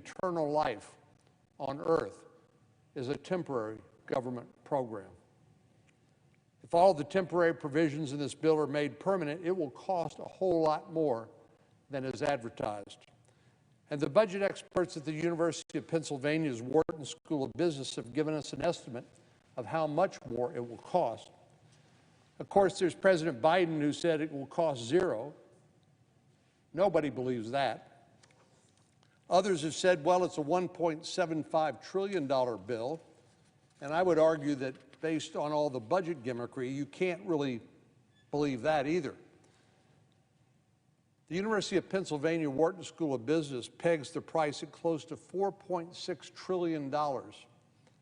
eternal life on earth is a temporary government program. If all the temporary provisions in this bill are made permanent, it will cost a whole lot more than is advertised. And the budget experts at the University of Pennsylvania's Wharton School of Business have given us an estimate of how much more it will cost. Of course, there's President Biden, who said it will cost zero. Nobody believes that. Others have said, well, it's a $1.75 trillion bill. And I would argue that based on all the budget gimmickry, you can't really believe that either. The University of Pennsylvania Wharton School of Business pegs the price at close to $4.6 trillion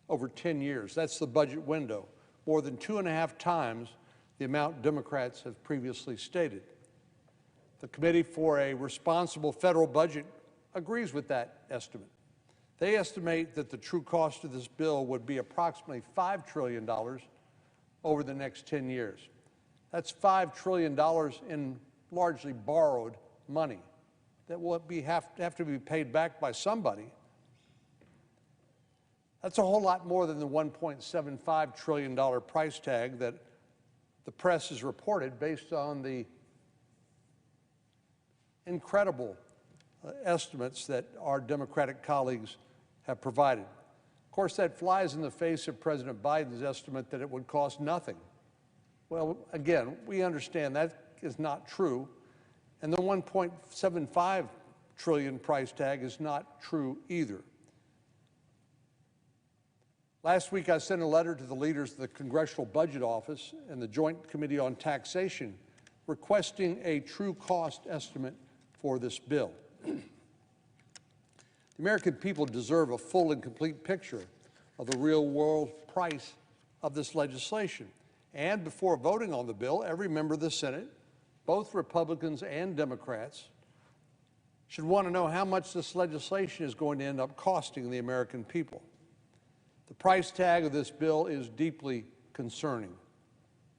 over 10 years. That's the budget window, more than 2.5 times the amount Democrats have previously stated. The Committee for a Responsible Federal Budget agrees with that estimate. They estimate that the true cost of this bill would be approximately $5 trillion over the next 10 years. That's $5 trillion in largely borrowed money that will have to be paid back by somebody. That's a whole lot more than the $1.75 trillion price tag that the press has reported based on the incredible estimates that our Democratic colleagues have provided. Of course, that flies in the face of President Biden's estimate that it would cost nothing. Well, again, we understand that is not true, and the $1.75 trillion price tag is not true either. Last week, I sent a letter to the leaders of the Congressional Budget Office and the Joint Committee on Taxation requesting a true cost estimate for this bill. The American people deserve a full and complete picture of the real-world price of this legislation. And before voting on the bill, every member of the Senate, both Republicans and Democrats, should want to know how much this legislation is going to end up costing the American people. The price tag of this bill is deeply concerning,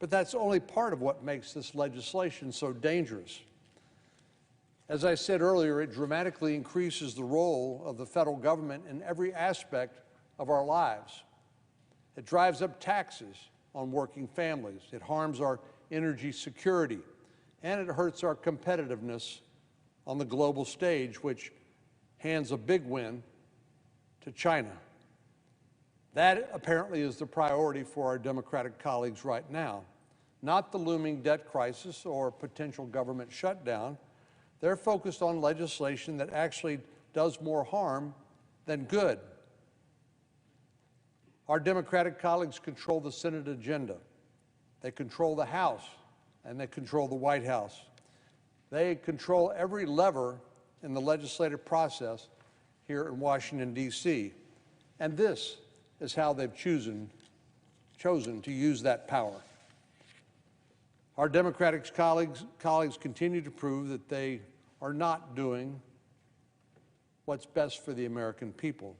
but that's only part of what makes this legislation so dangerous. As I said earlier, it dramatically increases the role of the federal government in every aspect of our lives. It drives up taxes on working families. It harms our energy security, and it hurts our competitiveness on the global stage, which hands a big win to China. That apparently is the priority for our Democratic colleagues right now, not the looming debt crisis or potential government shutdown. They're focused on legislation that actually does more harm than good. Our Democratic colleagues control the Senate agenda. They control the House, and they control the White House. They control every lever in the legislative process here in Washington, D.C. And this is how they've chosen to use that power. Our Democratic colleagues continue to prove that they are not doing what's best for the American people.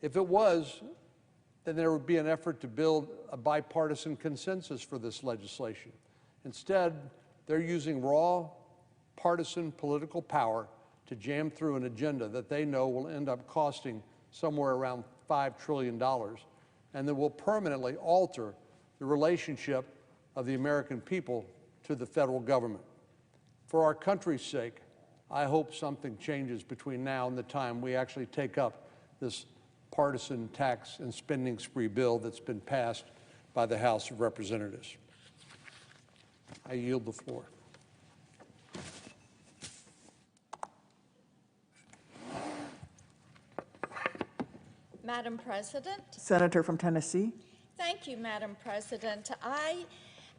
If it was, then there would be an effort to build a bipartisan consensus for this legislation. Instead, they're using raw, partisan political power to jam through an agenda that they know will end up costing somewhere around $5 trillion, and that will permanently alter the relationship of the American people to the federal government. For our country's sake, I hope something changes between now and the time we actually take up this partisan tax and spending spree bill that's been passed by the House of Representatives. I yield the floor. Madam President. Senator from Tennessee. Thank you, Madam President. I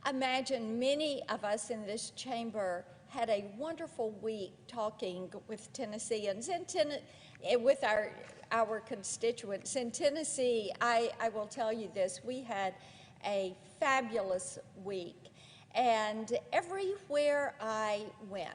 imagine many of us in this chamber had a wonderful week talking with Tennesseans and with our constituents. In Tennessee, I will tell you this, we had a fabulous week. And everywhere I went,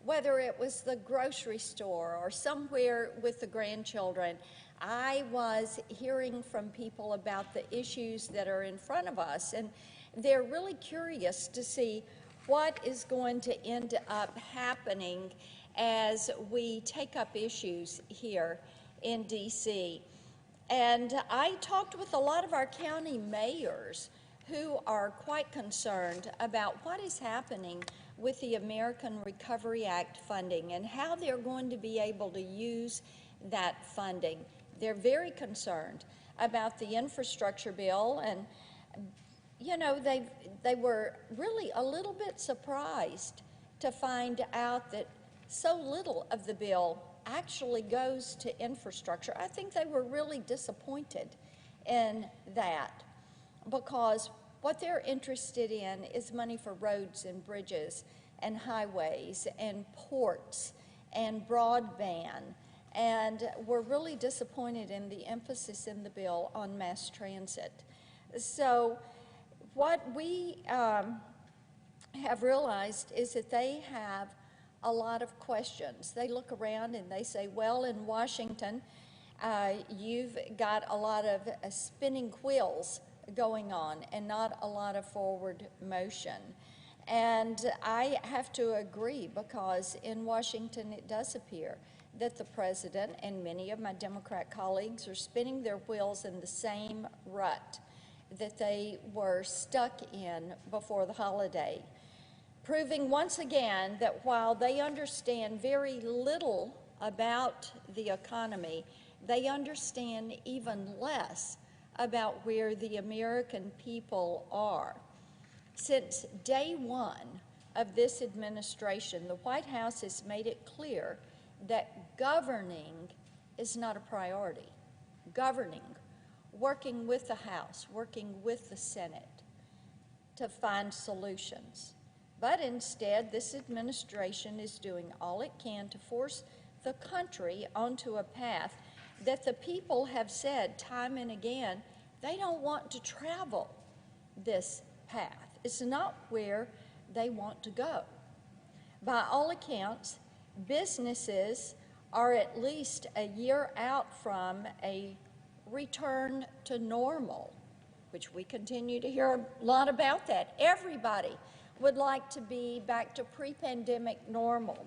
whether it was the grocery store or somewhere with the grandchildren, I was hearing from people about the issues that are in front of us, and they're really curious to see what is going to end up happening as we take up issues here in D.C. And I talked with a lot of our county mayors who are quite concerned about what is happening with the American Recovery Act funding and how they're going to be able to use that funding. They're very concerned about the infrastructure bill, and you know, they were really a little bit surprised to find out that so little of the bill actually goes to infrastructure. I think they were really disappointed in that, because what they're interested in is money for roads and bridges and highways and ports and broadband. And we're really disappointed in the emphasis in the bill on mass transit. So what we have realized is that they have a lot of questions. They look around and they say, well, in Washington, you've got a lot of spinning wheels going on and not a lot of forward motion. And I have to agree, because in Washington it does appear that the president and many of my Democrat colleagues are spinning their wheels in the same rut that they were stuck in before the holiday, proving once again that while they understand very little about the economy, they understand even less about where the American people are. Since day one of this administration, the White House has made it clear that governing is not a priority. Governing, working with the House, working with the Senate to find solutions. But instead, this administration is doing all it can to force the country onto a path that the people have said time and again they don't want to travel this path. It's not where they want to go. By all accounts, businesses are at least a year out from a return to normal, which we continue to hear a lot about that. Everybody would like to be back to pre-pandemic normal.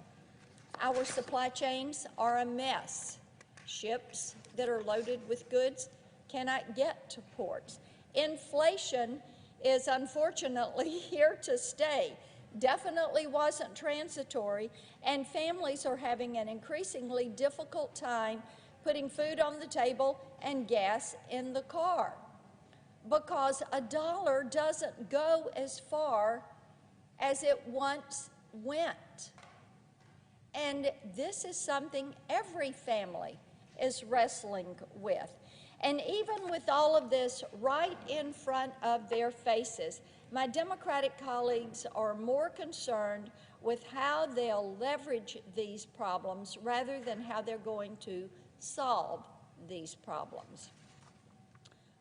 Our supply chains are a mess. Ships that are loaded with goods cannot get to ports. Inflation is unfortunately here to stay. Definitely wasn't transitory, and families are having an increasingly difficult time putting food on the table and gas in the car, because a dollar doesn't go as far as it once went. And this is something every family is wrestling with. And even with all of this right in front of their faces, my Democratic colleagues are more concerned with how they'll leverage these problems rather than how they're going to solve these problems.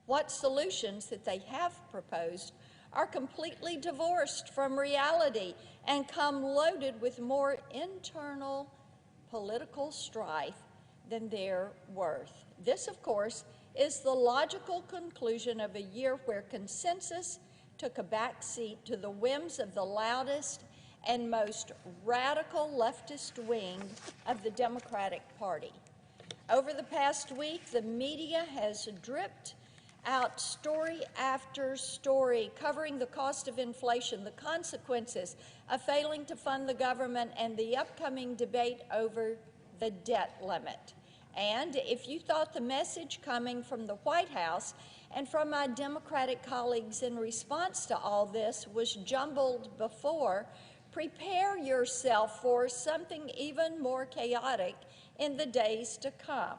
What solutions that they have proposed are completely divorced from reality and come loaded with more internal political strife than they're worth. This, of course, is the logical conclusion of a year where consensus took a back seat to the whims of the loudest and most radical leftist wing of the Democratic Party. Over the past week, the media has dripped out story after story covering the cost of inflation, the consequences of failing to fund the government, and the upcoming debate over the debt limit. And if you thought the message coming from the White House and from my Democratic colleagues in response to all this was jumbled before, prepare yourself for something even more chaotic in the days to come.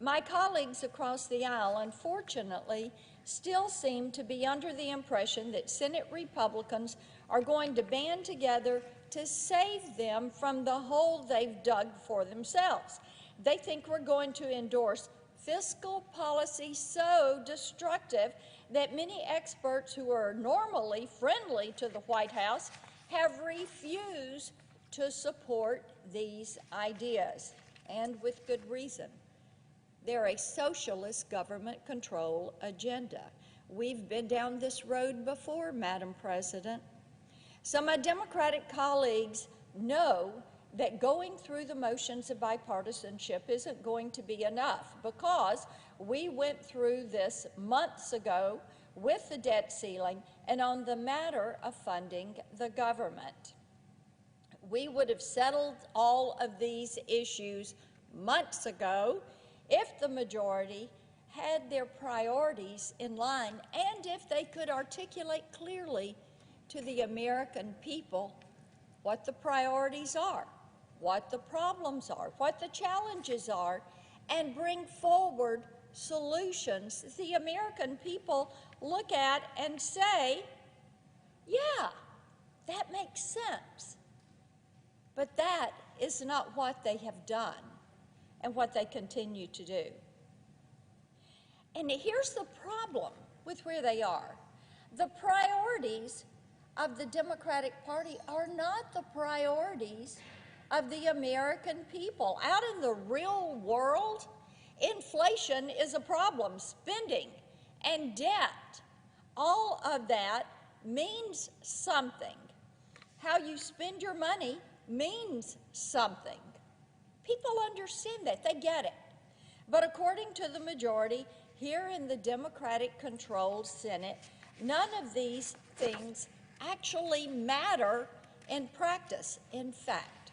My colleagues across the aisle, unfortunately, still seem to be under the impression that Senate Republicans are going to band together to save them from the hole they've dug for themselves. They think we're going to endorse fiscal policy so destructive that many experts who are normally friendly to the White House have refused to support these ideas, and with good reason. They're a socialist government control agenda. We've been down this road before, Madam President. So my Democratic colleagues know that going through the motions of bipartisanship isn't going to be enough, because we went through this months ago with the debt ceiling and on the matter of funding the government. We would have settled all of these issues months ago if the majority had their priorities in line and if they could articulate clearly to the American people what the priorities are, what the problems are, what the challenges are, and bring forward solutions the American people look at and say, yeah, that makes sense. But that is not what they have done and what they continue to do. And here's the problem with where they are. The priorities of the Democratic Party are not the priorities of the American people. Out in the real world, inflation is a problem. Spending and debt, all of that means something. How you spend your money means something. People understand that. They get it. But according to the majority, here in the Democratic-controlled Senate, none of these things actually matter in practice. In fact,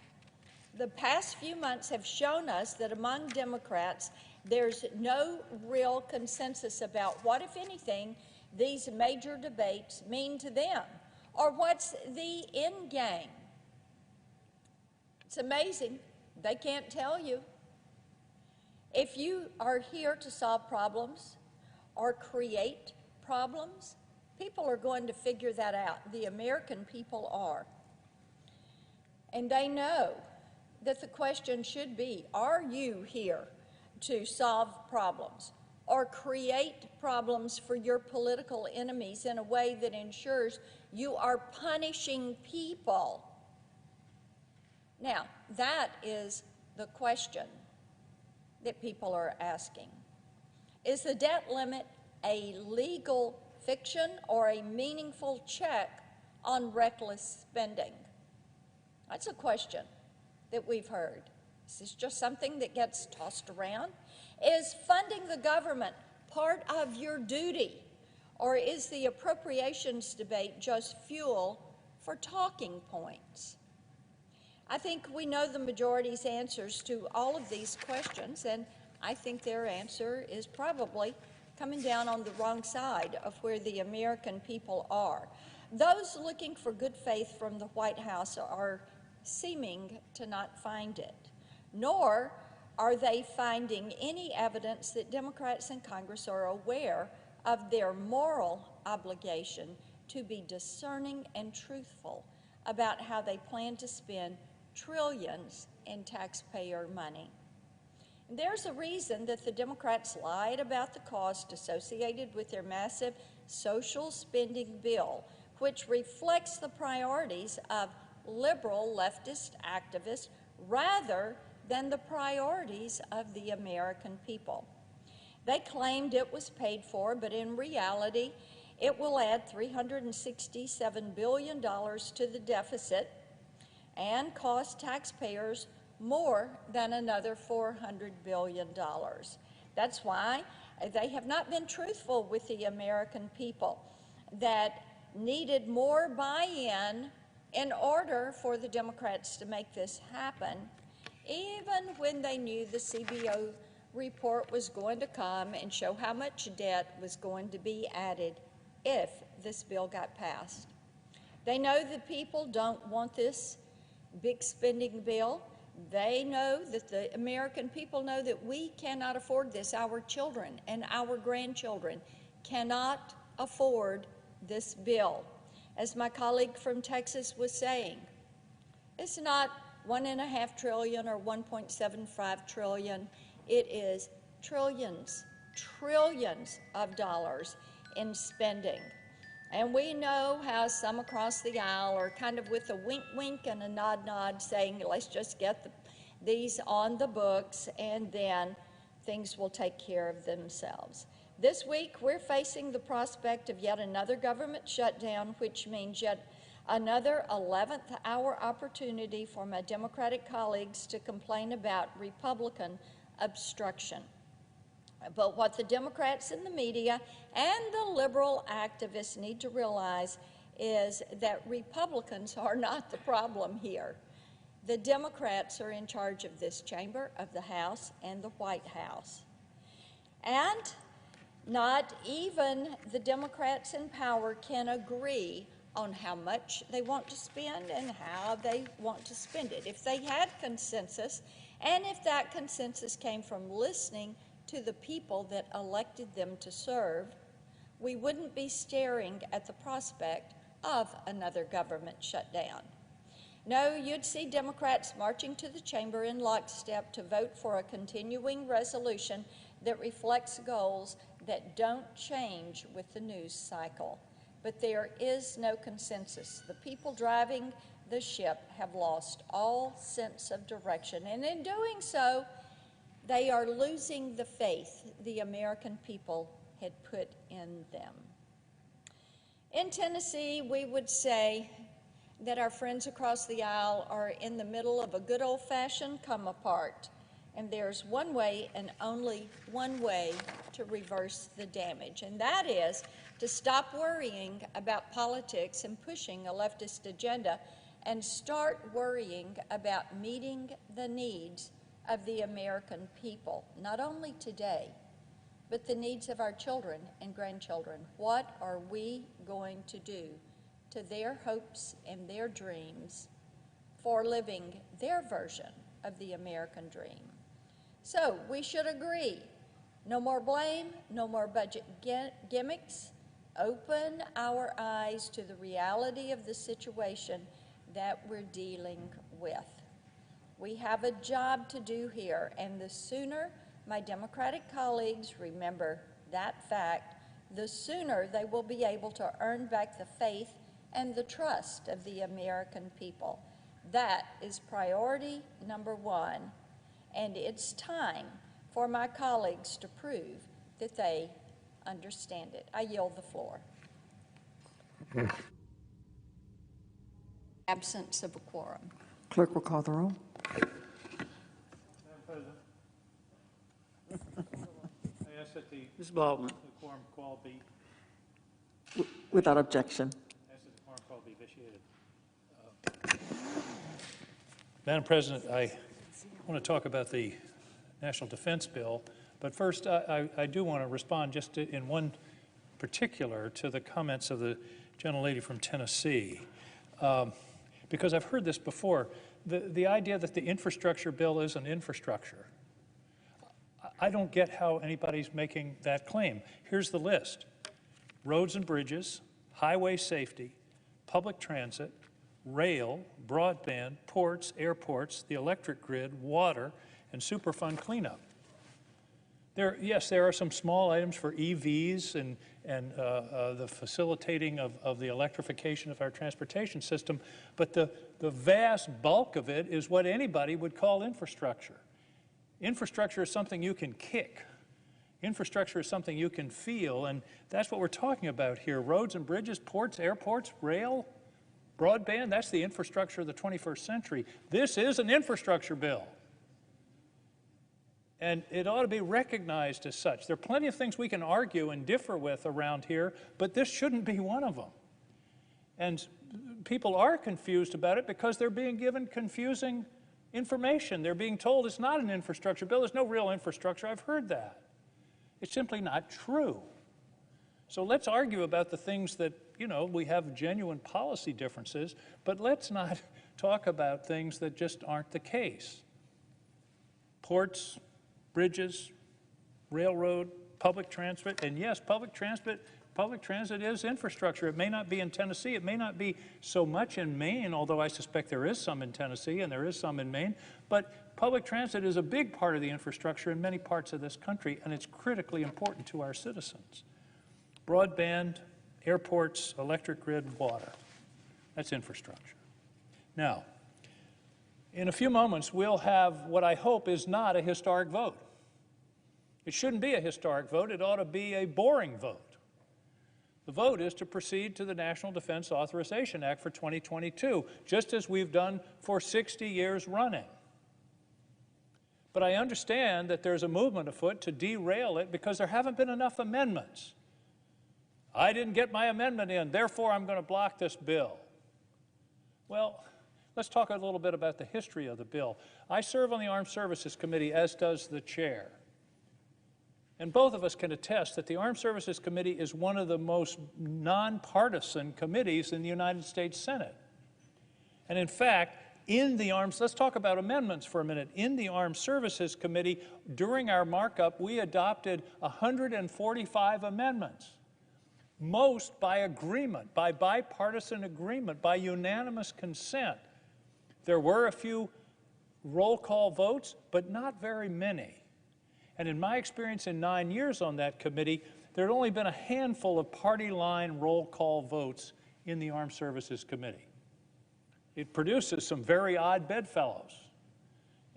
the past few months have shown us that among Democrats, there's no real consensus about what, if anything, these major debates mean to them, or what's the end game. It's amazing. They can't tell you. If you are here to solve problems or create problems, people are going to figure that out. The American people are. And they know that the question should be, are you here to solve problems or create problems for your political enemies in a way that ensures you are punishing people? Now, that is the question that people are asking. Is the debt limit a legal fiction or a meaningful check on reckless spending? That's a question that we've heard. Is this just something that gets tossed around? Is funding the government part of your duty, or is the appropriations debate just fuel for talking points? I think we know the majority's answers to all of these questions, and I think their answer is probably coming down on the wrong side of where the American people are. Those looking for good faith from the White House are seeming to not find it, nor are they finding any evidence that Democrats in Congress are aware of their moral obligation to be discerning and truthful about how they plan to spend trillions in taxpayer money. And there's a reason that the Democrats lied about the cost associated with their massive social spending bill, which reflects the priorities of liberal leftist activists rather than the priorities of the American people. They claimed it was paid for, but in reality, it will add $367 billion to the deficit and cost taxpayers more than another $400 billion. That's why they have not been truthful with the American people that needed more buy-in in order for the Democrats to make this happen, even when they knew the CBO report was going to come and show how much debt was going to be added if this bill got passed. They know that people don't want this big spending bill. They know that the American people know that we cannot afford this. Our children and our grandchildren cannot afford this bill. As my colleague from Texas was saying, it's not $1.5 trillion or $1.75 trillion. It is trillions of dollars in spending. And we know how some across the aisle are kind of with a wink-wink and a nod-nod saying, let's just get these on the books and then things will take care of themselves. This week, we're facing the prospect of yet another government shutdown, which means yet Another 11th hour opportunity for my Democratic colleagues to complain about Republican obstruction. But what the Democrats in the media and the liberal activists need to realize is that Republicans are not the problem here. The Democrats are in charge of this chamber, of the House, and the White House. And not even the Democrats in power can agree on how much they want to spend and how they want to spend it. If they had consensus, and if that consensus came from listening to the people that elected them to serve, we wouldn't be staring at the prospect of another government shutdown. No, you'd see Democrats marching to the chamber in lockstep to vote for a continuing resolution that reflects goals that don't change with the news cycle. But there is no consensus. The people driving the ship have lost all sense of direction, and in doing so, they are losing the faith the American people had put in them. In Tennessee, we would say that our friends across the aisle are in the middle of a good old-fashioned come apart, and there's one way and only one way to reverse the damage, and that is to stop worrying about politics and pushing a leftist agenda and start worrying about meeting the needs of the American people, not only today, but the needs of our children and grandchildren. What are we going to do to their hopes and their dreams for living their version of the American dream? So we should agree, no more blame, no more budget gimmicks. Open our eyes to the reality of the situation that we're dealing with. We have a job to do here, and the sooner my Democratic colleagues remember that fact, the sooner they will be able to earn back the faith and the trust of the American people. That is priority number one, and it's time for my colleagues to prove that they understand it. I yield the floor. Absence of a quorum. Clerk will call the roll. Madam President, I ask that the Ms. Baldwin. quorum call be Without objection. ask that the quorum call be vitiated. Madam President, I want to talk about the National Defense Bill, but first I do want to respond just in one particular to the comments of the gentlelady from Tennessee, because I've heard this before, the idea that the infrastructure bill is an infrastructure. I don't get how anybody's making that claim. Here's the list: roads and bridges, highway safety, public transit, rail, broadband, ports, airports, the electric grid, water, and Superfund cleanup. Yes, there are some small items for EVs and the facilitating of the electrification of our transportation system, but the vast bulk of it is what anybody would call infrastructure. Infrastructure is something you can kick. Infrastructure is something you can feel, and that's what we're talking about here. Roads and bridges, ports, airports, rail, broadband, that's the infrastructure of the 21st century. This is an infrastructure bill. And it ought to be recognized as such. There are plenty of things we can argue and differ with around here, but this shouldn't be one of them. And people are confused about it because they're being given confusing information. They're being told it's not an infrastructure bill. There's no real infrastructure. I've heard that. It's simply not true. So let's argue about the things that, you know, we have genuine policy differences, but let's not talk about things that just aren't the case. Ports, bridges, railroad, public transit, and yes, public transit is infrastructure. It may not be in Tennessee. It may not be so much in Maine, although I suspect there is some in Tennessee and there is some in Maine. But public transit is a big part of the infrastructure in many parts of this country, and it's critically important to our citizens. Broadband, airports, electric grid, water. That's infrastructure. Now, in a few moments, we'll have what I hope is not a historic vote. It shouldn't be a historic vote. It ought to be a boring vote. The vote is to proceed to the National Defense Authorization Act for 2022, just as we've done for 60 years running. But I understand that there's a movement afoot to derail it because there haven't been enough amendments. I didn't get my amendment in, therefore I'm going to block this bill. Well, let's talk a little bit about the history of the bill. I serve on the Armed Services Committee, as does the chair. And both of us can attest that the Armed Services Committee is one of the most nonpartisan committees in the United States Senate. And in fact, let's talk about amendments for a minute. In the Armed Services Committee, during our markup, we adopted 145 amendments. Most by agreement, by bipartisan agreement, by unanimous consent. There were a few roll call votes, but not very many. And in my experience in 9 years on that committee, there had only been a handful of party line roll call votes in the Armed Services Committee. It produces some very odd bedfellows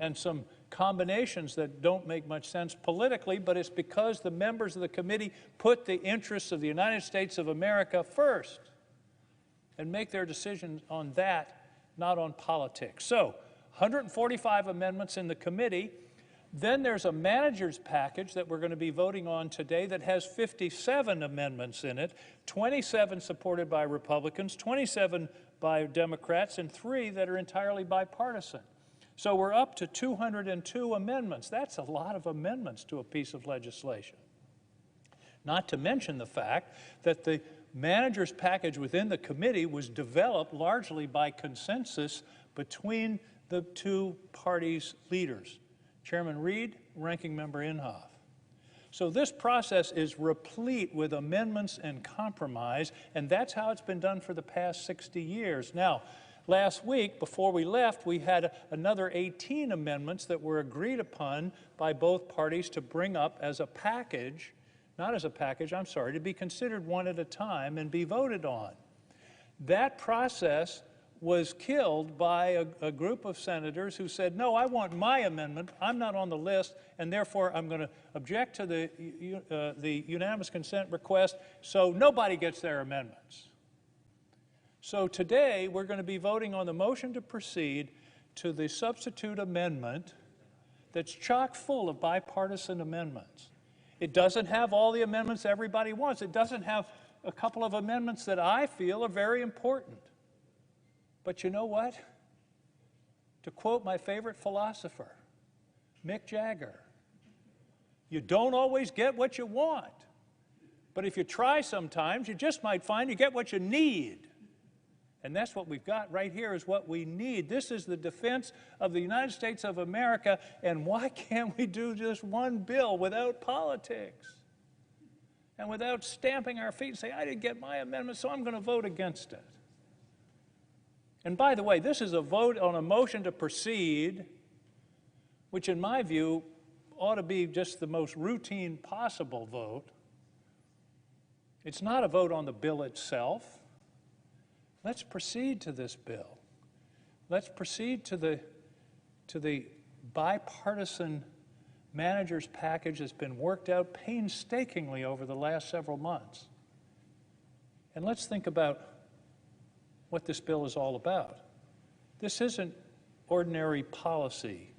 and some combinations that don't make much sense politically, but it's because the members of the committee put the interests of the United States of America first and make their decisions on that, not on politics. So, 145 amendments in the committee. Then there's a manager's package that we're going to be voting on today that has 57 amendments in it, 27 supported by Republicans, 27 by Democrats, and 3 that are entirely bipartisan. So we're up to 202 amendments. That's a lot of amendments to a piece of legislation. Not to mention the fact that the manager's package within the committee was developed largely by consensus between the two parties' leaders, Chairman Reid, Ranking Member Inhofe. So this process is replete with amendments and compromise, and that's how it's been done for the past 60 years. Now, last week, before we left, we had another 18 amendments that were agreed upon by both parties to bring up as a package, not as a package, I'm sorry, to be considered one at a time and be voted on. That process was killed by a group of senators who said, no, I want my amendment, I'm not on the list, and therefore I'm going to object to the unanimous consent request, so nobody gets their amendments. So today we're going to be voting on the motion to proceed to the substitute amendment that's chock full of bipartisan amendments. It doesn't have all the amendments everybody wants. It doesn't have a couple of amendments that I feel are very important. But you know what? To quote my favorite philosopher, Mick Jagger, you don't always get what you want. But if you try sometimes, you just might find you get what you need. And that's what we've got right here is what we need. This is the defense of the United States of America, and why can't we do just one bill without politics? And without stamping our feet and say, I didn't get my amendment, so I'm going to vote against it. And by the way, this is a vote on a motion to proceed, which in my view ought to be just the most routine possible vote. It's not a vote on the bill itself. Let's proceed to this bill. Let's proceed to the bipartisan manager's package that's been worked out painstakingly over the last several months. And let's think about what this bill is all about. This isn't ordinary policy.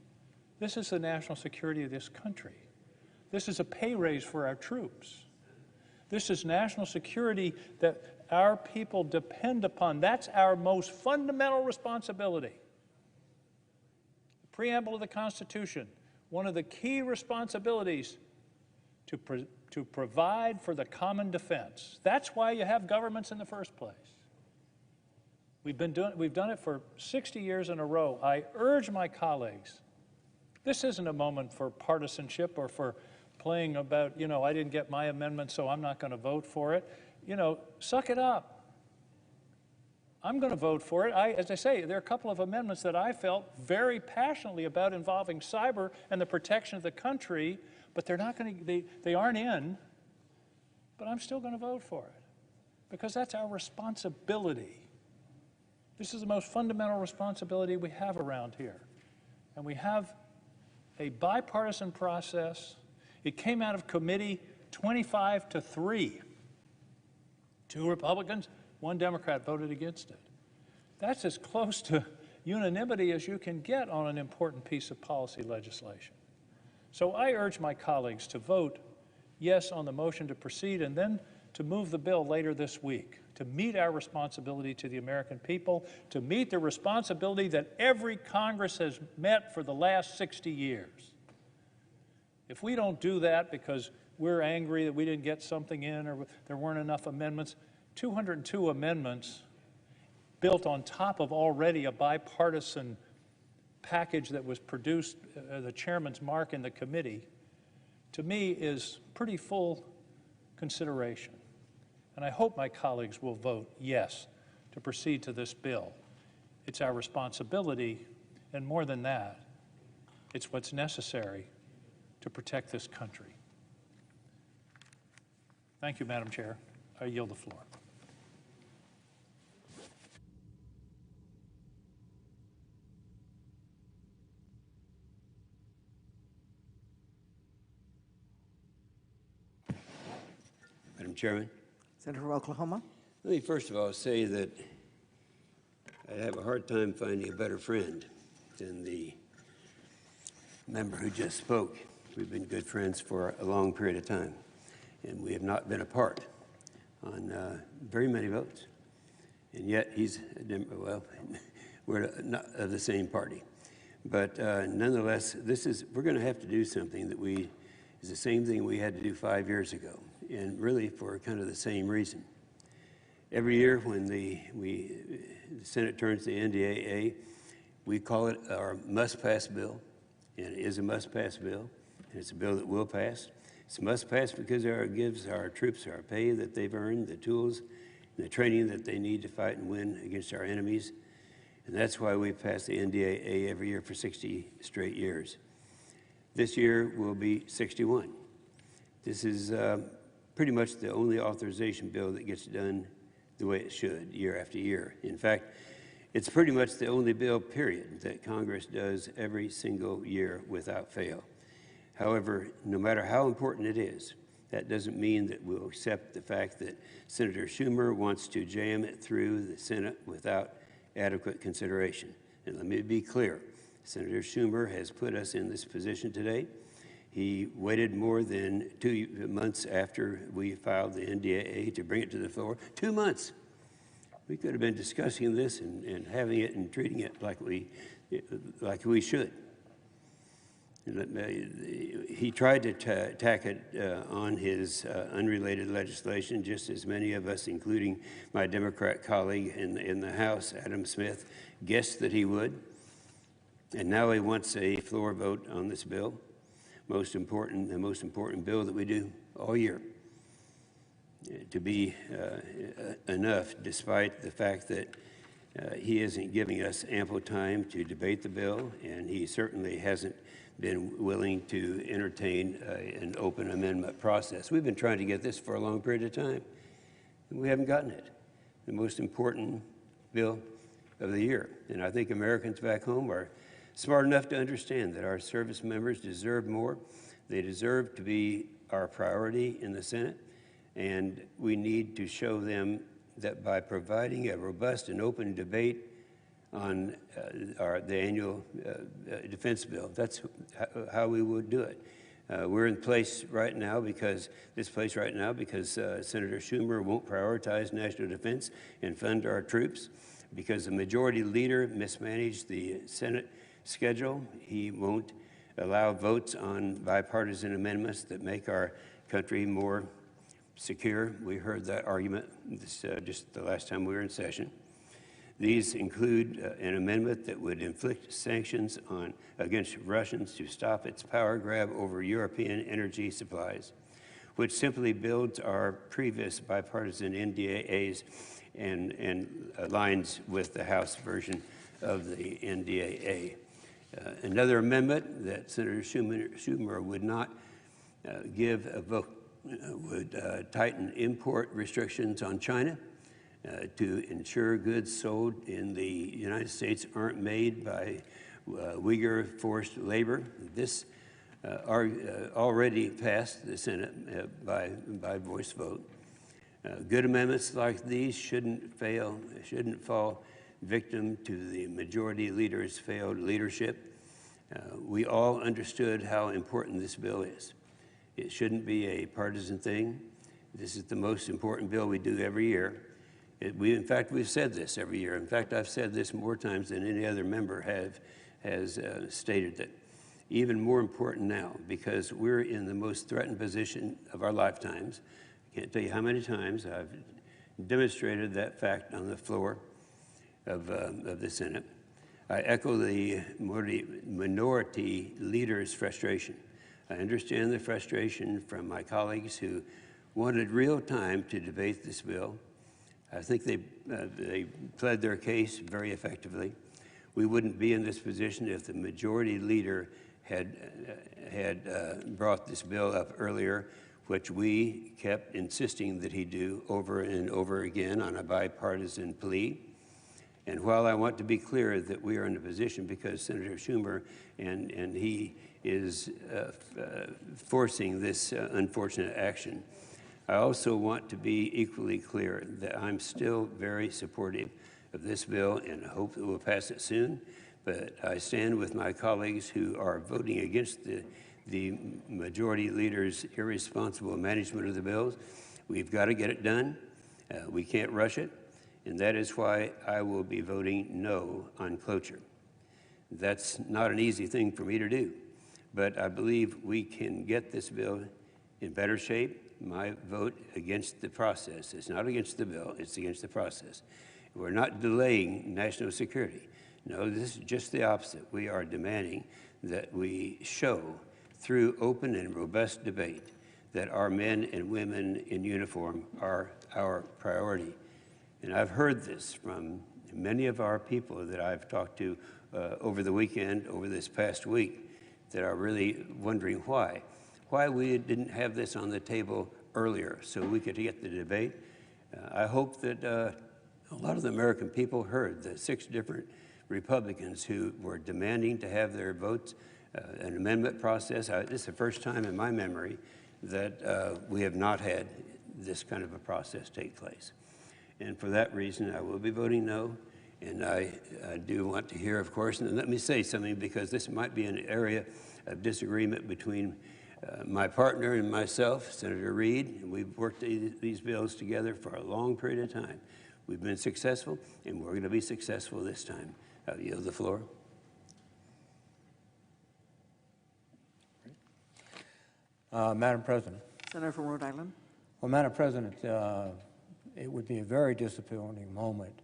This is the national security of this country. This is a pay raise for our troops. This is national security that our people depend upon. That's our most fundamental responsibility. The preamble of the Constitution, one of the key responsibilities to provide for the common defense. That's why you have governments in the first place. We've done it for 60 years in a row. I urge my colleagues, this isn't a moment for partisanship or for playing about, I didn't get my amendment, so I'm not going to vote for it. Suck it up. I'm going to vote for it. As I say, there are a couple of amendments that I felt very passionately about involving cyber and the protection of the country, but they aren't in, but I'm still going to vote for it because that's our responsibility. This is the most fundamental responsibility we have around here. And we have a bipartisan process. It came out of committee 25-3. 2 Republicans, 1 Democrat voted against it. That's as close to unanimity as you can get on an important piece of policy legislation. So I urge my colleagues to vote yes on the motion to proceed and then to move the bill later this week, to meet our responsibility to the American people, to meet the responsibility that every Congress has met for the last 60 years. If we don't do that because we're angry that we didn't get something in or there weren't enough amendments, 202 amendments built on top of already a bipartisan package that was produced, the chairman's mark in the committee, to me is pretty full consideration. And I hope my colleagues will vote yes to proceed to this bill. It's our responsibility, and more than that, it's what's necessary to protect this country. Thank you, Madam Chair. I yield the floor. Madam Chairman, Senator from Oklahoma. let me first of all say that I have a hard time finding a better friend than the member who just spoke. We've been good friends for a long period of time, and we have not been apart on very many votes. And yet he's, well, we're not of the same party. But nonetheless, we're going to have to do something that is the same thing we had to do 5 years ago, and really for kind of the same reason. Every year when the Senate turns to NDAA, we call it our must-pass bill, and it is a must-pass bill, and it's a bill that will pass. It's a must-pass because it gives our troops our pay that they've earned, the tools, and the training that they need to fight and win against our enemies, and that's why we've passed the NDAA every year for 60 straight years. This year will be 61. This is pretty much the only authorization bill that gets done the way it should, year after year. In fact, it's pretty much the only bill, period, that Congress does every single year without fail. However, no matter how important it is, that doesn't mean that we'll accept the fact that Senator Schumer wants to jam it through the Senate without adequate consideration. And let me be clear, Senator Schumer has put us in this position today. He waited more than 2 months after we filed the NDAA to bring it to the floor. 2 months. We could have been discussing this and having it and treating it like we should. He tried to tack it on his unrelated legislation, just as many of us, including my Democrat colleague in the House, Adam Smith, guessed that he would. And now he wants a floor vote on this bill, the most important bill that we do all year, to be enough, despite the fact that he isn't giving us ample time to debate the bill, and he certainly hasn't been willing to entertain an open amendment process. We've been trying to get this for a long period of time, and we haven't gotten it. The most important bill of the year. And I think Americans back home are smart enough to understand that our service members deserve more. They deserve to be our priority in the Senate, and we need to show them that by providing a robust and open debate on the annual defense bill, that's how we would do it. We're in place right now because Senator Schumer won't prioritize national defense and fund our troops, because the majority leader mismanaged the Senate schedule. He won't allow votes on bipartisan amendments that make our country more secure. We heard that argument just the last time we were in session. These include an amendment that would inflict sanctions against Russians to stop its power grab over European energy supplies, which simply builds our previous bipartisan NDAAs and aligns with the House version of the NDAA. Another amendment that Senator Schumer would not give a vote would tighten import restrictions on China to ensure goods sold in the United States aren't made by Uyghur forced labor. This already passed the Senate by voice vote. Good amendments like these shouldn't fall victim to the majority leader's failed leadership. We all understood how important this bill is. It shouldn't be a partisan thing. This is the most important bill we do every year. In fact, we've said this every year. In fact, I've said this more times than any other member has stated it. Even more important now, because we're in the most threatened position of our lifetimes. I can't tell you how many times I've demonstrated that fact on the floor of the Senate. I echo the minority leader's frustration. I understand the frustration from my colleagues who wanted real time to debate this bill. I think they pled their case very effectively. We wouldn't be in this position if the majority leader had brought this bill up earlier, which we kept insisting that he do over and over again on a bipartisan plea. And while I want to be clear that we are in a position because Senator Schumer and he is forcing this unfortunate action, I also want to be equally clear that I'm still very supportive of this bill and hope that we'll pass it soon. But I stand with my colleagues who are voting against the majority leader's irresponsible management of the bills. We've got to get it done. We can't rush it. And that is why I will be voting no on cloture. That's not an easy thing for me to do, but I believe we can get this bill in better shape. My vote against the process is not against the bill, it's against the process. We're not delaying national security. No, this is just the opposite. We are demanding that we show through open and robust debate that our men and women in uniform are our priority. And I've heard this from many of our people that I've talked to over the weekend, over this past week, that are really wondering why we didn't have this on the table earlier so we could get the debate. I hope that a lot of the American people heard the 6 different Republicans who were demanding to have their votes, an amendment process. This is the first time in my memory that we have not had this kind of a process take place. And for that reason, I will be voting no. And I do want to hear, of course, and let me say something, because this might be an area of disagreement between my partner and myself, Senator Reid. And we've worked these bills together for a long period of time. We've been successful, and we're going to be successful this time. I yield the floor. Madam President. Senator from Rhode Island. Well, Madam President, it would be a very disappointing moment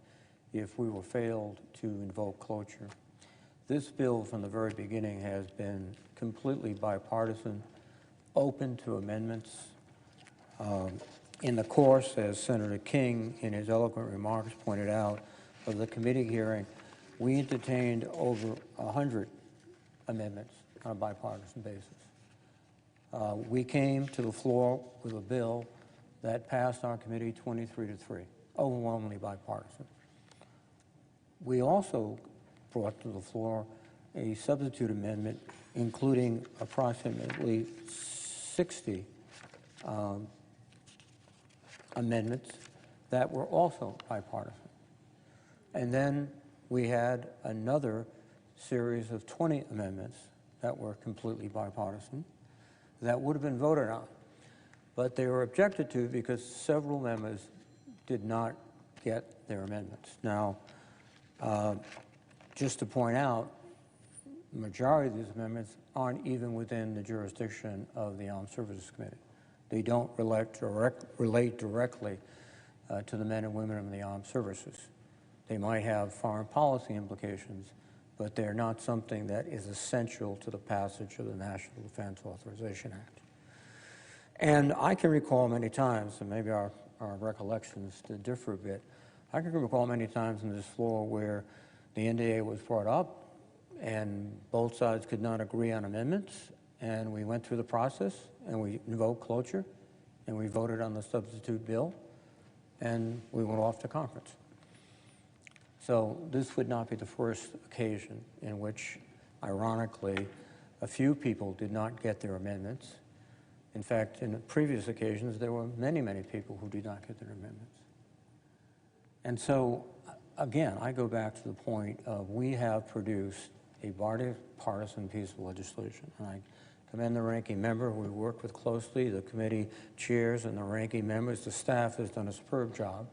if we were failed to invoke cloture. This bill from the very beginning has been completely bipartisan, open to amendments. In the course, as Senator King in his eloquent remarks pointed out, of the committee hearing, we entertained over 100 amendments on a bipartisan basis. We came to the floor with a bill that passed our committee 23-3, overwhelmingly bipartisan. We also brought to the floor a substitute amendment including approximately 60 amendments that were also bipartisan. And then we had another series of 20 amendments that were completely bipartisan that would have been voted on. But they were objected to because several members did not get their amendments. Now, just to point out, the majority of these amendments aren't even within the jurisdiction of the Armed Services Committee. They don't relate directly to the men and women of the armed services. They might have foreign policy implications, but they're not something that is essential to the passage of the National Defense Authorization Act. And I can recall many times, and maybe our recollections differ a bit, I can recall many times in this floor where the NDAA was brought up and both sides could not agree on amendments, and we went through the process and we invoked cloture and we voted on the substitute bill and we went off to conference. So this would not be the first occasion in which, ironically, a few people did not get their amendments. In fact, in previous occasions, there were many, many people who did not get their amendments. And so, again, I go back to the point of we have produced a bipartisan piece of legislation. And I commend the ranking member who we worked with closely, the committee chairs and the ranking members. The staff has done a superb job.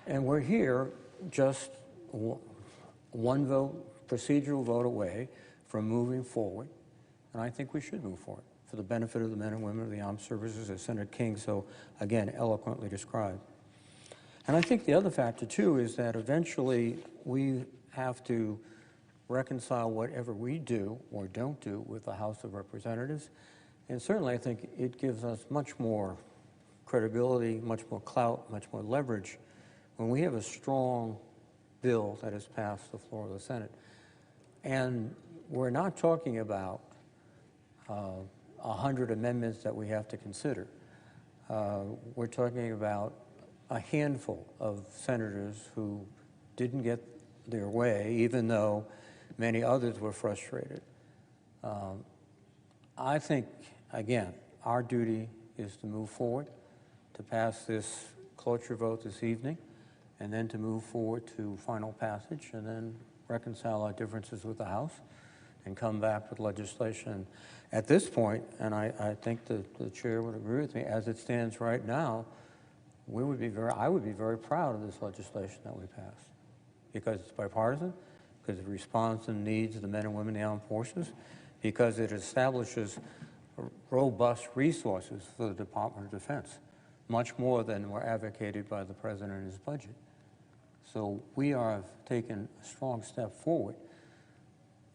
And we're here just one vote, procedural vote away from moving forward. And I think we should move forward for the benefit of the men and women of the armed services, as Senator King so, again, eloquently described. And I think the other factor, too, is that eventually we have to reconcile whatever we do or don't do with the House of Representatives. And certainly I think it gives us much more credibility, much more clout, much more leverage when we have a strong bill that has passed the floor of the Senate. And we're not talking about 100 amendments that we have to consider. We're talking about a handful of senators who didn't get their way, even though many others were frustrated. I think, again, our duty is to move forward, to pass this cloture vote this evening, and then to move forward to final passage, and then reconcile our differences with the House and come back with legislation. At this point, and I think the chair would agree with me, as it stands right now, I would be very proud of this legislation that we passed, because it's bipartisan, because it responds to the needs of the men and women in the armed forces, because it establishes robust resources for the Department of Defense, much more than were advocated by the President in his budget. So we are taking a strong step forward,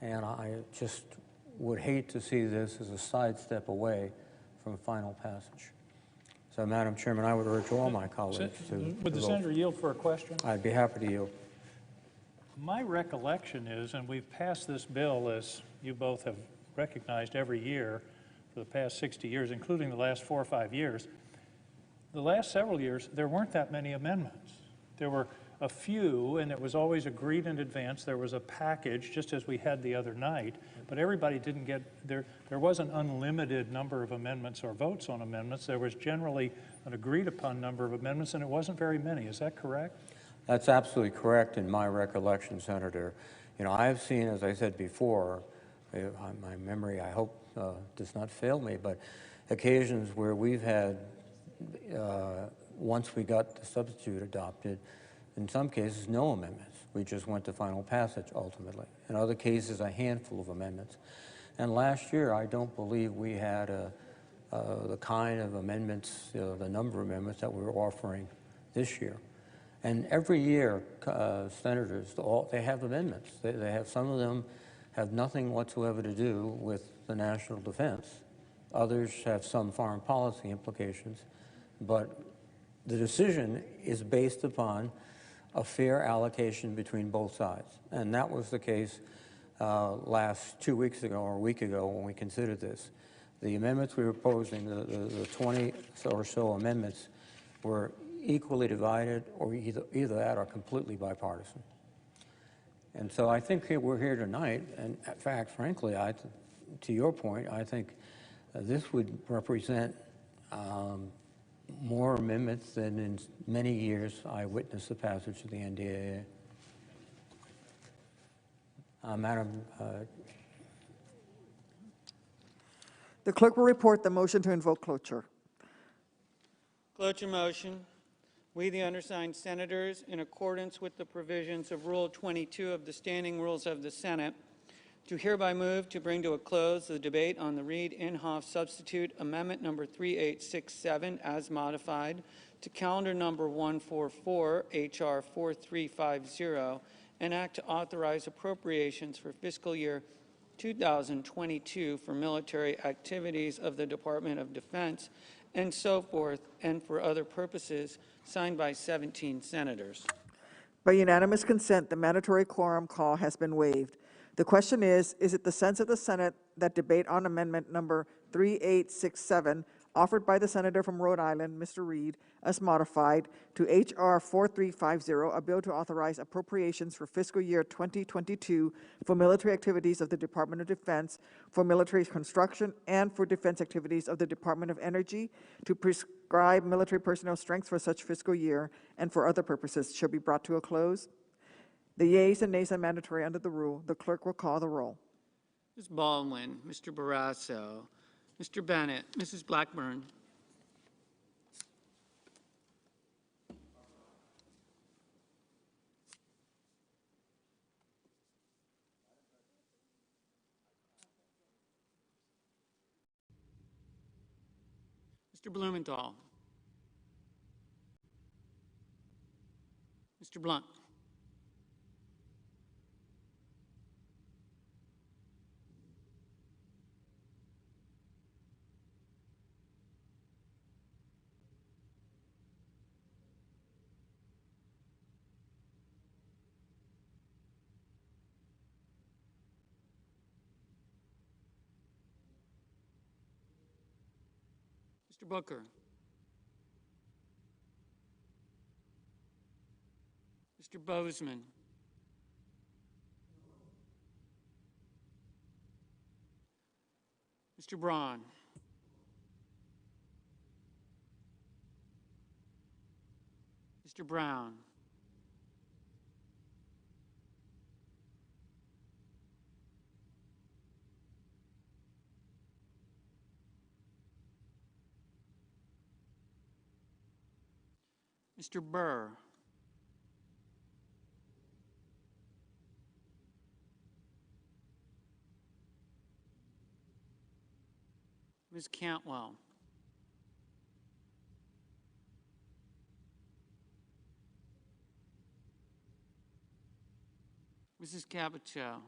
and I just would hate to see this as a sidestep away from final passage. So, Madam Chairman, I would urge all my colleagues to Would the senator yield for a question? I'd be happy to yield. My recollection is, and we've passed this bill, as you both have recognized, every year for the past 60 years, including the last 4 or 5 years. The last several years, there weren't that many amendments. There were a few, and it was always agreed in advance. There was a package, just as we had the other night, but everybody didn't get, there was an unlimited number of amendments or votes on amendments. There was generally an agreed upon number of amendments, and it wasn't very many. Is that correct? That's absolutely correct in my recollection, Senator. You know, I've seen, as I said before, my memory, I hope, does not fail me, but occasions where we've had, once we got the substitute adopted, in some cases, no amendments. We just went to final passage, ultimately. In other cases, a handful of amendments. And last year, I don't believe we had the kind of amendments, the number of amendments that we're offering this year. And every year, senators, they have amendments. They have, some of them have nothing whatsoever to do with the national defense. Others have some foreign policy implications. But the decision is based upon a fair allocation between both sides. And that was the case last 2 weeks ago or a week ago when we considered this. The amendments we were proposing, the 20 or so amendments, were equally divided or either that or completely bipartisan. And so I think we're here tonight, and in fact, frankly, to your point, I think this would represent more amendments than in many years I witnessed the passage of the NDAA. Madam The clerk will report the motion to invoke cloture. Cloture motion. We, the undersigned senators, in accordance with the provisions of Rule 22 of the Standing Rules of the Senate, do hereby move to bring to a close the debate on the Reed-Inhofe substitute amendment number 3867 as modified to calendar number 144, H.R. 4350, and act to authorize appropriations for fiscal year 2022 for military activities of the Department of Defense and so forth, and for other purposes, signed by 17 senators. By unanimous consent, the mandatory quorum call has been waived. The question is it the sense of the Senate that debate on amendment number 3867 offered by the Senator from Rhode Island, Mr. Reed, as modified, to H.R. 4350, a bill to authorize appropriations for fiscal year 2022 for military activities of the Department of Defense, for military construction, and for defense activities of the Department of Energy, to prescribe military personnel strengths for such fiscal year, and for other purposes, shall be brought to a close. The yeas and nays are mandatory under the rule. The clerk will call the roll. Ms. Baldwin, Mr. Barrasso, Mr. Bennett, Mrs. Blackburn. Mr. Blumenthal. Mr. Blunt. Mr. Booker. Mr. Bozeman. Mr. Braun. Mr. Brown. Mr. Burr. Ms. Cantwell. Mrs. Capito.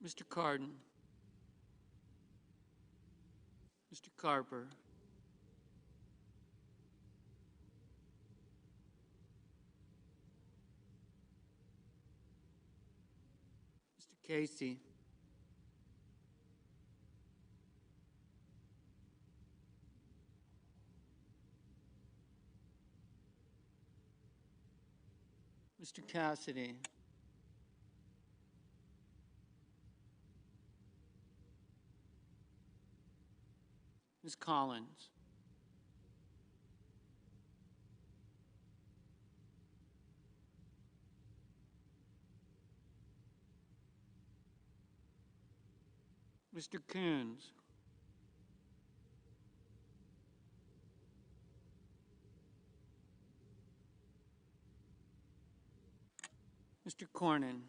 Mr. Cardin. Mr. Carper. Mr. Casey. Mr. Cassidy. Ms. Collins. Mr. Coons. Mr. Cornyn.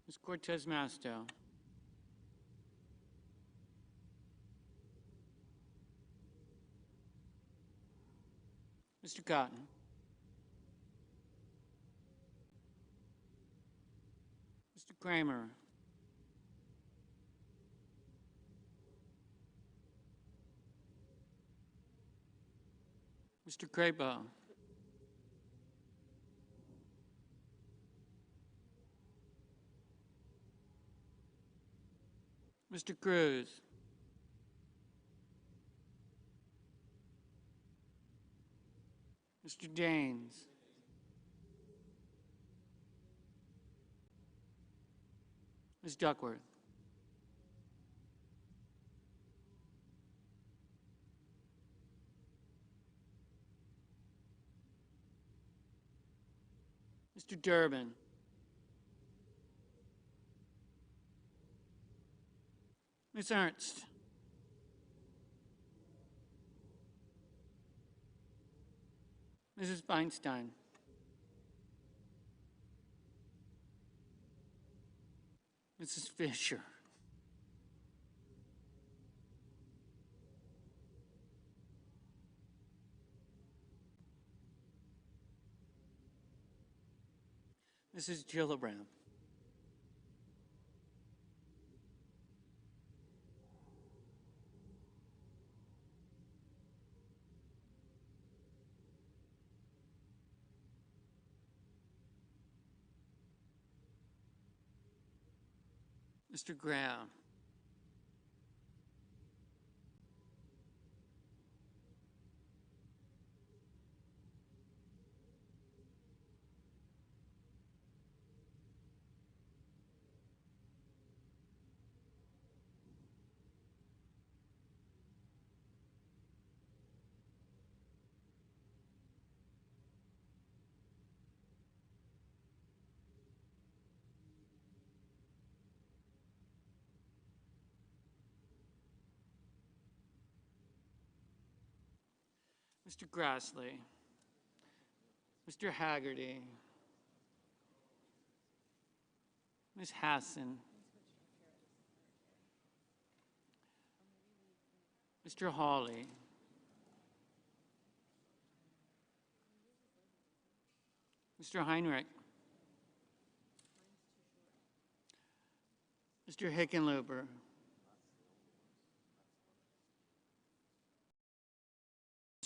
Ms. Cortez Masto. Mr. Cotton. Mr. Kramer. Mr. Crapo. Mr. Cruz. Mr. Daines. Ms. Duckworth. Mr. Durbin. Ms. Ernst. Mrs. Feinstein. Mrs. Fisher. Mrs. Gillibrand. Mr. Graham. Mr. Grassley, Mr. Haggerty, Ms. Hassan, Mr. Hawley, Mr. Heinrich, Mr. Hickenlooper,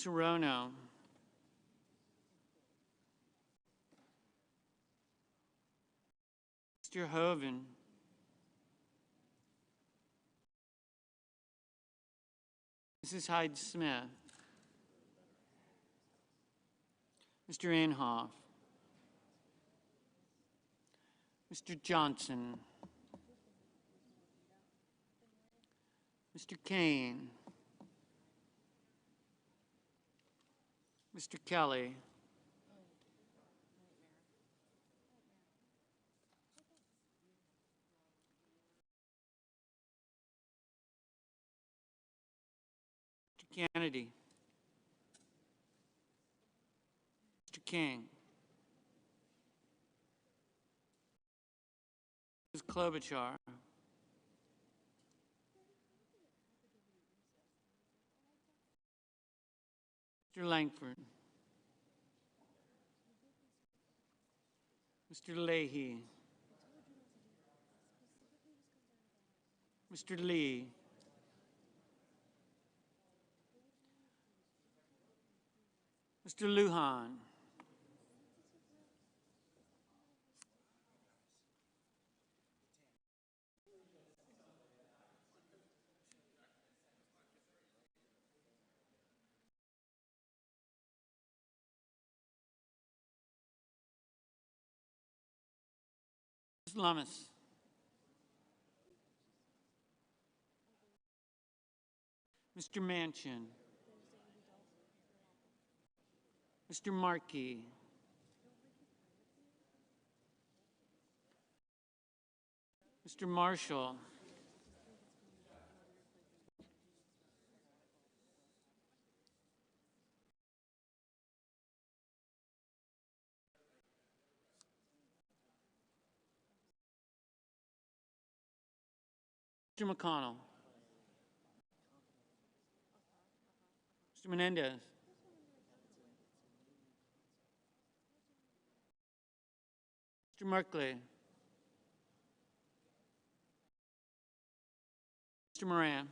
Ms. Rono, Mr. Hoven, Mrs. Hyde-Smith, Mr. Inhofe, Mr. Johnson, Mr. Kane, Mr. Kelly, Mr. Kennedy, Mr. King, Ms. Klobuchar, Mr. Langford, Mr. Leahy, Mr. Lee, Mr. Lujan, Ms. Lummis, Mr. Manchin, Mr. Markey, Mr. Marshall, Mr. McConnell, Mr. Menendez, Mr. Merkley, Mr. Moran,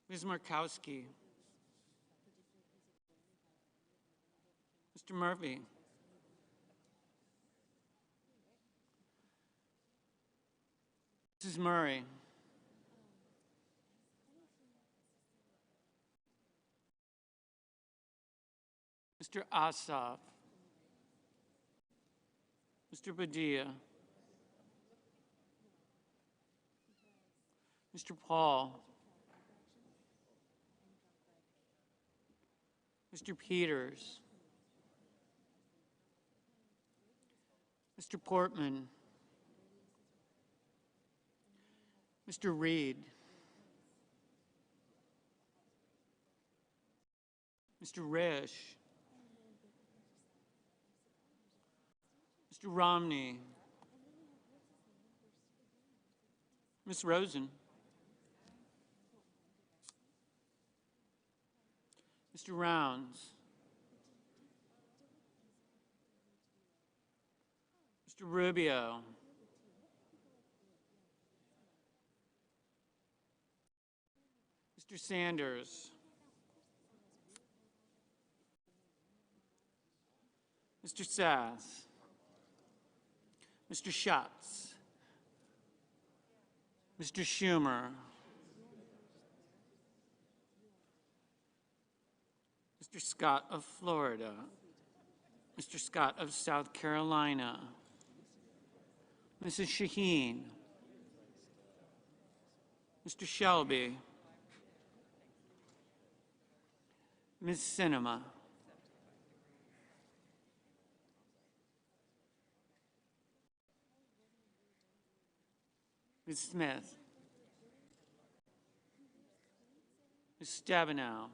Ms. Markowski, Mr. Murphy, Mrs. Murray, Mr. Ossoff, Mr. Padilla, Mr. Paul, Mr. Peters, Mr. Portman, Mr. Reed, Mr. Risch, Mr. Romney, Ms. Rosen, Mr. Rounds, Mr. Rubio, Mr. Sanders, Mr. Sass, Mr. Schatz, Mr. Schumer, Mr. Scott of Florida, Mr. Scott of South Carolina, Mrs. Shaheen, Mr. Shelby, Ms. Sinema, Ms. Smith, Ms. Stabenow,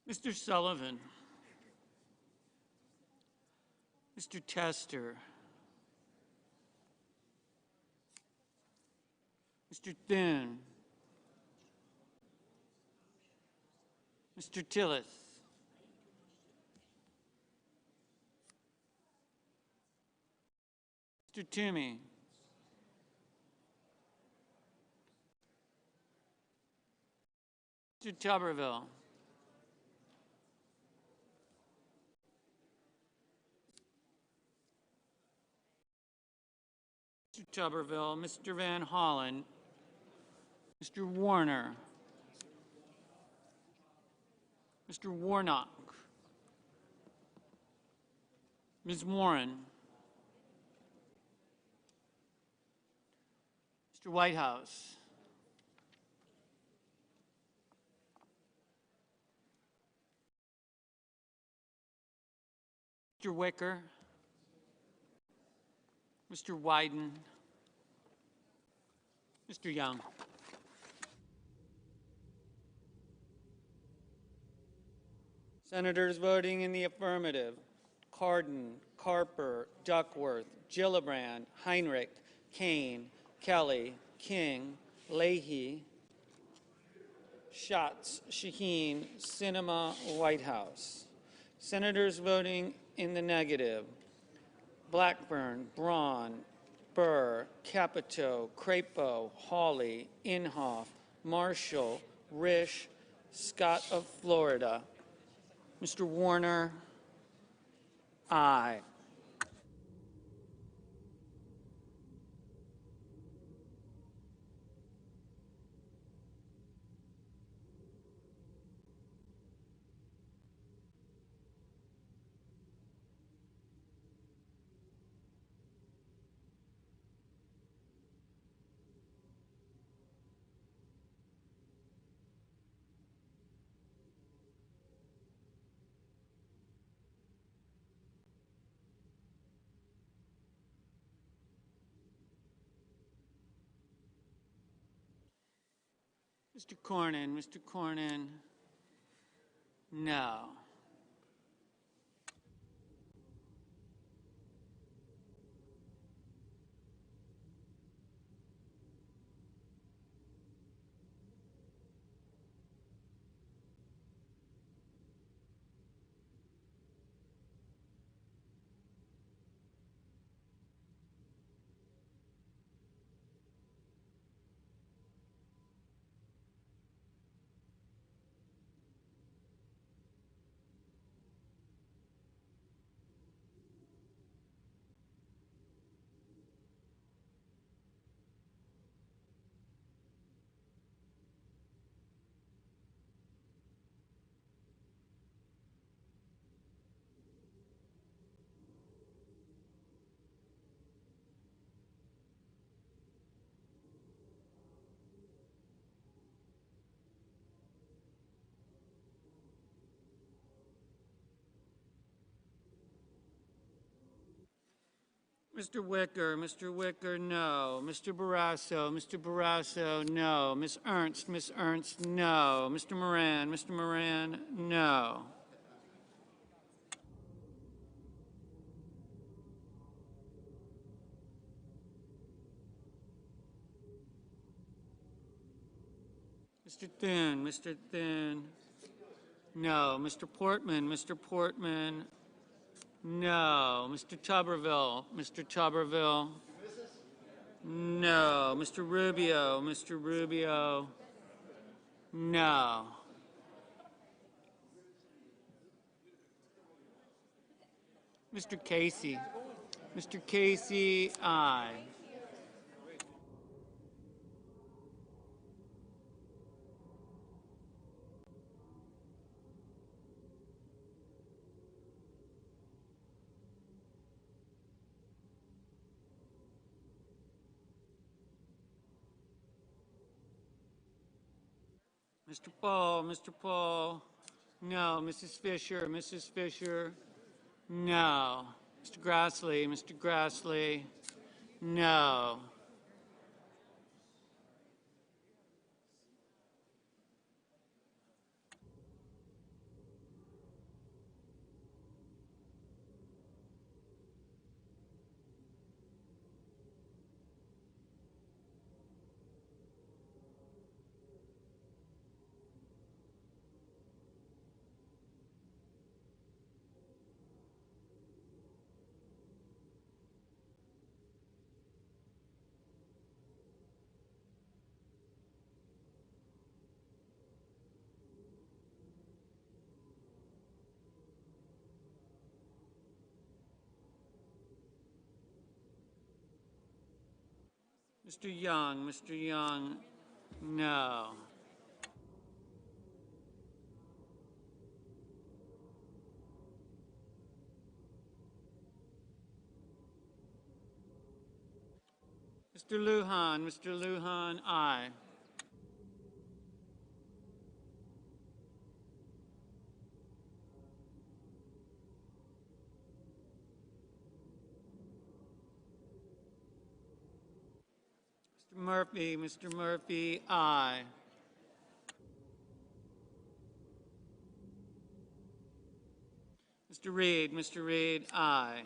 Mr. Sullivan, Mr. Tester, Mr. Thune, Mr. Tillis, Mr. Toomey, Mr. Tuberville, Mr. Tuberville, Mr. Van Hollen, Mr. Warner, Mr. Warnock, Ms. Warren, Mr. Whitehouse, Mr. Wicker, Mr. Wyden, Mr. Young. Senators voting in the affirmative: Cardin, Carper, Duckworth, Gillibrand, Heinrich, Kane, Kelly, King, Leahy, Schatz, Shaheen, Sinema, Whitehouse. Senators voting in the negative: Blackburn, Braun, Burr, Capito, Crapo, Hawley, Inhofe, Marshall, Risch, Scott of Florida. Mr. Warner, aye. Mr. Cornyn, no. Mr. Wicker, no. Mr. Barrasso, no. Ms. Ernst, no. Mr. Moran, no. Mr. Thune, no. Mr. Portman, no. Mr. Tuberville, no. Mr. Rubio, no. Mr. Casey. Mr. Casey, aye. Mr. Paul, no. Mrs. Fisher, no. Mr. Grassley, no. Mr. Young, no. Mr. Lujan, aye. Mr. Murphy, aye. Mr. Reed, aye.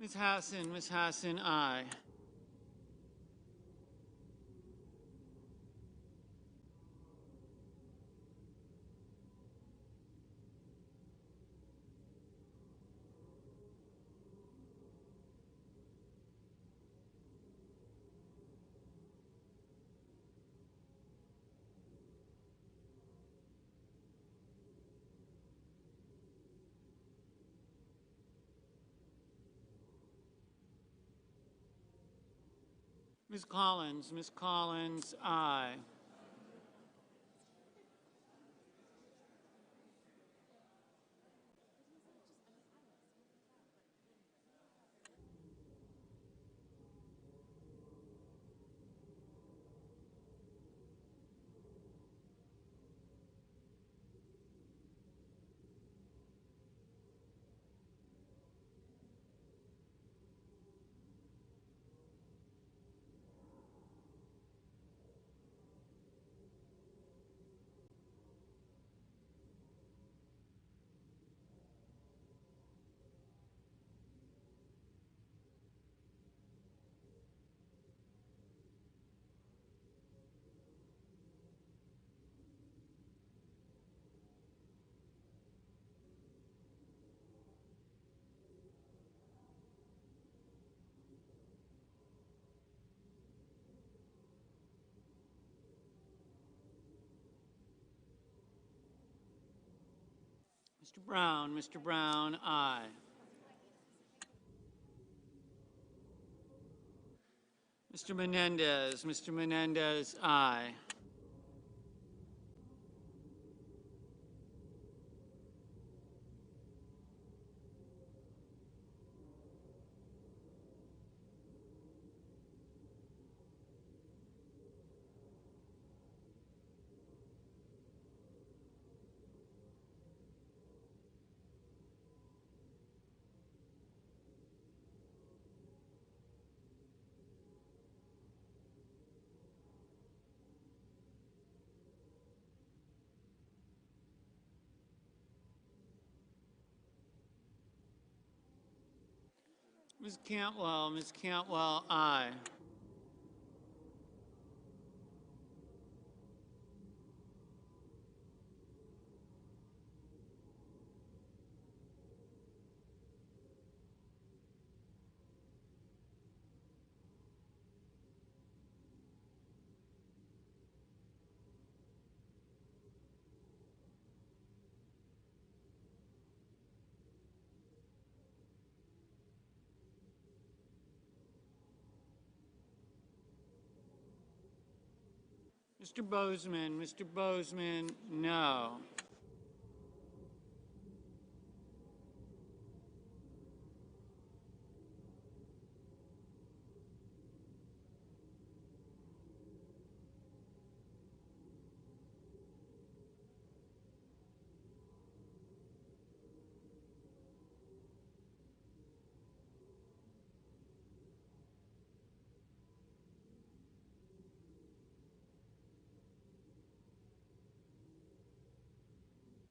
Ms. Hassan, aye. Ms. Collins, aye. Mr. Brown, aye. Mr. Menendez, aye. Ms. Cantwell, aye. Mr. Bozeman, no.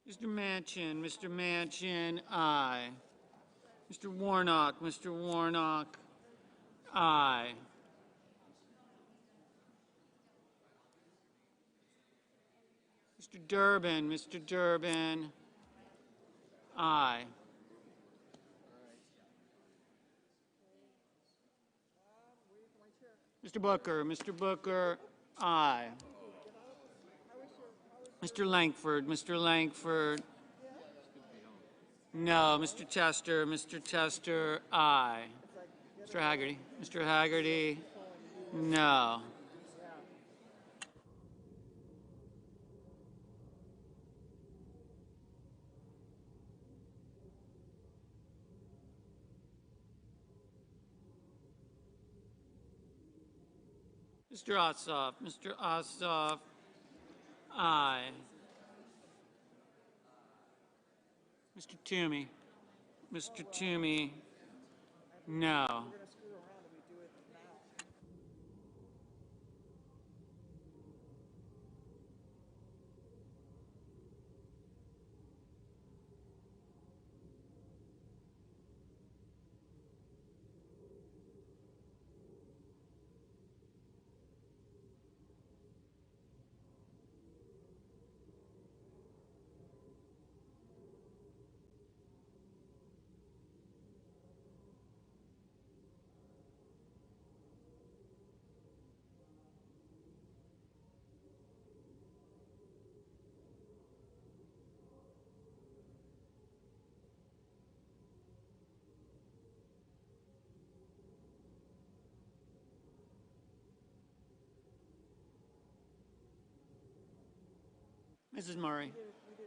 Mr. Manchin, aye. Mr. Warnock, aye. Mr. Durbin, aye. Mr. Booker, aye. Mr. Langford, no. Mr. Tester, aye. Mr. Haggerty, no. Mr. Ossoff, aye. Mr. Toomey, no.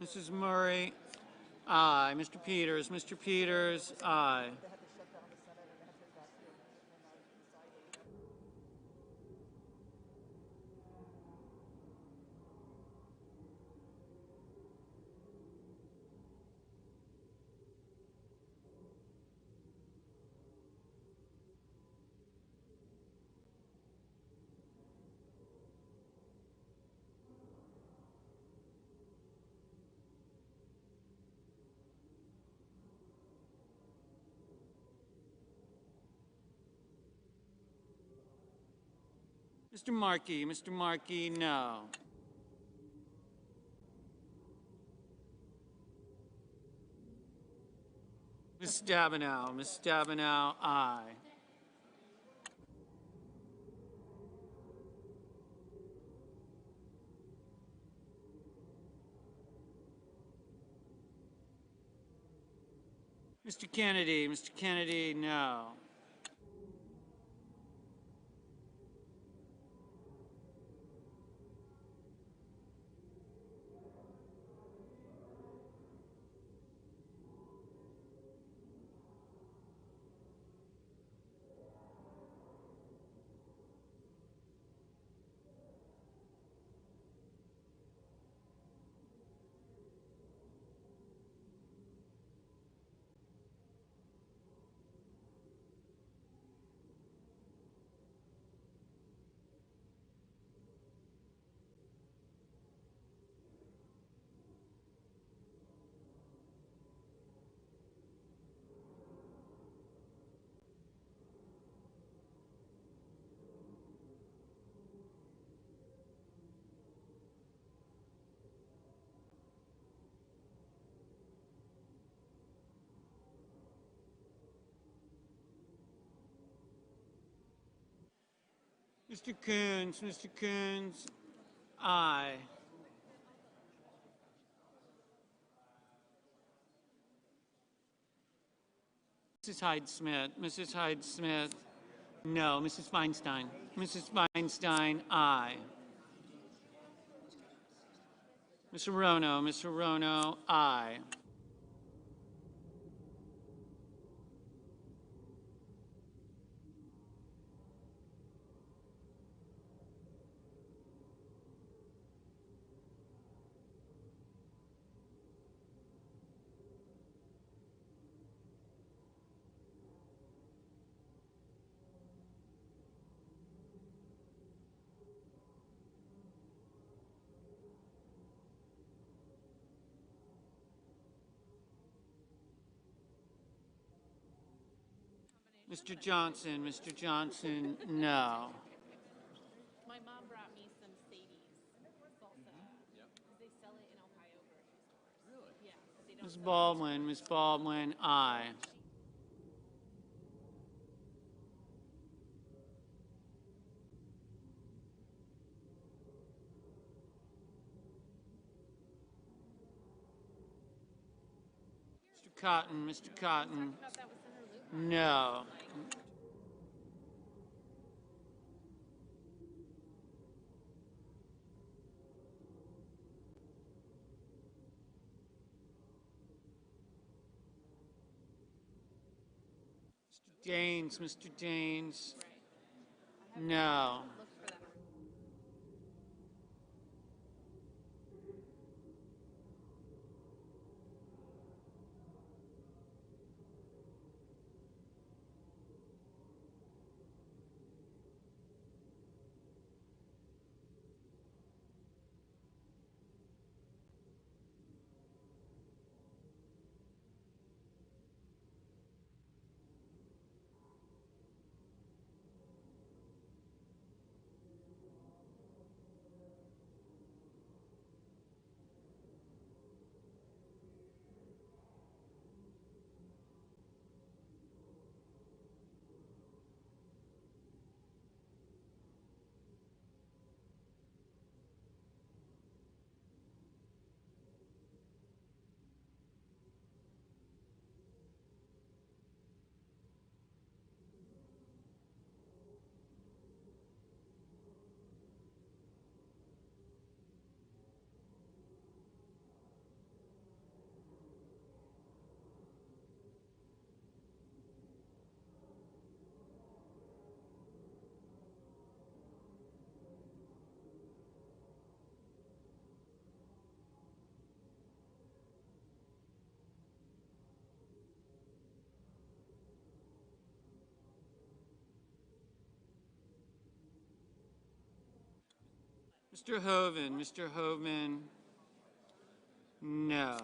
Mrs. Murray, aye. Mr. Peters, aye. Mr. Markey, no. Ms. Stabenow, aye. Mr. Kennedy, no. Mr. Coons, aye. Mrs. Hyde Smith, no. Mrs. Feinstein, aye. Ms. Hirono, aye. Mr. Johnson, no. My mom brought me some Sadie's salsa. Because they sell it in Ohio grocery stores. Really? Yeah, but they don't sell it. Ms. Baldwin, aye. Mr. Cotton, Thought that was Senator Luke. no. Mr. Daines, no. Look for that. Mr. Hoven, no.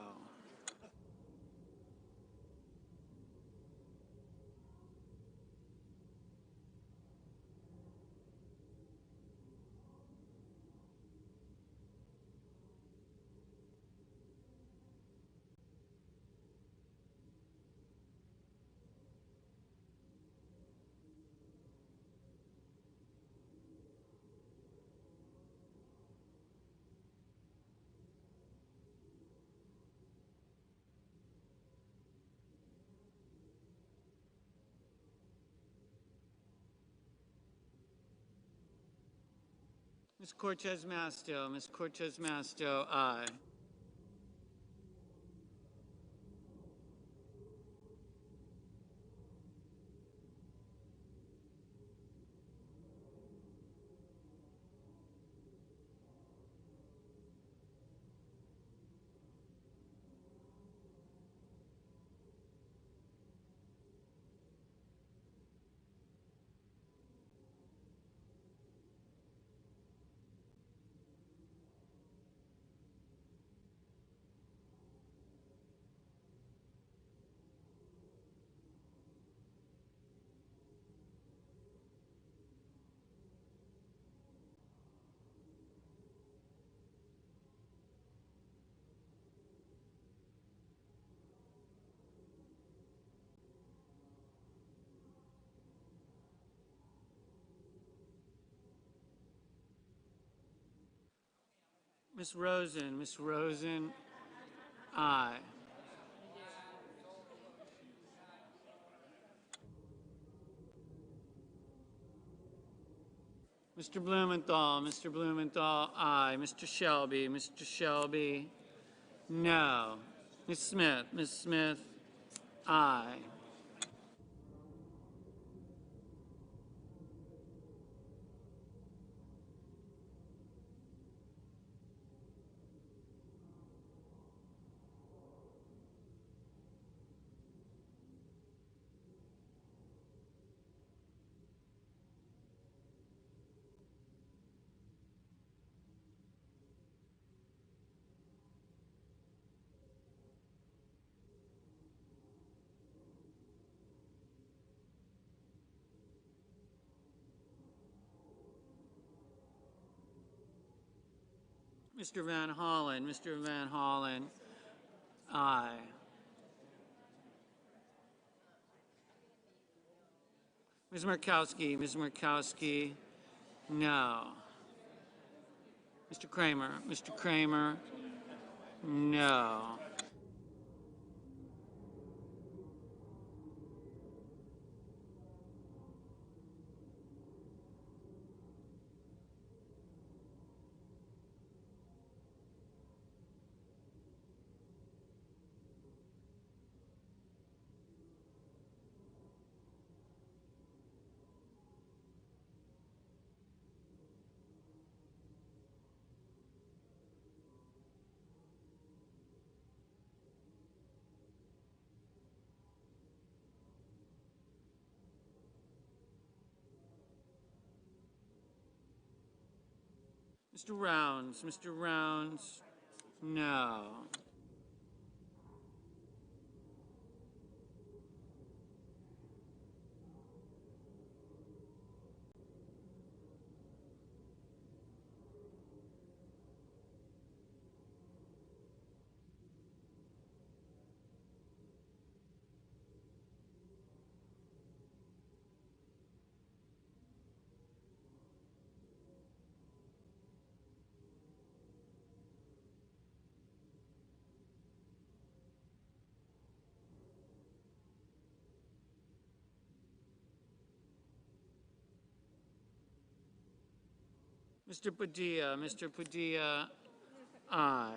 Ms. Cortez Masto, aye. Ms. Rosen, aye. Mr. Blumenthal, aye. Mr. Shelby, no. Ms. Smith, aye. Mr. Van Hollen, aye. Ms. Markowski, no. Mr. Kramer, no. Mr. Rounds, no. Mr. Padilla, aye.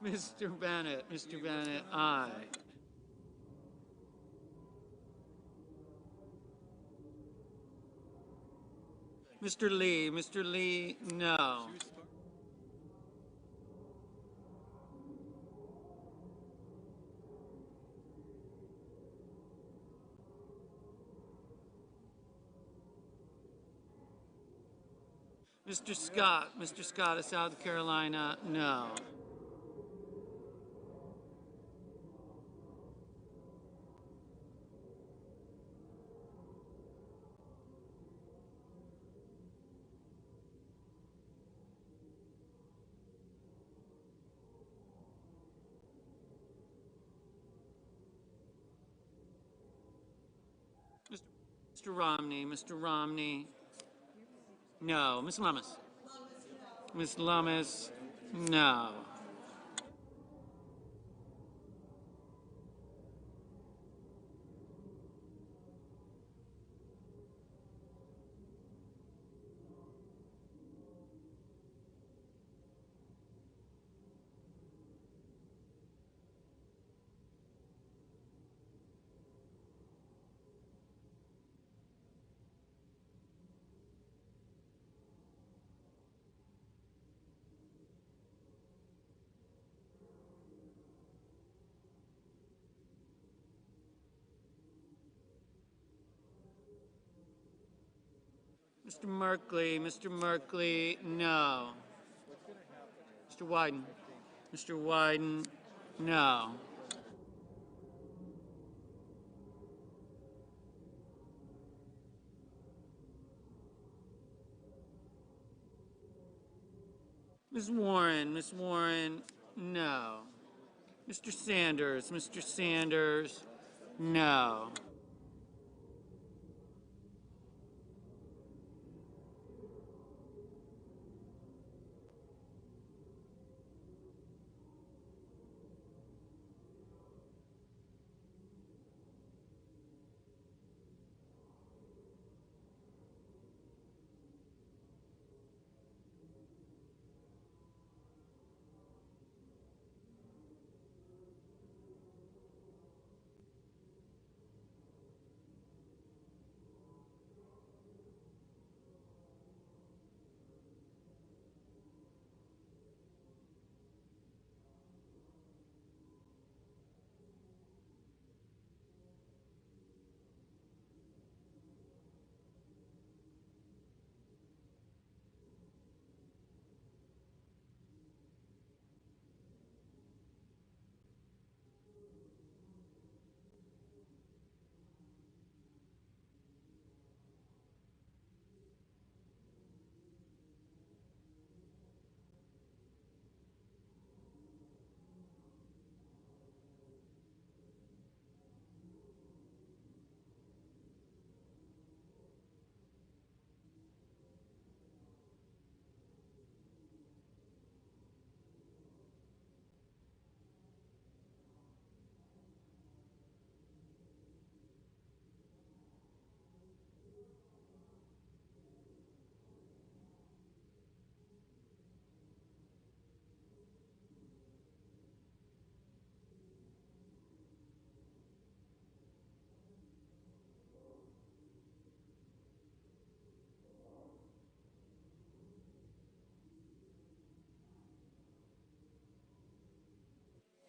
Mr. Bennett, aye. Mr. Lee, no. Mr. Scott of South Carolina, no. Mr. Romney, no. Ms. Lummis, no. Mr. Merkley, no. Mr. Wyden, no. Ms. Warren, no. Mr. Sanders. Mr. Sanders, no.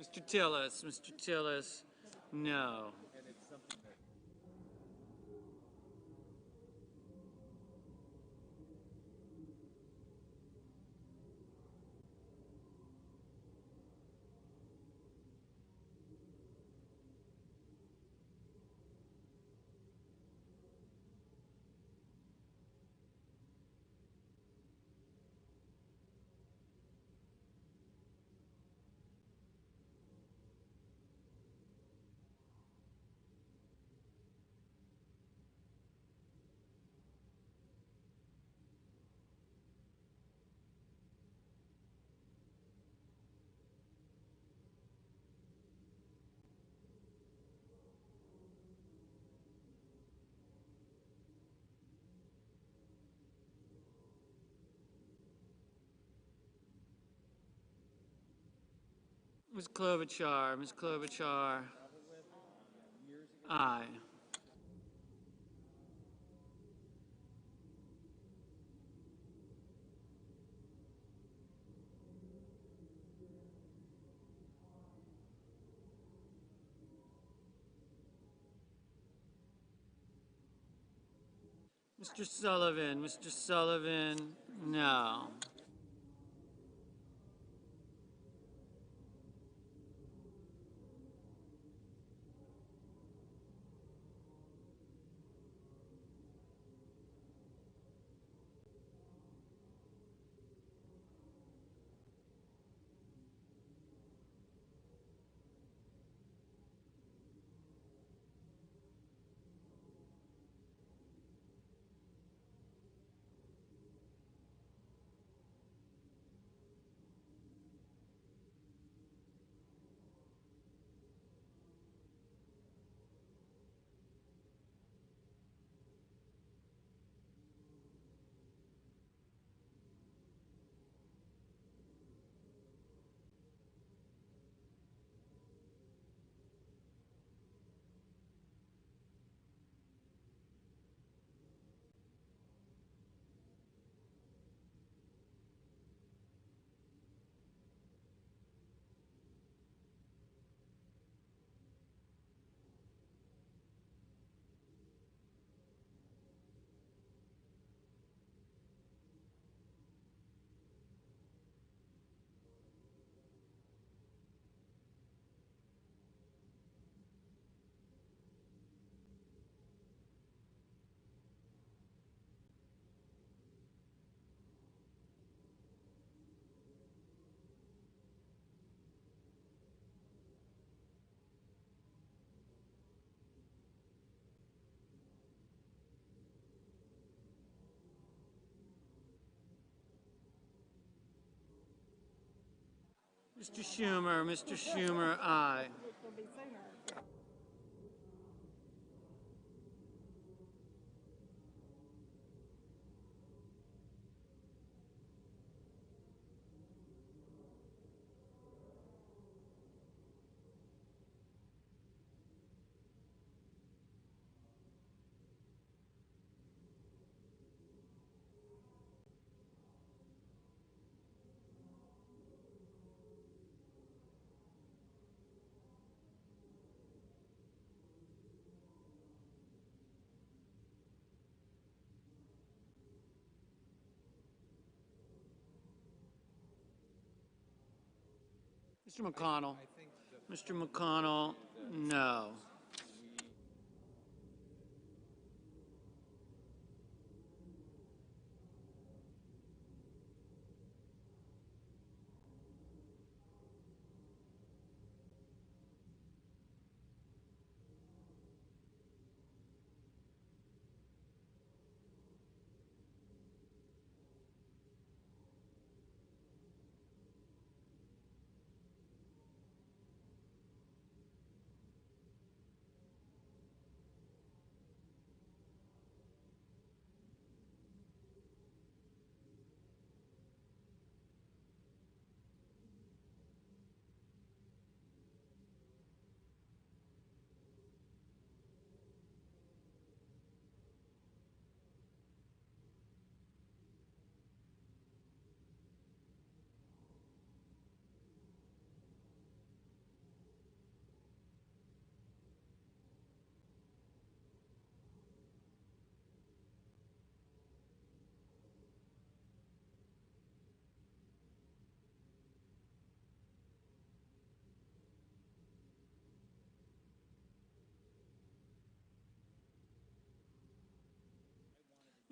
Mr. Tillis. Mr. Tillis, no. Ms. Klobuchar. Ms. Klobuchar, aye. Mr. Sullivan. Mr. Sullivan, no. Mr. Schumer, aye. Mr. McConnell. Mr. McConnell, no.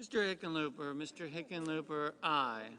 Mr. Hickenlooper, aye.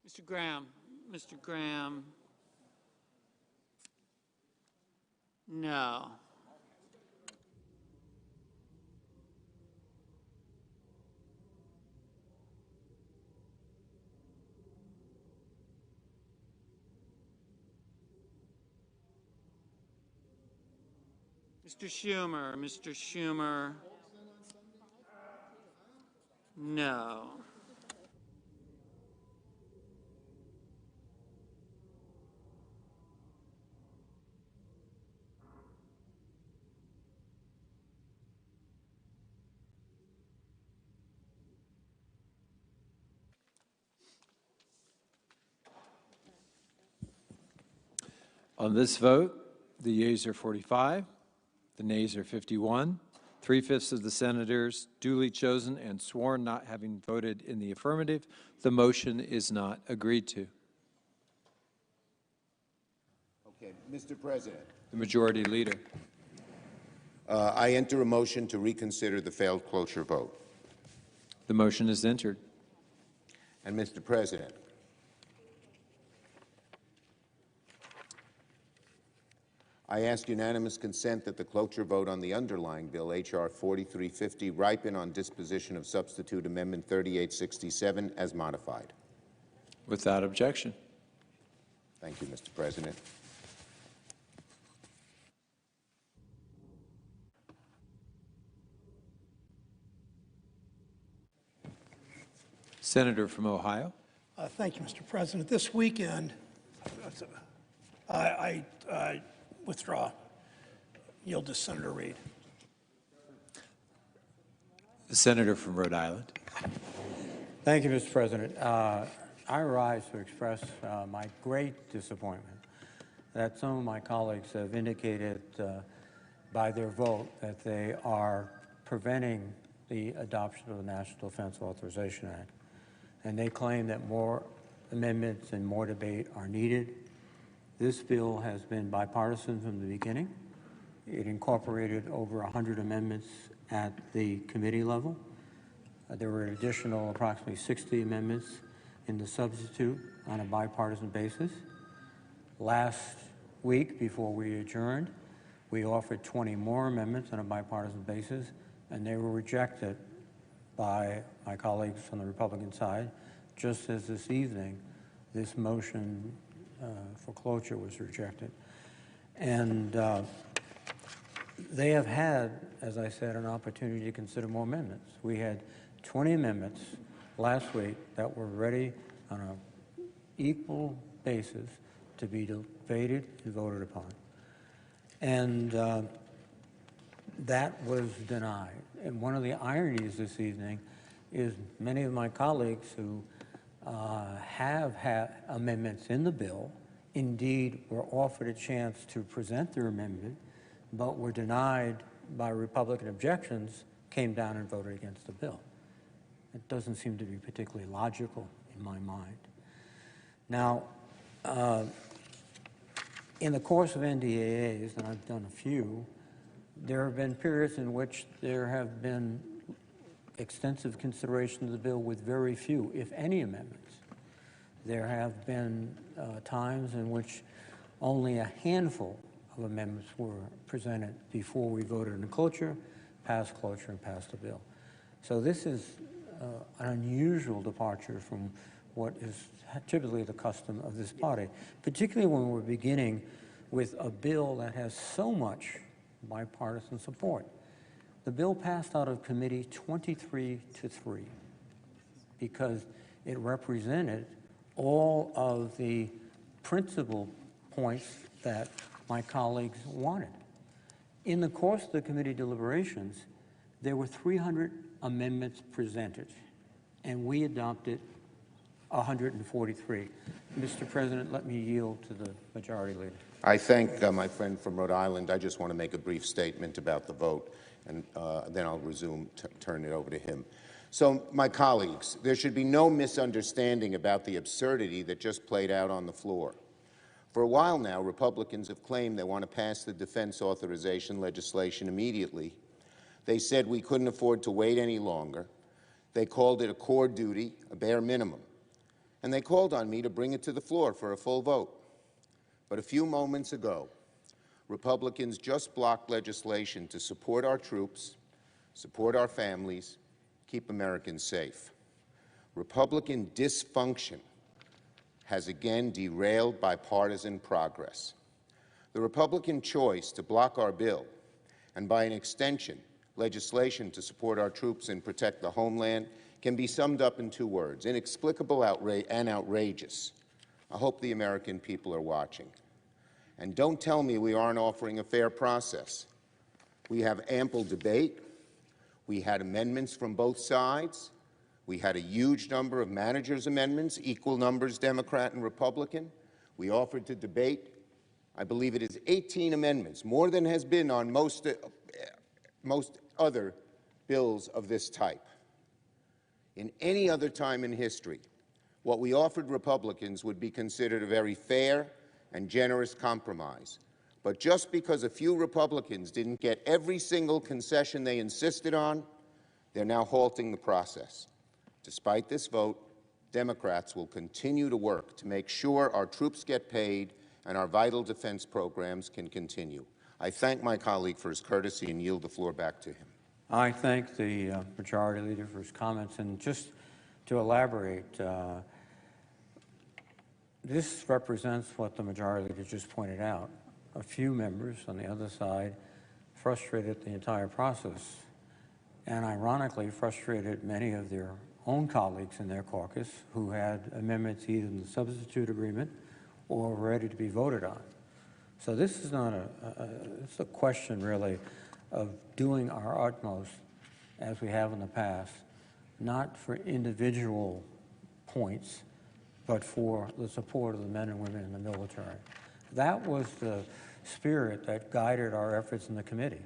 Mr. Graham. Mr. Graham. No. Mr. Schumer. Mr. Schumer. No. On this vote, the yeas are 45, the nays are 51. 3/5 of the senators duly chosen and sworn not having voted in the affirmative, the motion is not agreed to. Okay, Mr. President. The majority leader. I enter a motion to reconsider the failed cloture vote. The motion is entered. And Mr. President, I ask unanimous consent that the cloture vote on the underlying bill, H.R. 4350, ripen on disposition of substitute amendment 3867 as modified. Without objection. Thank you, Mr. President. Senator from Ohio. Thank you, Mr. President. This weekend, I withdraw. Yield to Senator Reid. The senator from Rhode Island. Thank you, Mr. President. I rise to express my great disappointment that some of my colleagues have indicated by their vote that they are preventing the adoption of the National Defense Authorization Act. And they claim that more amendments and more debate are needed. This bill has been bipartisan from the beginning. It incorporated over 100 amendments at the committee level. There were an additional approximately 60 amendments in the substitute on a bipartisan basis. Last week, before we adjourned, we offered 20 more amendments on a bipartisan basis, and they were rejected by my colleagues on the Republican side, just as this evening, this motion for cloture was rejected. And they have had, as I said, an opportunity to consider more amendments. We had 20 amendments last week that were ready on an equal basis to be debated and voted upon. And that was denied. And one of the ironies this evening is many of my colleagues who have had amendments in the bill, indeed were offered a chance to present their amendment, but were denied by Republican objections, came down and voted against the bill. It doesn't seem to be particularly logical in my mind. Now, in the course of NDAAs, and I've done a few, there have been periods in which there have been extensive consideration of the bill with very few, if any, amendments. There have been times in which only a handful of amendments were presented before we voted in the cloture, passed cloture, and passed the bill. So this is an unusual departure from what is typically the custom of this body, particularly when we're beginning with a bill that has so much bipartisan support. The bill passed out of committee 23-3 because it represented all of the principal points that my colleagues wanted. In the course of the committee deliberations, there were 300 amendments presented, and we adopted 143. Mr. President, let me yield to the majority leader. I thank my friend from Rhode Island. I just want to make a brief statement about the vote, and then I'll turn it over to him. So, my colleagues, there should be no misunderstanding about the absurdity that just played out on the floor. For a while now, Republicans have claimed they want to pass the defense authorization legislation immediately. They said we couldn't afford to wait any longer. They called it a core duty, a bare minimum. and they called on me to bring it to the floor for a full vote. But a few moments ago, Republicans just blocked legislation to support our troops, support our families, keep Americans safe. Republican dysfunction has again derailed bipartisan progress. The Republican choice to block our bill, and by an extension, legislation to support our troops and protect the homeland, can be summed up in 2 words: inexplicable and outrageous. I hope the American people are watching. And don't tell me we aren't offering a fair process. We have ample debate. We had amendments from both sides. We had a huge number of managers' amendments, equal numbers Democrat and Republican. We offered to debate, I believe it is 18 amendments, more than has been on most other bills of this type. In any other time in history, what we offered Republicans would be considered a very fair and generous compromise. But just because a few Republicans didn't get every single concession they insisted on, they're now halting the process. Despite this vote, Democrats will continue to work to make sure our troops get paid and our vital defense programs can continue. I thank my colleague for his courtesy and yield the floor back to him. I thank the Majority Leader for his comments. And just to elaborate, this represents what the Majority Leader just pointed out. A few members on the other side frustrated the entire process, and ironically frustrated many of their own colleagues in their caucus who had amendments either in the substitute agreement or ready to be voted on. So this is not it's a question really of doing our utmost as we have in the past, not for individual points, but for the support of the men and women in the military. That was the spirit that guided our efforts in the committee.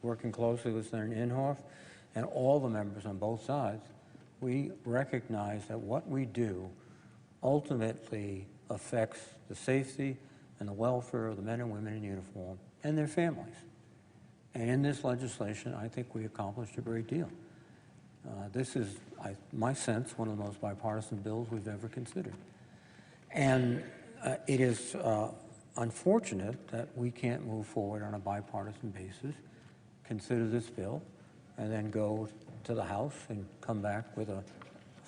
Working closely with Senator Inhofe and all the members on both sides, we recognize that what we do ultimately affects the safety and the welfare of the men and women in uniform and their families. And in this legislation, I think we accomplished a great deal. This is, my sense, one of the most bipartisan bills we've ever considered. And it is unfortunate that we can't move forward on a bipartisan basis, consider this bill, and then go to the House and come back with a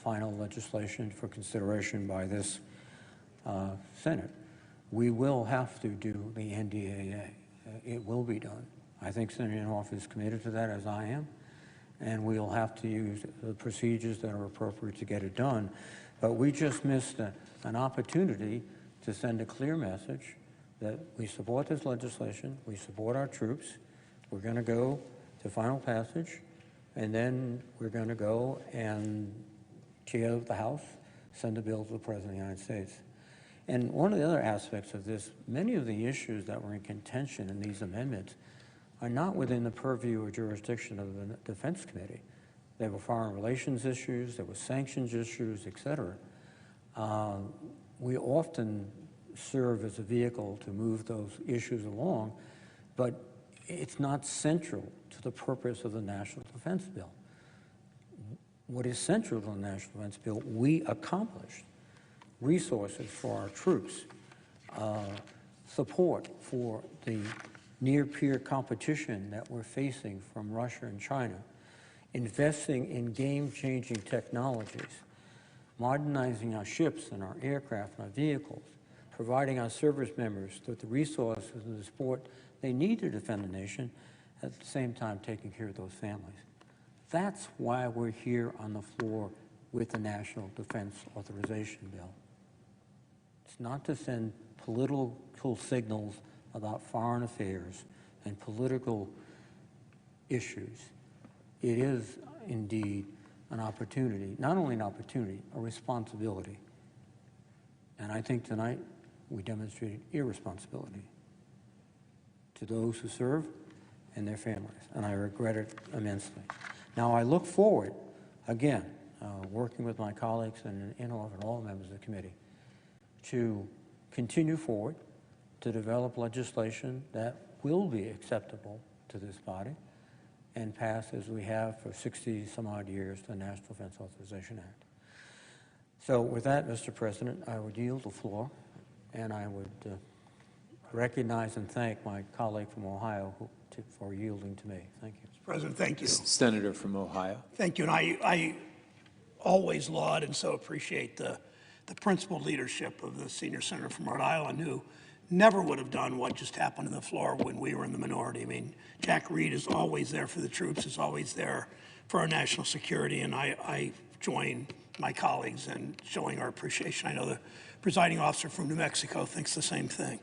final legislation for consideration by this Senate. We will have to do the NDAA. It will be done. I think Senator Inhofe is committed to that, as I am, and we'll have to use the procedures that are appropriate to get it done. But we just missed an opportunity to send a clear message that we support this legislation, we support our troops, we're going to go to final passage, and then we're going to go and chair the House, send the bill to the President of the United States. And one of the other aspects of this, many of the issues that were in contention in these amendments are not within the purview or jurisdiction of the Defense Committee. There were foreign relations issues, there were sanctions issues, et cetera. We often serve as a vehicle to move those issues along, but it's not central to the purpose of the National Defense Bill. What is central to the National Defense Bill, we accomplished. Resources for our troops, support for the near-peer competition that we're facing from Russia and China, investing in game-changing technologies, modernizing our ships and our aircraft and our vehicles, providing our service members with the resources and the support they need to defend the nation, at the same time taking care of those families. That's why we're here on the floor with the National Defense Authorization Bill. It's not to send political signals about foreign affairs and political issues. It is indeed an opportunity, not only an opportunity, a responsibility. And I think tonight we demonstrated irresponsibility to those who serve and their families, and I regret it immensely. Now I look forward, again, working with my colleagues and Inhofe and all members of the committee, to continue forward to develop legislation that will be acceptable to this body and pass, as we have for 60 some odd years, the National Defense Authorization Act. So with that, Mr. President, I would yield the floor, and I would recognize and thank my colleague from Ohio for yielding to me. Thank you. Mr. President, thank you. Senator from Ohio. Thank you. And I always laud and so appreciate the principled leadership of the senior senator from Rhode Island, who never would have done what just happened on the floor when we were in the minority. I mean, Jack Reed is always there for the troops, is always there for our national security, and I join my colleagues in showing our appreciation. I know the presiding officer from New Mexico thinks the same thing.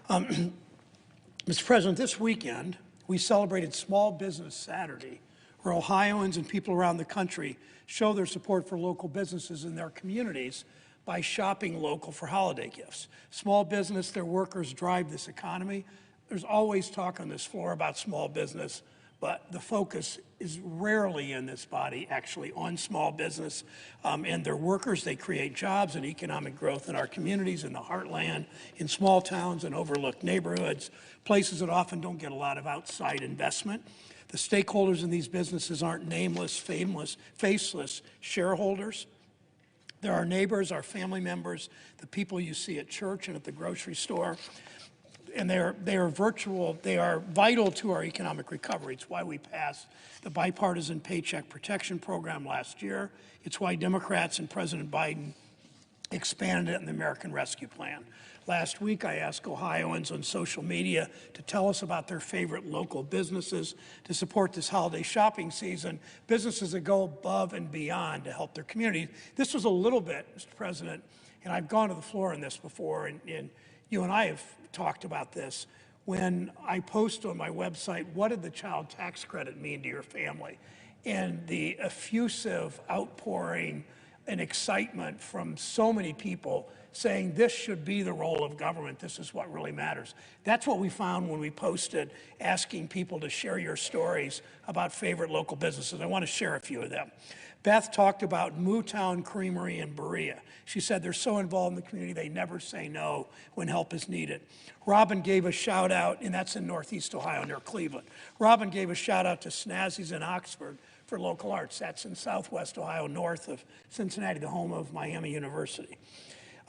Mr. President, this weekend, we celebrated Small Business Saturday, where Ohioans and people around the country show their support for local businesses in their communities by shopping local for holiday gifts. Small business, their workers drive this economy. There's always talk on this floor about small business, but the focus is rarely in this body actually on small business and their workers. They create jobs and economic growth in our communities, in the heartland, in small towns and overlooked neighborhoods, places that often don't get a lot of outside investment. The stakeholders in these businesses aren't nameless, faceless shareholders. They're our neighbors, our family members, the people you see at church and at the grocery store. And they are vital to our economic recovery. It's why we passed the Bipartisan Paycheck Protection Program last year. It's why Democrats and President Biden expanded it in the American Rescue Plan. Last week, I asked Ohioans on social media to tell us about their favorite local businesses to support this holiday shopping season, businesses that go above and beyond to help their community. This was a little bit, Mr. President, and I've gone to the floor on this before, and you and I have talked about this. When I post on my website, what did the child tax credit mean to your family? And the effusive outpouring and excitement from so many people saying this should be the role of government, this is what really matters. That's what we found when we posted asking people to share your stories about favorite local businesses. I want to share a few of them. Beth talked about Mootown Creamery in Berea. She said they're so involved in the community, they never say no when help is needed. Robin gave a shout out, and that's in Northeast Ohio near Cleveland. Robin gave a shout out to Snazzy's in Oxford for local arts. That's in Southwest Ohio, north of Cincinnati, the home of Miami University.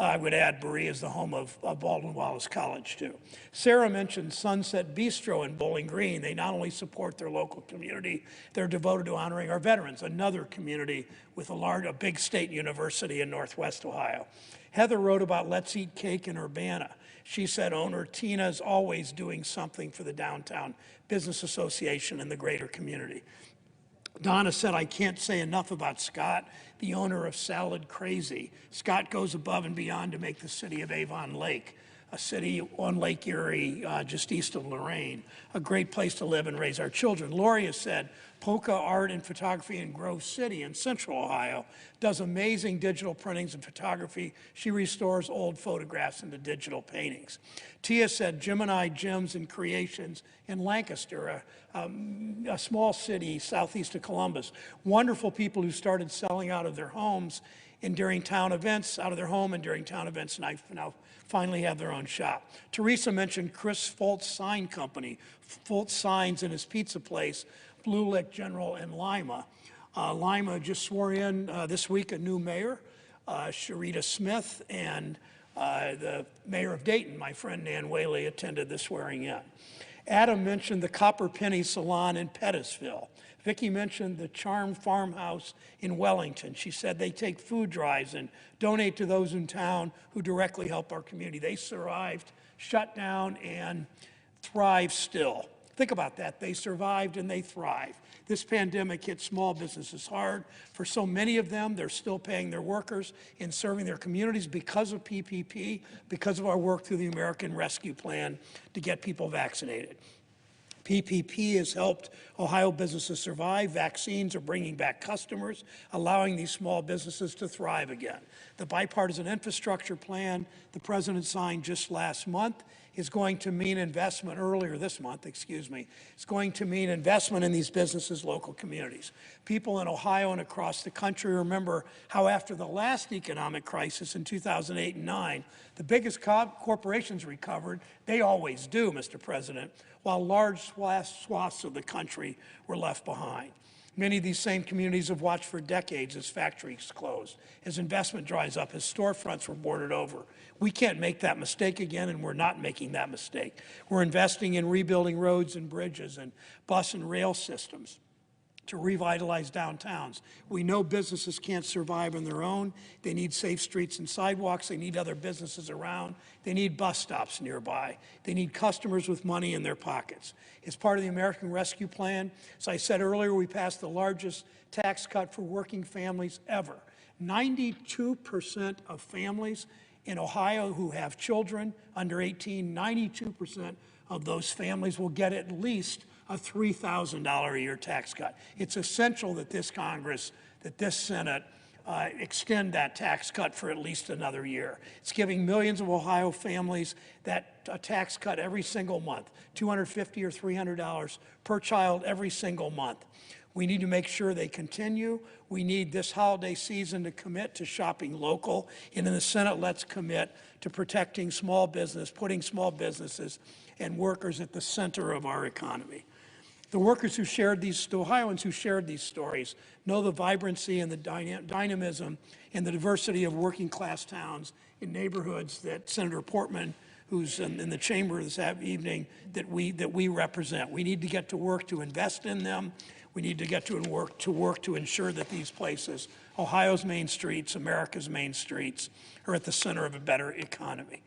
I would add Berea is the home of Baldwin Wallace College, too. Sarah mentioned Sunset Bistro in Bowling Green. They not only support their local community, they're devoted to honoring our veterans, another community with a big state university in Northwest Ohio. Heather wrote about Let's Eat Cake in Urbana. She said owner Tina is always doing something for the Downtown Business Association and the greater community. Donna said, I can't say enough about Scott, the owner of Salad Crazy. Scott goes above and beyond to make the city of Avon Lake, a city on Lake Erie, just east of Lorraine, a great place to live and raise our children. Lori has said, Polka Art and Photography in Grove City in Central Ohio does amazing digital printings and photography. She restores old photographs into digital paintings. Tia said Gemini Gems and Creations in Lancaster, a small city southeast of Columbus. Wonderful people who started selling out of their homes and during town events, out of their home and during town events, and now finally have their own shop. Teresa mentioned Chris Foltz Sign Company, Foltz Signs in his pizza place, Blue Lick General in Lima. Lima just swore in this week a new mayor, Sharita Smith, and the mayor of Dayton, my friend Nan Whaley, attended the swearing in. Adam mentioned the Copper Penny Salon in Pettisville. Vicki mentioned the Charm Farmhouse in Wellington. She said they take food drives and donate to those in town who directly help our community. They survived, shut down, and thrive still. Think about that. They survived and they thrive. This pandemic hit small businesses hard. For so many of them, they're still paying their workers and serving their communities because of PPP, because of our work through the American Rescue Plan to get people vaccinated. PPP has helped Ohio businesses survive. Vaccines are bringing back customers, allowing these small businesses to thrive again. The bipartisan infrastructure plan the president signed just last month is going to mean investment it's going to mean investment in these businesses, local communities. People in Ohio and across the country remember how after the last economic crisis in 2008 and 9, the biggest corporations recovered. They always do, Mr. President, while large swaths of the country were left behind. Many of these same communities have watched for decades as factories closed, as investment dries up, as storefronts were boarded over. We can't make that mistake again, and we're not making that mistake. We're investing in rebuilding roads and bridges and bus and rail systems to revitalize downtowns. We know businesses can't survive on their own. They need safe streets and sidewalks. They need other businesses around. They need bus stops nearby. They need customers with money in their pockets. As part of the American Rescue Plan, as I said earlier, we passed the largest tax cut for working families ever. 92% of families in Ohio who have children under 18, 92% of those families will get at least a $3,000 a year tax cut. It's essential that this Congress, that this Senate extend that tax cut for at least another year. It's giving millions of Ohio families that tax cut every single month, $250 or $300 per child every single month. We need to make sure they continue. We need this holiday season to commit to shopping local. And in the Senate, let's commit to protecting small business, putting small businesses and workers at the center of our economy. The workers who shared these, the Ohioans who shared these stories know the vibrancy and the dynamism and the diversity of working class towns in neighborhoods that Senator Portman, who's in the chamber this evening, that we represent. We need to get to work to invest in them. We need to get to work to ensure that these places, Ohio's main streets, America's main streets, are at the center of a better economy.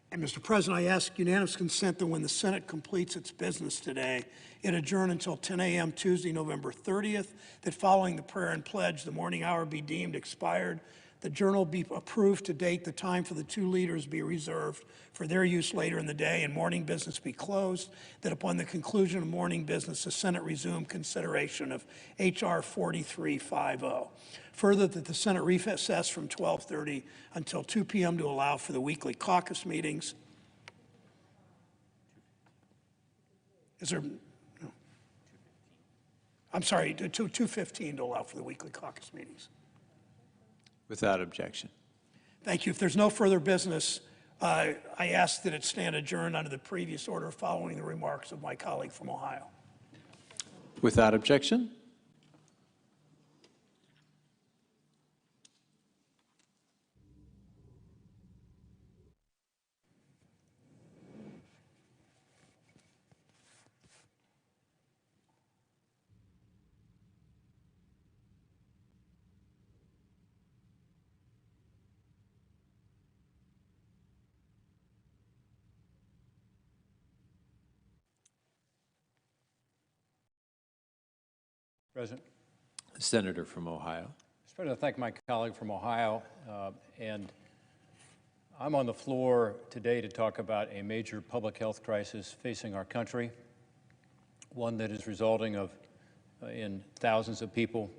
And Mr. President, I ask unanimous consent that when the Senate completes its business today, it adjourn until 10 a.m. Tuesday, November 30th, that following the prayer and pledge, the morning hour be deemed expired, the journal be approved to date, the time for the two leaders be reserved for their use later in the day, and morning business be closed, that upon the conclusion of morning business, the Senate resume consideration of H.R. 4350. Further, that the Senate recess from 12:30 until 2 p.m. to allow for the weekly caucus meetings. Is there, no. I'm sorry, 2:15 to allow for the weekly caucus meetings. Without objection. Thank you. If there's no further business, I ask that it stand adjourned under the previous order following the remarks of my colleague from Ohio. Without objection. President. Senator from Ohio. Mr. President, I thank my colleague from Ohio, and I'm on the floor today to talk about a major public health crisis facing our country, one that is resulting in thousands of people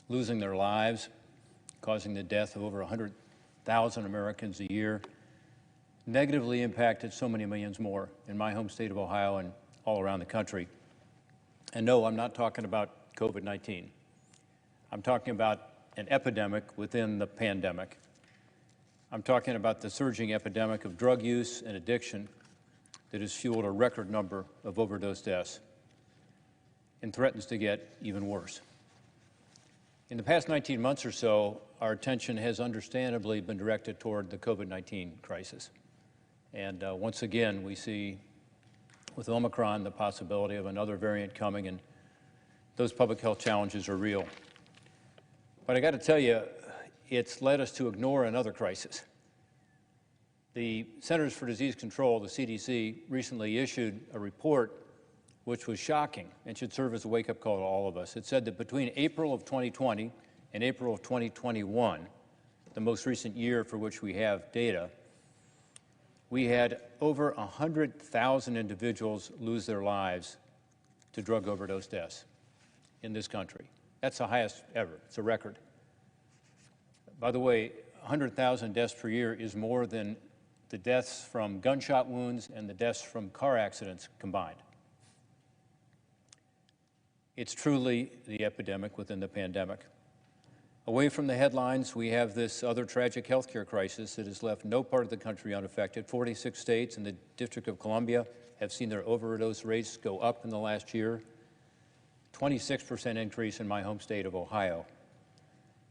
losing their lives, causing the death of over 100,000 Americans a year, negatively impacted so many millions more in my home state of Ohio and all around the country. And no, I'm not talking about COVID-19. I'm talking about an epidemic within the pandemic. I'm talking about the surging epidemic of drug use and addiction that has fueled a record number of overdose deaths and threatens to get even worse. In the past 19 months or so, our attention has understandably been directed toward the COVID-19 crisis. And once again, we see with Omicron the possibility of another variant coming, and those public health challenges are real. But I got to tell you, it's led us to ignore another crisis. The Centers for Disease Control, the CDC, recently issued a report which was shocking and should serve as a wake-up call to all of us. It said that between April of 2020 and April of 2021, the most recent year for which we have data, we had over 100,000 individuals lose their lives to drug overdose deaths in this country. That's the highest ever. It's a record. By the way, 100,000 deaths per year is more than the deaths from gunshot wounds and the deaths from car accidents combined. It's truly the epidemic within the pandemic. Away from the headlines, we have this other tragic healthcare crisis that has left no part of the country unaffected. 46 states and the District of Columbia have seen their overdose rates go up in the last year. 26% increase in my home state of Ohio.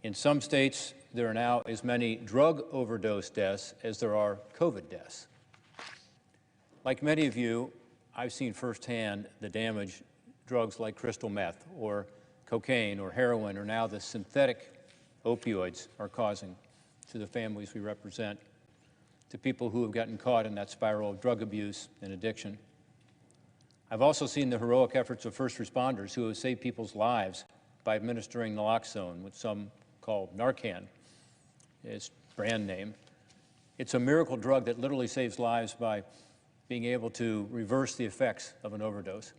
In some states, there are now as many drug overdose deaths as there are COVID deaths. Like many of you, I've seen firsthand the damage drugs like crystal meth or cocaine or heroin or now the synthetic opioids are causing to the families we represent, to people who have gotten caught in that spiral of drug abuse and addiction. I've also seen the heroic efforts of first responders who have saved people's lives by administering naloxone, which some call Narcan, its brand name. It's a miracle drug that literally saves lives by being able to reverse the effects of an overdose.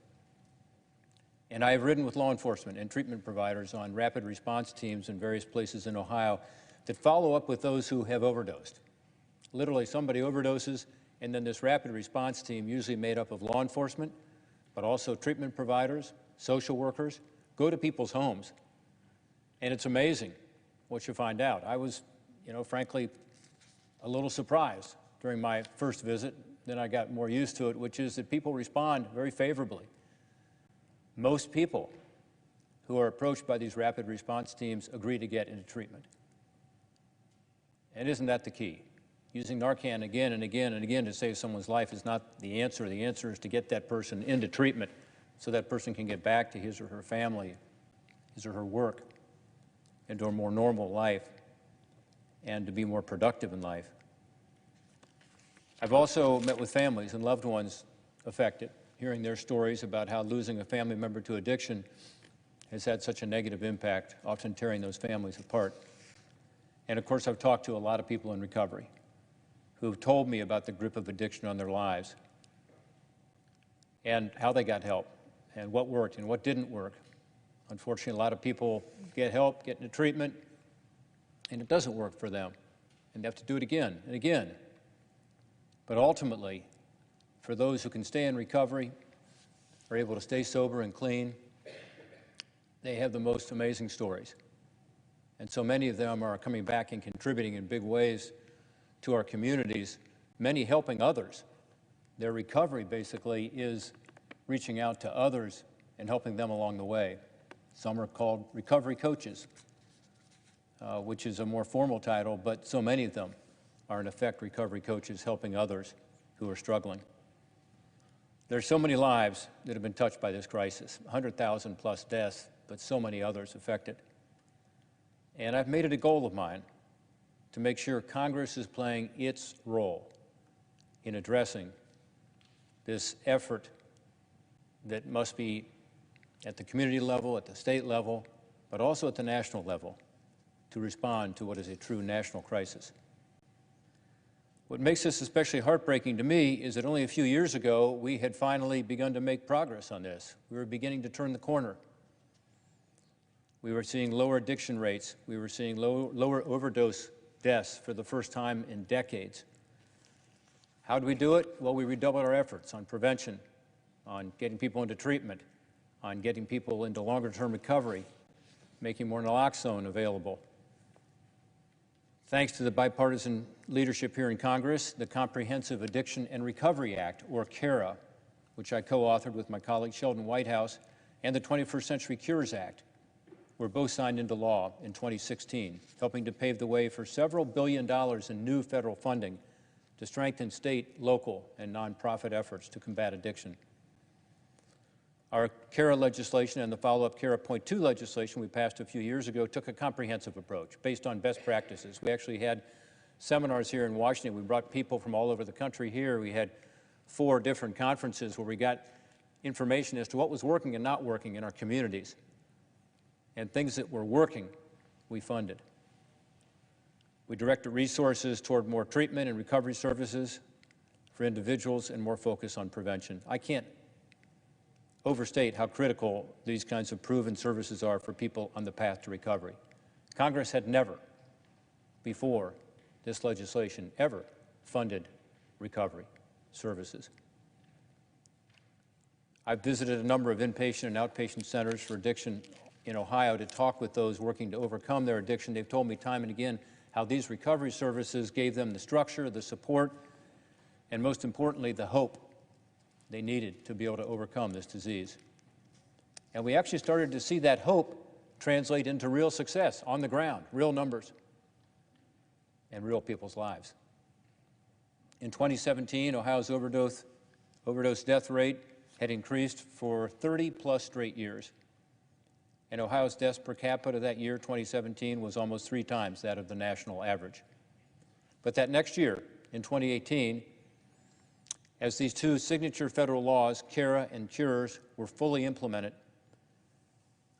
And I have ridden with law enforcement and treatment providers on rapid response teams in various places in Ohio that follow up with those who have overdosed. Literally, somebody overdoses, and then this rapid response team, usually made up of law enforcement, but also treatment providers, social workers, go to people's homes. And it's amazing what you find out. I was, frankly, a little surprised during my first visit. Then I got more used to it, which is that people respond very favorably. Most people who are approached by these rapid response teams agree to get into treatment. And isn't that the key? Using Narcan again and again and again to save someone's life is not the answer. The answer is to get that person into treatment so that person can get back to his or her family, his or her work, into a more normal life, and to be more productive in life. I've also met with families and loved ones affected, hearing their stories about how losing a family member to addiction has had such a negative impact, often tearing those families apart. And of course, I've talked to a lot of people in recovery who have told me about the grip of addiction on their lives and how they got help and what worked and what didn't work. Unfortunately, a lot of people get help, get into treatment, and it doesn't work for them, and they have to do it again and again. But ultimately, for those who can stay in recovery, are able to stay sober and clean, they have the most amazing stories. And so many of them are coming back and contributing in big ways to our communities, many helping others. Their recovery basically is reaching out to others and helping them along the way. Some are called recovery coaches, which is a more formal title, but so many of them are in effect recovery coaches helping others who are struggling. There are so many lives that have been touched by this crisis, 100,000 plus deaths, but so many others affected. And I've made it a goal of mine to make sure Congress is playing its role in addressing this effort that must be at the community level, at the state level, but also at the national level to respond to what is a true national crisis. What makes this especially heartbreaking to me is that only a few years ago, we had finally begun to make progress on this. We were beginning to turn the corner. We were seeing lower addiction rates. We were seeing lower overdose deaths for the first time in decades. How do we do it? Well, we redoubled our efforts on prevention, on getting people into treatment, on getting people into longer-term recovery, making more naloxone available. Thanks to the bipartisan leadership here in Congress, the Comprehensive Addiction and Recovery Act, or CARA, which I co-authored with my colleague Sheldon Whitehouse, and the 21st Century Cures Act, were both signed into law in 2016, helping to pave the way for several $1 billion in new federal funding to strengthen state, local, and nonprofit efforts to combat addiction. Our CARA legislation and the follow-up CARA Point 2 legislation we passed a few years ago took a comprehensive approach based on best practices. We actually had seminars here in Washington. We brought people from all over the country here. We had 4 different conferences where we got information as to what was working and not working in our communities. And things that were working, we funded. We directed resources toward more treatment and recovery services for individuals and more focus on prevention. I can't overstate how critical these kinds of proven services are for people on the path to recovery. Congress had never, before this legislation, ever funded recovery services. I've visited a number of inpatient and outpatient centers for addiction in Ohio to talk with those working to overcome their addiction. They've told me time and again how these recovery services gave them the structure, the support, and most importantly, the hope they needed to be able to overcome this disease. And we actually started to see that hope translate into real success on the ground, real numbers, and real people's lives. In 2017, Ohio's overdose death rate had increased for 30-plus straight years. And Ohio's deaths per capita that year, 2017, was almost 3 times that of the national average. But that next year, in 2018, as these 2 signature federal laws, CARA and CURES, were fully implemented,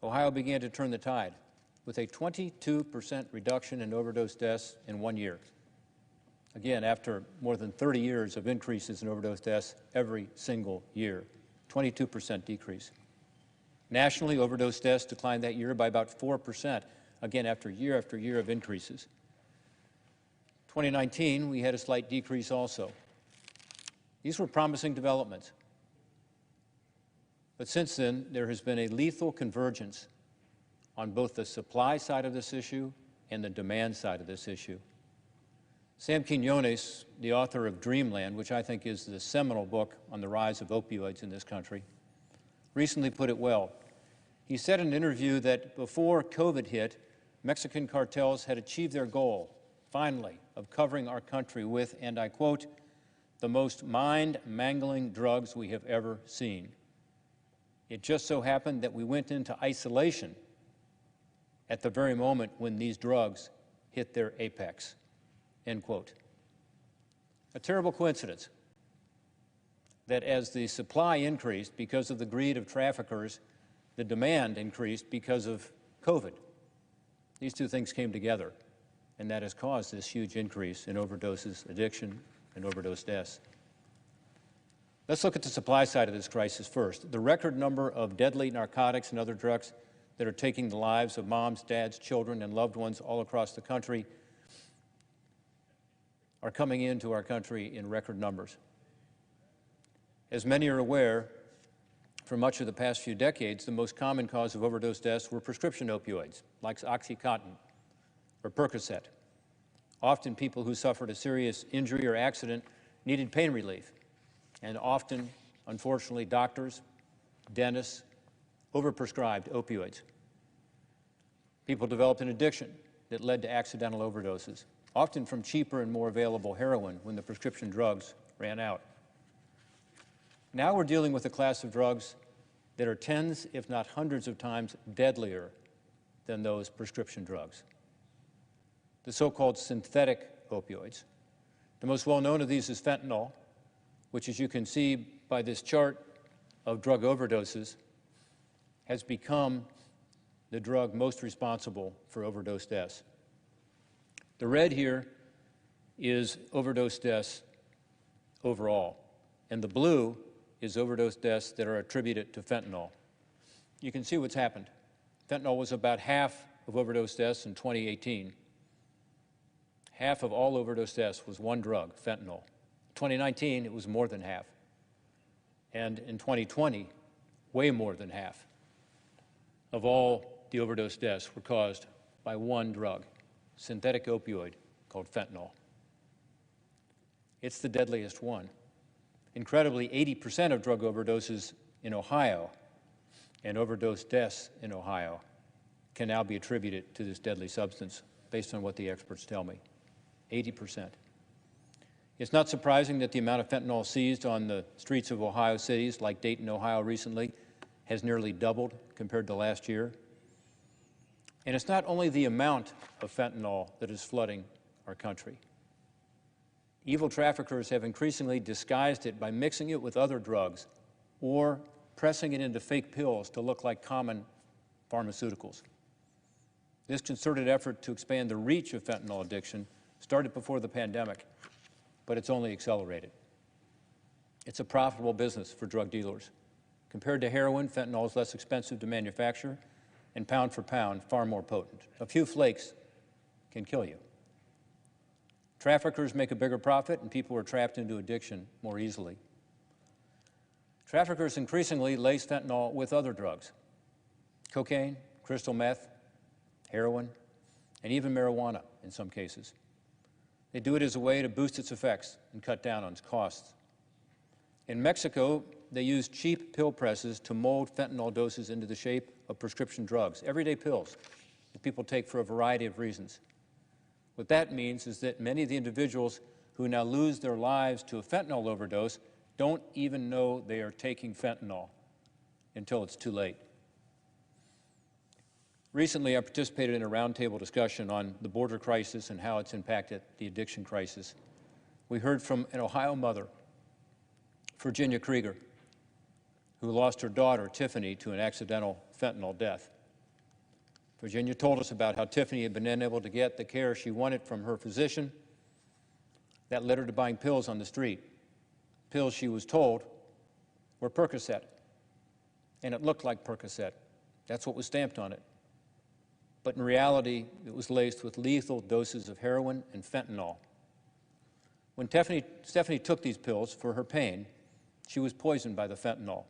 Ohio began to turn the tide with a 22% reduction in overdose deaths in 1 year. Again, after more than 30 years of increases in overdose deaths every single year, 22% decrease. Nationally, overdose deaths declined that year by about 4%, again, after year of increases. 2019, we had a slight decrease also. These were promising developments. But since then, there has been a lethal convergence on both the supply side of this issue and the demand side of this issue. Sam Quinones, the author of Dreamland, which I think is the seminal book on the rise of opioids in this country, recently put it well. He said in an interview that before COVID hit, Mexican cartels had achieved their goal, finally, of covering our country with, and I quote, "the most mind-mangling drugs we have ever seen. It just so happened that we went into isolation at the very moment when these drugs hit their apex," end quote. A terrible coincidence that as the supply increased because of the greed of traffickers, the demand increased because of COVID. These 2 things came together, and that has caused this huge increase in overdoses, addiction, and overdose deaths. Let's look at the supply side of this crisis first. The record number of deadly narcotics and other drugs that are taking the lives of moms, dads, children, and loved ones all across the country are coming into our country in record numbers. As many are aware, for much of the past few decades, the most common cause of overdose deaths were prescription opioids, like OxyContin or Percocet. Often people who suffered a serious injury or accident needed pain relief. And often, unfortunately, doctors, dentists, overprescribed opioids. People developed an addiction that led to accidental overdoses, often from cheaper and more available heroin when the prescription drugs ran out. Now we're dealing with a class of drugs that are tens, if not hundreds of times deadlier than those prescription drugs. The so-called synthetic opioids. The most well-known of these is fentanyl, which, as you can see by this chart of drug overdoses, has become the drug most responsible for overdose deaths. The red here is overdose deaths overall, and the blue is overdose deaths that are attributed to fentanyl. You can see what's happened. Fentanyl was about half of overdose deaths in 2018. Half of all overdose deaths was one drug, fentanyl. 2019, it was more than half. And in 2020, way more than half of all the overdose deaths were caused by one drug, synthetic opioid called fentanyl. It's the deadliest one. Incredibly, 80% of drug overdoses in Ohio and overdose deaths in Ohio can now be attributed to this deadly substance, based on what the experts tell me. 80%. It's not surprising that the amount of fentanyl seized on the streets of Ohio cities, like Dayton, Ohio recently, has nearly doubled compared to last year. And it's not only the amount of fentanyl that is flooding our country. Evil traffickers have increasingly disguised it by mixing it with other drugs or pressing it into fake pills to look like common pharmaceuticals. This concerted effort to expand the reach of fentanyl addiction started before the pandemic, but it's only accelerated. It's a profitable business for drug dealers. Compared to heroin, fentanyl is less expensive to manufacture and pound for pound, far more potent. A few flakes can kill you. Traffickers make a bigger profit, and people are trapped into addiction more easily. Traffickers increasingly lace fentanyl with other drugs: cocaine, crystal meth, heroin, and even marijuana in some cases. They do it as a way to boost its effects and cut down on its costs. In Mexico, they use cheap pill presses to mold fentanyl doses into the shape of prescription drugs, everyday pills that people take for a variety of reasons. What that means is that many of the individuals who now lose their lives to a fentanyl overdose don't even know they are taking fentanyl until it's too late. Recently, I participated in a roundtable discussion on the border crisis and how it's impacted the addiction crisis. We heard from an Ohio mother, Virginia Krieger, who lost her daughter, Tiffany, to an accidental fentanyl death. Virginia told us about how Tiffany had been unable to get the care she wanted from her physician. That led her to buying pills on the street. Pills she was told were Percocet, and it looked like Percocet. That's what was stamped on it. But in reality, it was laced with lethal doses of heroin and fentanyl. When Stephanie took these pills for her pain, she was poisoned by the fentanyl,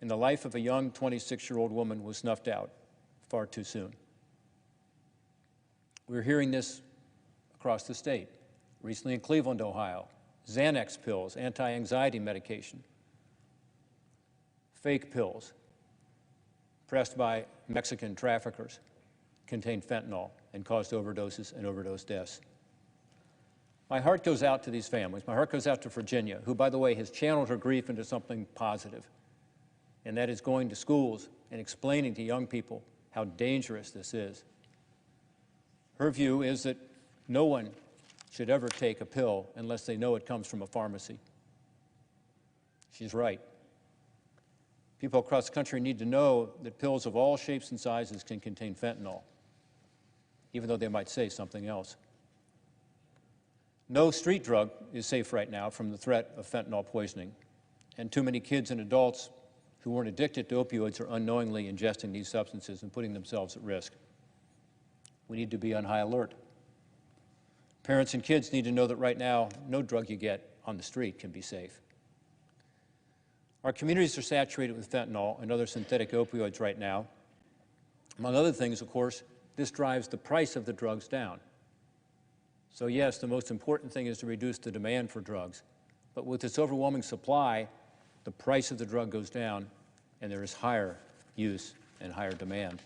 and the life of a young 26-year-old woman was snuffed out far too soon. We're hearing this across the state. Recently in Cleveland, Ohio, Xanax pills, anti-anxiety medication, fake pills pressed by Mexican traffickers contained fentanyl and caused overdoses and overdose deaths. My heart goes out to these families. My heart goes out to Virginia, who, by the way, has channeled her grief into something positive, and that is going to schools and explaining to young people how dangerous this is. Her view is that no one should ever take a pill unless they know it comes from a pharmacy. She's right. People across the country need to know that pills of all shapes and sizes can contain fentanyl, even though they might say something else. No street drug is safe right now from the threat of fentanyl poisoning, and too many kids and adults who weren't addicted to opioids are unknowingly ingesting these substances and putting themselves at risk. We need to be on high alert. Parents and kids need to know that right now, no drug you get on the street can be safe. Our communities are saturated with fentanyl and other synthetic opioids right now. Among other things, of course, this drives the price of the drugs down. So yes, the most important thing is to reduce the demand for drugs. But with this overwhelming supply, the price of the drug goes down, and there is higher use and higher demand.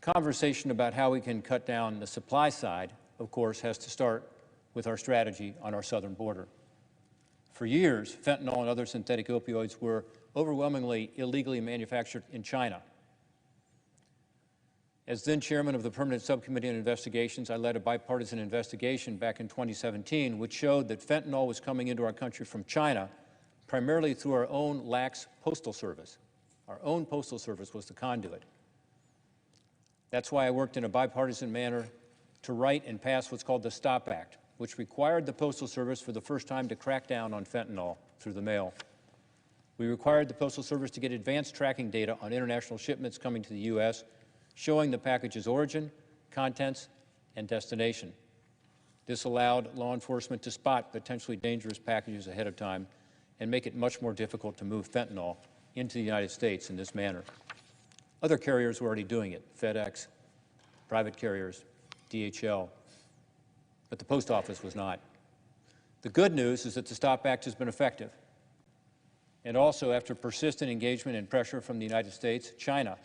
The conversation about how we can cut down the supply side, of course, has to start with our strategy on our southern border. For years, fentanyl and other synthetic opioids were overwhelmingly illegally manufactured in China. As then chairman of the Permanent Subcommittee on Investigations, I led a bipartisan investigation back in 2017, which showed that fentanyl was coming into our country from China, primarily through our own lax postal service. Our own postal service was the conduit. That's why I worked in a bipartisan manner to write and pass what's called the STOP Act, which required the Postal Service for the first time to crack down on fentanyl through the mail. We required the Postal Service to get advanced tracking data on international shipments coming to the U.S., showing the package's origin, contents, and destination. This allowed law enforcement to spot potentially dangerous packages ahead of time and make it much more difficult to move fentanyl into the United States in this manner. Other carriers were already doing it, FedEx, private carriers, DHL, but the Post Office was not. The good news is that the STOP Act has been effective. And also, after persistent engagement and pressure from the United States, China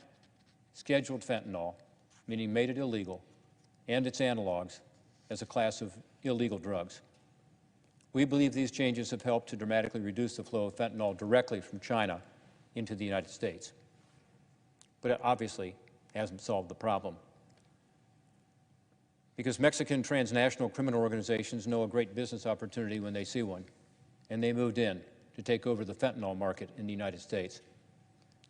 scheduled fentanyl, meaning made it illegal, and its analogs as a class of illegal drugs. We believe these changes have helped to dramatically reduce the flow of fentanyl directly from China into the United States. But it obviously hasn't solved the problem. Because Mexican transnational criminal organizations know a great business opportunity when they see one, and they moved in to take over the fentanyl market in the United States.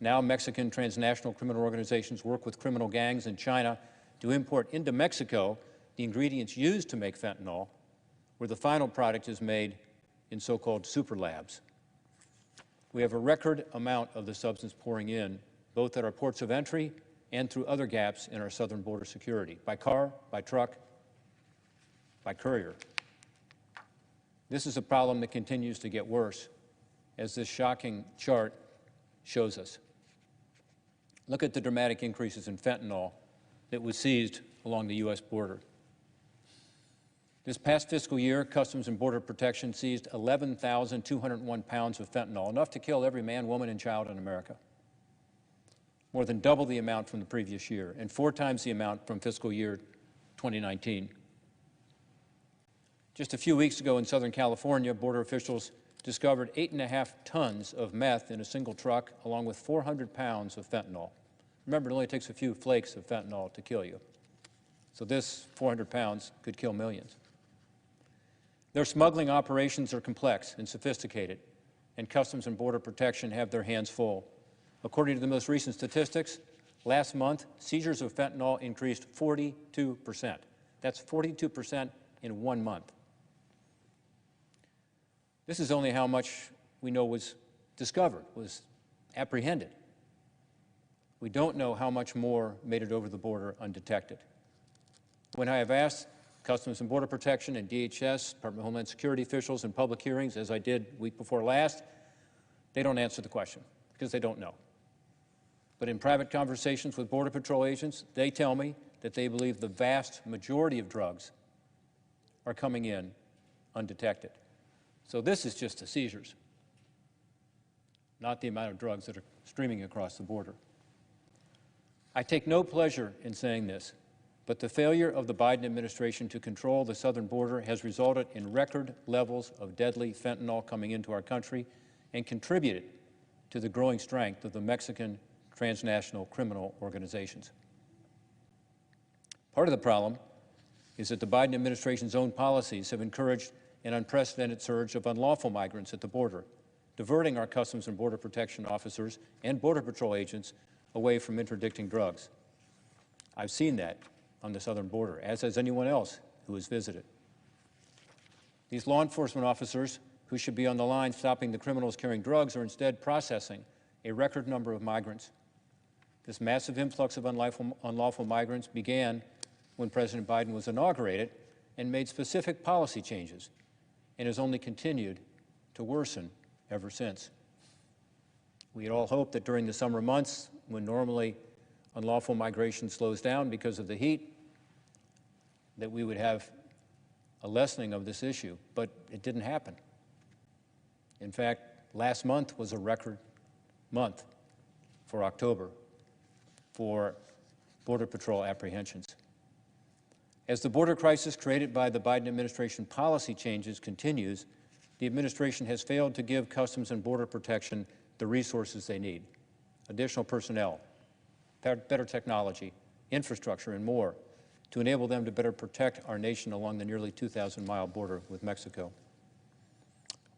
Now Mexican transnational criminal organizations work with criminal gangs in China to import into Mexico the ingredients used to make fentanyl, where the final product is made in so-called super labs. We have a record amount of the substance pouring in, both at our ports of entry and through other gaps in our southern border security, by car, by truck, by courier. This is a problem that continues to get worse, as this shocking chart shows us. Look at the dramatic increases in fentanyl that was seized along the U.S. border. This past fiscal year, Customs and Border Protection seized 11,201 pounds of fentanyl, enough to kill every man, woman, and child in America. More than double the amount from the previous year, and 4 times the amount from fiscal year 2019. Just a few weeks ago in Southern California, border officials discovered 8.5 tons of meth in a single truck, along with 400 pounds of fentanyl. Remember, it only takes a few flakes of fentanyl to kill you. So this 400 pounds could kill millions. Their smuggling operations are complex and sophisticated, and Customs and Border Protection have their hands full. According to the most recent statistics, last month, seizures of fentanyl increased 42%. That's 42% in 1 month. This is only how much we know was discovered, was apprehended. We don't know how much more made it over the border undetected. When I have asked Customs and Border Protection and DHS, Department of Homeland Security officials in public hearings, as I did week before last, they don't answer the question because they don't know. But in private conversations with Border Patrol agents, they tell me that they believe the vast majority of drugs are coming in undetected. So this is just the seizures, not the amount of drugs that are streaming across the border. I take no pleasure in saying this, but the failure of the Biden administration to control the southern border has resulted in record levels of deadly fentanyl coming into our country and contributed to the growing strength of the Mexican transnational criminal organizations. Part of the problem is that the Biden administration's own policies have encouraged an unprecedented surge of unlawful migrants at the border, diverting our Customs and Border Protection officers and Border Patrol agents away from interdicting drugs. I've seen that on the southern border, as has anyone else who has visited. These law enforcement officers, who should be on the line stopping the criminals carrying drugs, are instead processing a record number of migrants. This massive influx of unlawful migrants began when President Biden was inaugurated and made specific policy changes, and has only continued to worsen ever since. We had all hoped that during the summer months, when normally unlawful migration slows down because of the heat, that we would have a lessening of this issue, but it didn't happen. In fact, last month was a record month for October for Border Patrol apprehensions. As the border crisis created by the Biden administration policy changes continues, the administration has failed to give Customs and Border Protection the resources they need: additional personnel, better technology, infrastructure, and more, to enable them to better protect our nation along the nearly 2,000-mile border with Mexico.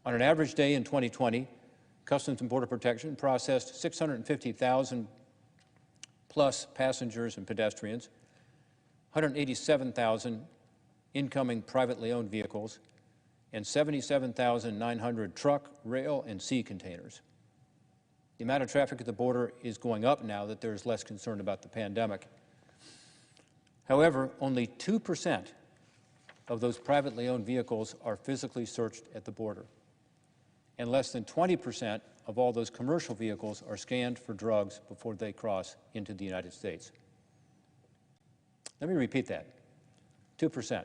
On an average day in 2020, Customs and Border Protection processed 650,000 plus passengers and pedestrians, 187,000 incoming privately owned vehicles, and 77,900 truck, rail, and sea containers. The amount of traffic at the border is going up now that there is less concern about the pandemic. However, only 2% of those privately owned vehicles are physically searched at the border, and less than 20% of all those commercial vehicles are scanned for drugs before they cross into the United States. Let me repeat that, 2%.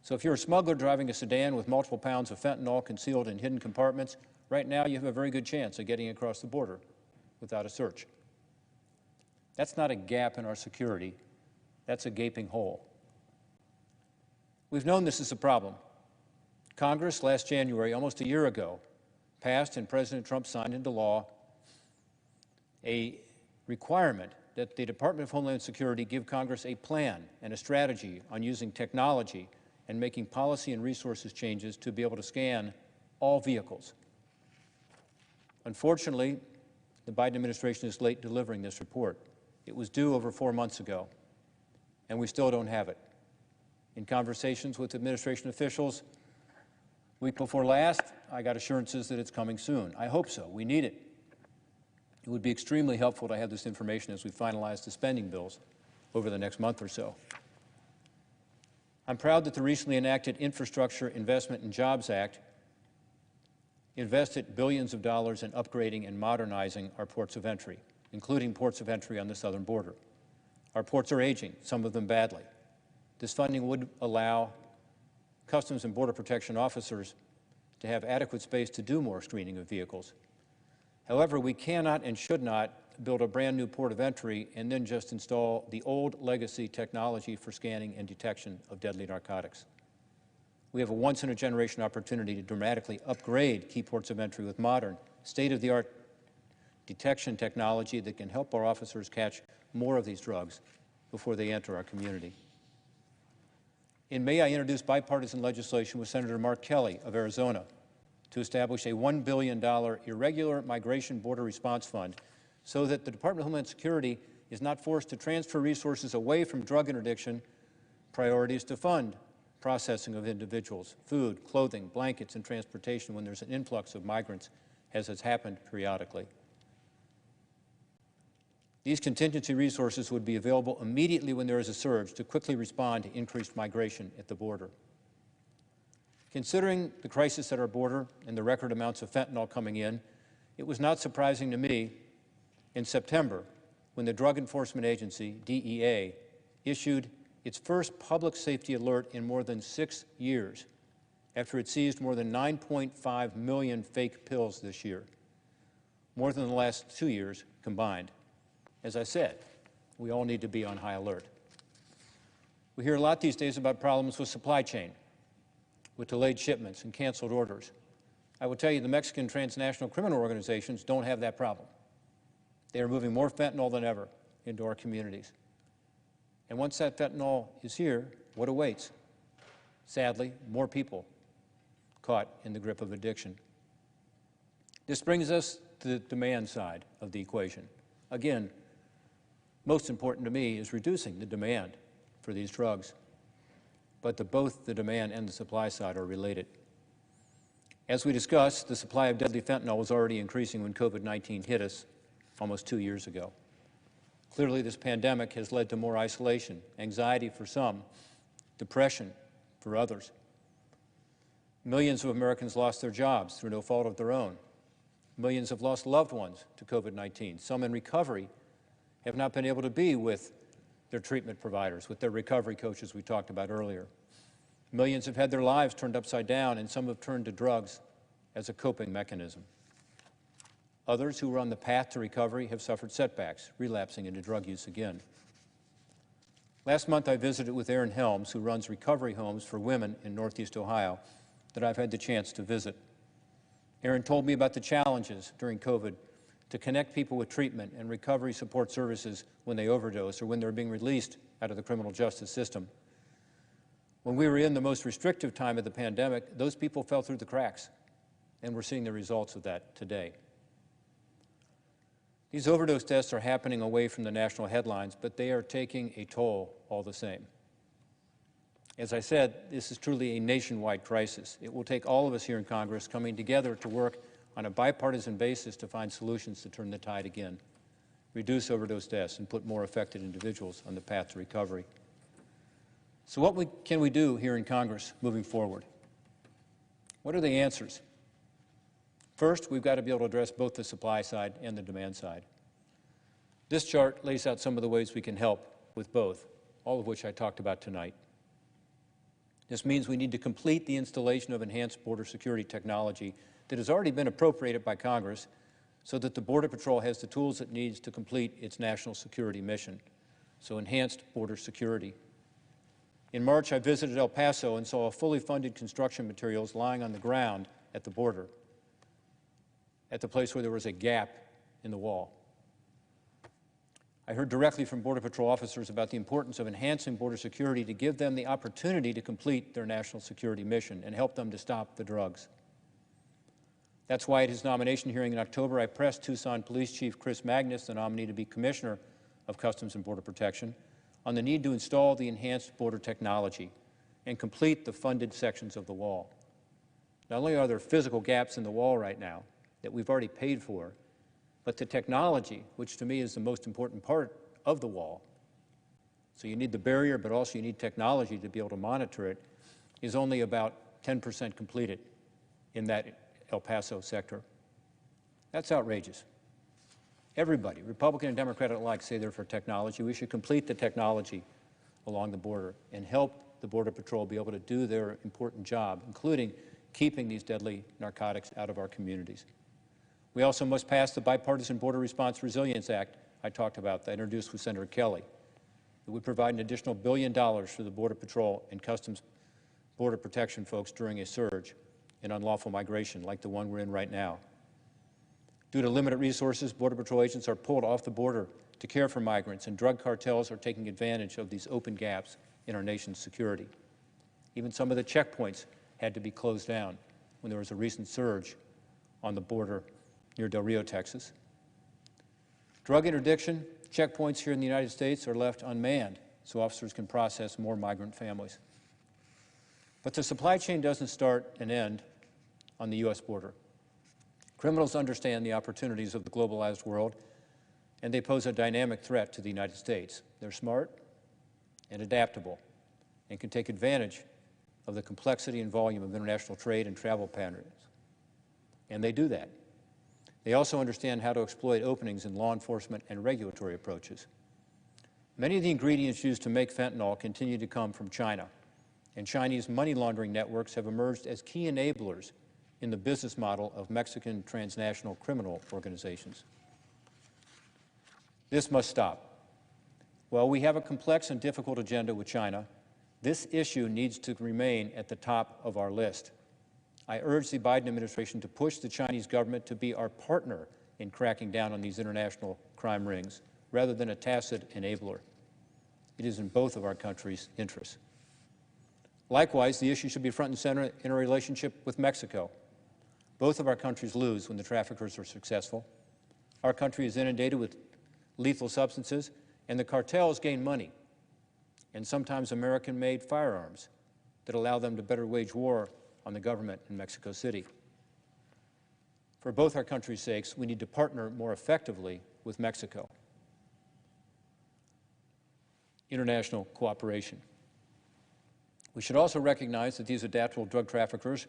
So if you're a smuggler driving a sedan with multiple pounds of fentanyl concealed in hidden compartments, right now you have a very good chance of getting across the border without a search. That's not a gap in our security. That's a gaping hole. We've known this is a problem. Congress last January, almost a year ago, passed and President Trump signed into law a requirement that the Department of Homeland Security give Congress a plan and a strategy on using technology and making policy and resources changes to be able to scan all vehicles. Unfortunately, the Biden administration is late delivering this report. It was due over 4 months ago, and we still don't have it. In conversations with administration officials week before last, I got assurances that it's coming soon. I hope so. We need it. It would be extremely helpful to have this information as we finalize the spending bills over the next month or so. I'm proud that the recently enacted Infrastructure Investment and Jobs Act invested billions of dollars in upgrading and modernizing our ports of entry, including ports of entry on the southern border. Our ports are aging, some of them badly. This funding would allow Customs and Border Protection officers to have adequate space to do more screening of vehicles. However, we cannot and should not build a brand new port of entry and then just install the old legacy technology for scanning and detection of deadly narcotics. We have a once-in-a-generation opportunity to dramatically upgrade key ports of entry with modern, state-of-the-art detection technology that can help our officers catch more of these drugs before they enter our community. In May, I introduced bipartisan legislation with Senator Mark Kelly of Arizona to establish a $1 billion Irregular Migration Border Response Fund so that the Department of Homeland Security is not forced to transfer resources away from drug interdiction priorities to fund processing of individuals, food, clothing, blankets, and transportation when there's an influx of migrants, as has happened periodically. These contingency resources would be available immediately when there is a surge to quickly respond to increased migration at the border. Considering the crisis at our border and the record amounts of fentanyl coming in, it was not surprising to me in September when the Drug Enforcement Agency, DEA, issued its first public safety alert in more than 6 years after it seized more than 9.5 million fake pills this year, more than the last 2 years combined. As I said, we all need to be on high alert. We hear a lot these days about problems with supply chain, with delayed shipments and canceled orders. I will tell you the Mexican transnational criminal organizations don't have that problem. They are moving more fentanyl than ever into our communities. And once that fentanyl is here, what awaits? Sadly, more people caught in the grip of addiction. This brings us to the demand side of the equation. Again, most important to me is reducing the demand for these drugs, but both the demand and the supply side are related. As we discussed, the supply of deadly fentanyl was already increasing when COVID-19 hit us almost 2 years ago. Clearly, this pandemic has led to more isolation, anxiety for some, depression for others. Millions of Americans lost their jobs through no fault of their own. Millions have lost loved ones to COVID-19. Some in recovery have not been able to be with their treatment providers, with their recovery coaches we talked about earlier. Millions have had their lives turned upside down, and some have turned to drugs as a coping mechanism. Others who were on the path to recovery have suffered setbacks, relapsing into drug use again. Last month, I visited with Erin Helms, who runs recovery homes for women in Northeast Ohio that I've had the chance to visit. Erin told me about the challenges during COVID to connect people with treatment and recovery support services when they overdose or when they're being released out of the criminal justice system. When we were in the most restrictive time of the pandemic, those people fell through the cracks, and we're seeing the results of that today. These overdose deaths are happening away from the national headlines, but they are taking a toll all the same. As I said, this is truly a nationwide crisis. It will take all of us here in Congress coming together to work on a bipartisan basis to find solutions to turn the tide again, reduce overdose deaths, and put more affected individuals on the path to recovery. So what can we do here in Congress moving forward? What are the answers? First, we've got to be able to address both the supply side and the demand side. This chart lays out some of the ways we can help with both, all of which I talked about tonight. This means we need to complete the installation of enhanced border security technology that has already been appropriated by Congress so that the Border Patrol has the tools it needs to complete its national security mission, so enhanced border security. In March, I visited El Paso and saw fully funded construction materials lying on the ground at the border, at the place where there was a gap in the wall. I heard directly from Border Patrol officers about the importance of enhancing border security to give them the opportunity to complete their national security mission and help them to stop the drugs. That's why at his nomination hearing in October, I pressed Tucson Police Chief Chris Magnus, the nominee to be Commissioner of Customs and Border Protection, on the need to install the enhanced border technology and complete the funded sections of the wall. Not only are there physical gaps in the wall right now that we've already paid for, but the technology, which to me is the most important part of the wall, so you need the barrier, but also you need technology to be able to monitor it, is only about 10% completed in that El Paso sector. That's outrageous. Everybody, Republican and Democrat alike, say they're for technology. We should complete the technology along the border and help the Border Patrol be able to do their important job, including keeping these deadly narcotics out of our communities. We also must pass the Bipartisan Border Response Resilience Act I talked about, that I introduced with Senator Kelly. It would provide an additional $1 billion for the Border Patrol and Customs Border Protection folks during a surge in unlawful migration like the one we're in right now. Due to limited resources, Border Patrol agents are pulled off the border to care for migrants, and drug cartels are taking advantage of these open gaps in our nation's security. Even some of the checkpoints had to be closed down when there was a recent surge on the border near Del Rio, Texas. Drug interdiction checkpoints here in the United States are left unmanned so officers can process more migrant families. But the supply chain doesn't start and end on the U.S. border. Criminals understand the opportunities of the globalized world, and they pose a dynamic threat to the United States. They're smart and adaptable and can take advantage of the complexity and volume of international trade and travel patterns. And they do that. They also understand how to exploit openings in law enforcement and regulatory approaches. Many of the ingredients used to make fentanyl continue to come from China, and Chinese money laundering networks have emerged as key enablers in the business model of Mexican transnational criminal organizations. This must stop. While we have a complex and difficult agenda with China, this issue needs to remain at the top of our list. I urge the Biden administration to push the Chinese government to be our partner in cracking down on these international crime rings, rather than a tacit enabler. It is in both of our countries' interests. Likewise, the issue should be front and center in our relationship with Mexico. Both of our countries lose when the traffickers are successful. Our country is inundated with lethal substances, and the cartels gain money, and sometimes American-made firearms that allow them to better wage war on the government in Mexico City. For both our countries' sakes, we need to partner more effectively with Mexico. International cooperation. We should also recognize that these adaptable drug traffickers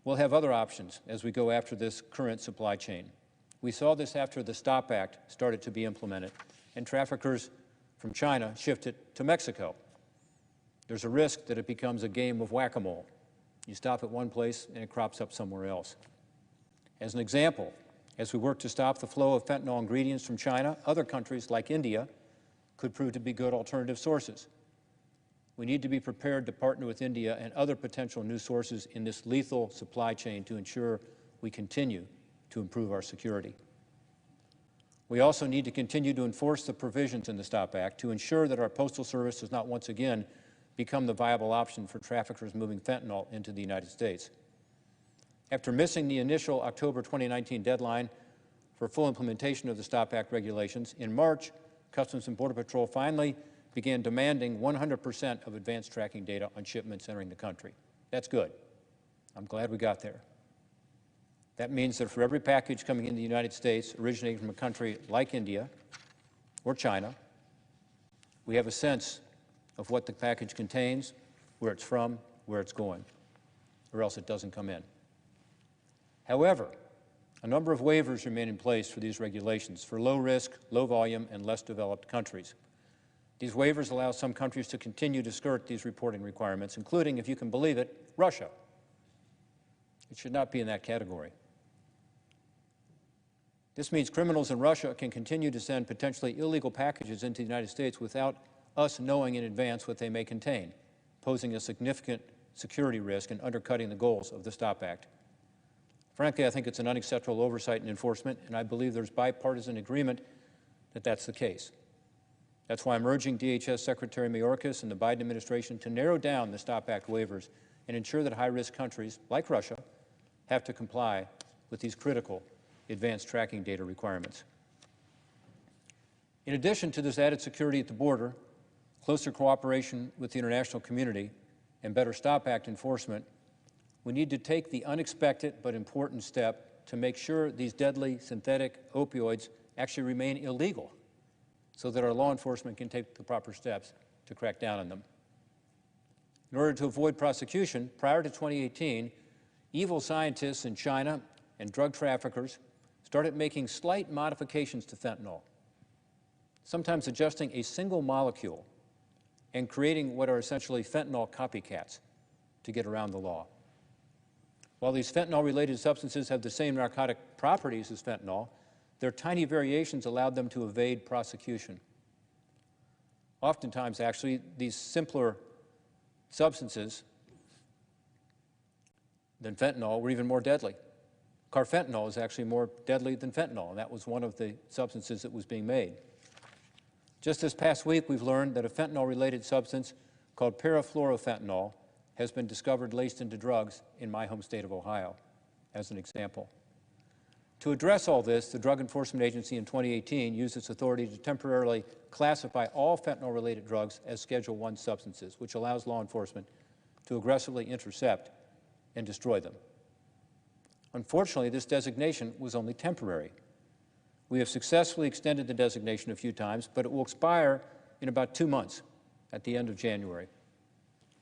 will have other options as we go after this current supply chain. We saw this after the STOP Act started to be implemented, and traffickers from China shifted to Mexico. There's a risk that it becomes a game of whack-a-mole. You stop at one place and it crops up somewhere else. As an example, as we work to stop the flow of fentanyl ingredients from China, other countries like India could prove to be good alternative sources. We need to be prepared to partner with India and other potential new sources in this lethal supply chain to ensure we continue to improve our security. We also need to continue to enforce the provisions in the STOP Act to ensure that our Postal Service does not once again become the viable option for traffickers moving fentanyl into the United States. After missing the initial October 2019 deadline for full implementation of the STOP Act regulations, in March, Customs and Border Patrol finally began demanding 100% of advanced tracking data on shipments entering the country. That's good. I'm glad we got there. That means that for every package coming into the United States originating from a country like India or China, we have a sense of what the package contains, where it's from, where it's going, or else it doesn't come in. However, a number of waivers remain in place for these regulations for low-risk, low-volume, and less developed countries. These waivers allow some countries to continue to skirt these reporting requirements, including, if you can believe it, Russia. It should not be in that category. This means criminals in Russia can continue to send potentially illegal packages into the United States without us knowing in advance what they may contain, posing a significant security risk and undercutting the goals of the STOP Act. Frankly, I think it's an unacceptable oversight and enforcement, and I believe there's bipartisan agreement that that's the case. That's why I'm urging DHS Secretary Mayorkas and the Biden administration to narrow down the STOP Act waivers and ensure that high-risk countries, like Russia, have to comply with these critical advanced tracking data requirements. In addition to this added security at the border, closer cooperation with the international community, and better STOP Act enforcement, we need to take the unexpected but important step to make sure these deadly synthetic opioids actually remain illegal so that our law enforcement can take the proper steps to crack down on them. In order to avoid prosecution, prior to 2018, evil scientists in China and drug traffickers started making slight modifications to fentanyl, sometimes adjusting a single molecule and creating what are essentially fentanyl copycats to get around the law. While these fentanyl-related substances have the same narcotic properties as fentanyl, their tiny variations allowed them to evade prosecution. Oftentimes, actually, these simpler substances than fentanyl were even more deadly. Carfentanil is actually more deadly than fentanyl, and that was one of the substances that was being made. Just this past week, we've learned that a fentanyl-related substance called parafluorofentanyl has been discovered laced into drugs in my home state of Ohio, as an example. To address all this, the Drug Enforcement Agency in 2018 used its authority to temporarily classify all fentanyl-related drugs as Schedule I substances, which allows law enforcement to aggressively intercept and destroy them. Unfortunately, this designation was only temporary. We have successfully extended the designation a few times, but it will expire in about 2 months at the end of January.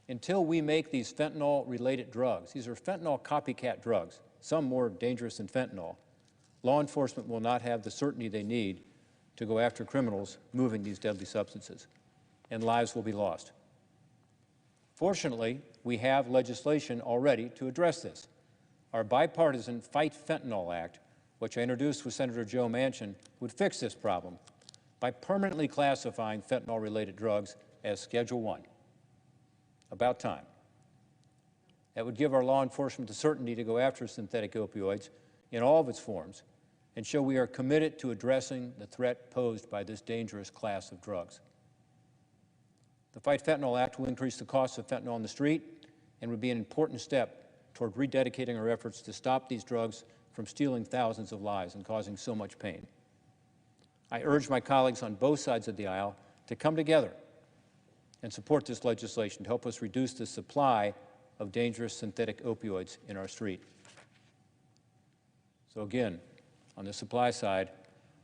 Until we make these fentanyl-related drugs, these are fentanyl copycat drugs, some more dangerous than fentanyl, law enforcement will not have the certainty they need to go after criminals moving these deadly substances, and lives will be lost. Fortunately, we have legislation already to address this. Our bipartisan Fight Fentanyl Act, which I introduced with Senator Joe Manchin, would fix this problem by permanently classifying fentanyl-related drugs as Schedule I. About time. That would give our law enforcement the certainty to go after synthetic opioids in all of its forms and show we are committed to addressing the threat posed by this dangerous class of drugs. The Fight Fentanyl Act will increase the cost of fentanyl on the street and would be an important step toward rededicating our efforts to stop these drugs from stealing thousands of lives and causing so much pain. I urge my colleagues on both sides of the aisle to come together and support this legislation to help us reduce the supply of dangerous synthetic opioids in our street. So again, on the supply side,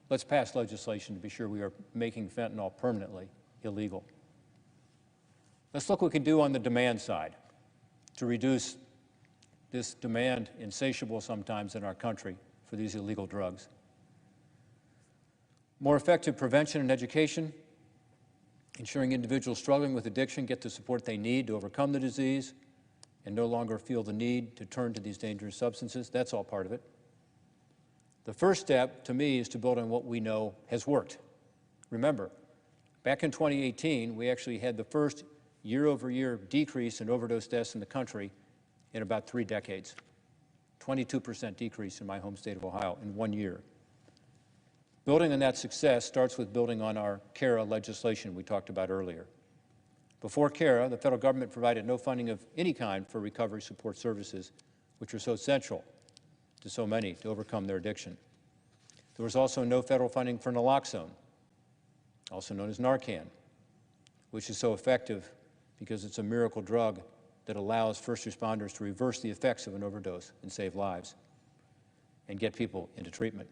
let's pass legislation to be sure we are making fentanyl permanently illegal. Let's look what we can do on the demand side to reduce this demand, insatiable sometimes in our country, for these illegal drugs. More effective prevention and education, ensuring individuals struggling with addiction get the support they need to overcome the disease and no longer feel the need to turn to these dangerous substances. That's all part of it. The first step, to me, is to build on what we know has worked. Remember, back in 2018, we actually had the first year-over-year decrease in overdose deaths in the country in about 3 decades. 22% decrease in my home state of Ohio in 1 year. Building on that success starts with building on our CARA legislation we talked about earlier. Before CARA, the federal government provided no funding of any kind for recovery support services, which are so central to so many to overcome their addiction. There was also no federal funding for naloxone, also known as Narcan, which is so effective because it's a miracle drug that allows first responders to reverse the effects of an overdose and save lives and get people into treatment.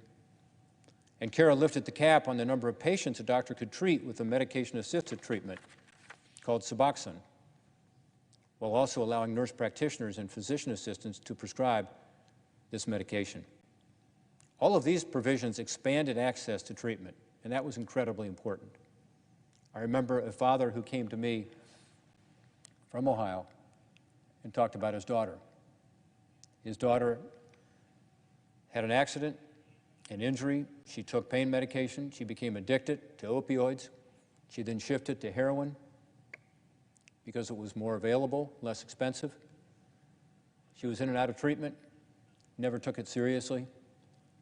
And CARA lifted the cap on the number of patients a doctor could treat with a medication-assisted treatment called Suboxone, while also allowing nurse practitioners and physician assistants to prescribe this medication. All of these provisions expanded access to treatment, and that was incredibly important. I remember a father who came to me from Ohio and talked about his daughter. His daughter had an accident, an injury. She took pain medication. She became addicted to opioids. She then shifted to heroin because it was more available, less expensive. She was in and out of treatment, never took it seriously.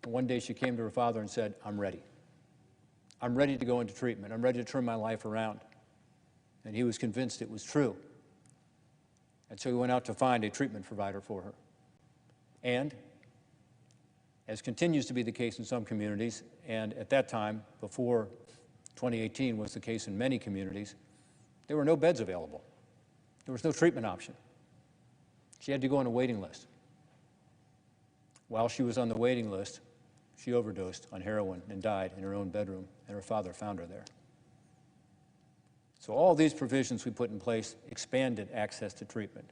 And one day she came to her father and said, "I'm ready. I'm ready to go into treatment. I'm ready to turn my life around." And he was convinced it was true. And so he went out to find a treatment provider for her. And, as continues to be the case in some communities, and at that time, before 2018 was the case in many communities, there were no beds available. There was no treatment option. She had to go on a waiting list. While she was on the waiting list, she overdosed on heroin and died in her own bedroom, and her father found her there. So all these provisions we put in place expanded access to treatment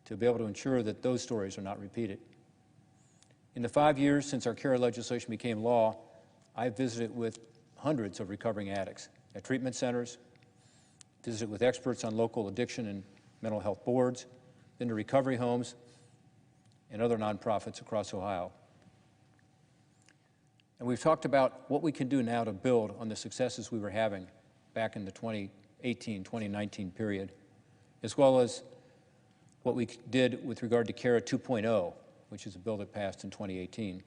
to be able to ensure that those stories are not repeated. In the 5 years since our CARA legislation became law, I've visited with hundreds of recovering addicts at treatment centers, visited with experts on local addiction and mental health boards, been to recovery homes and other nonprofits across Ohio. And we've talked about what we can do now to build on the successes we were having back in the 2018-2019 period, as well as what we did with regard to CARA 2.0, which is a bill that passed in 2018.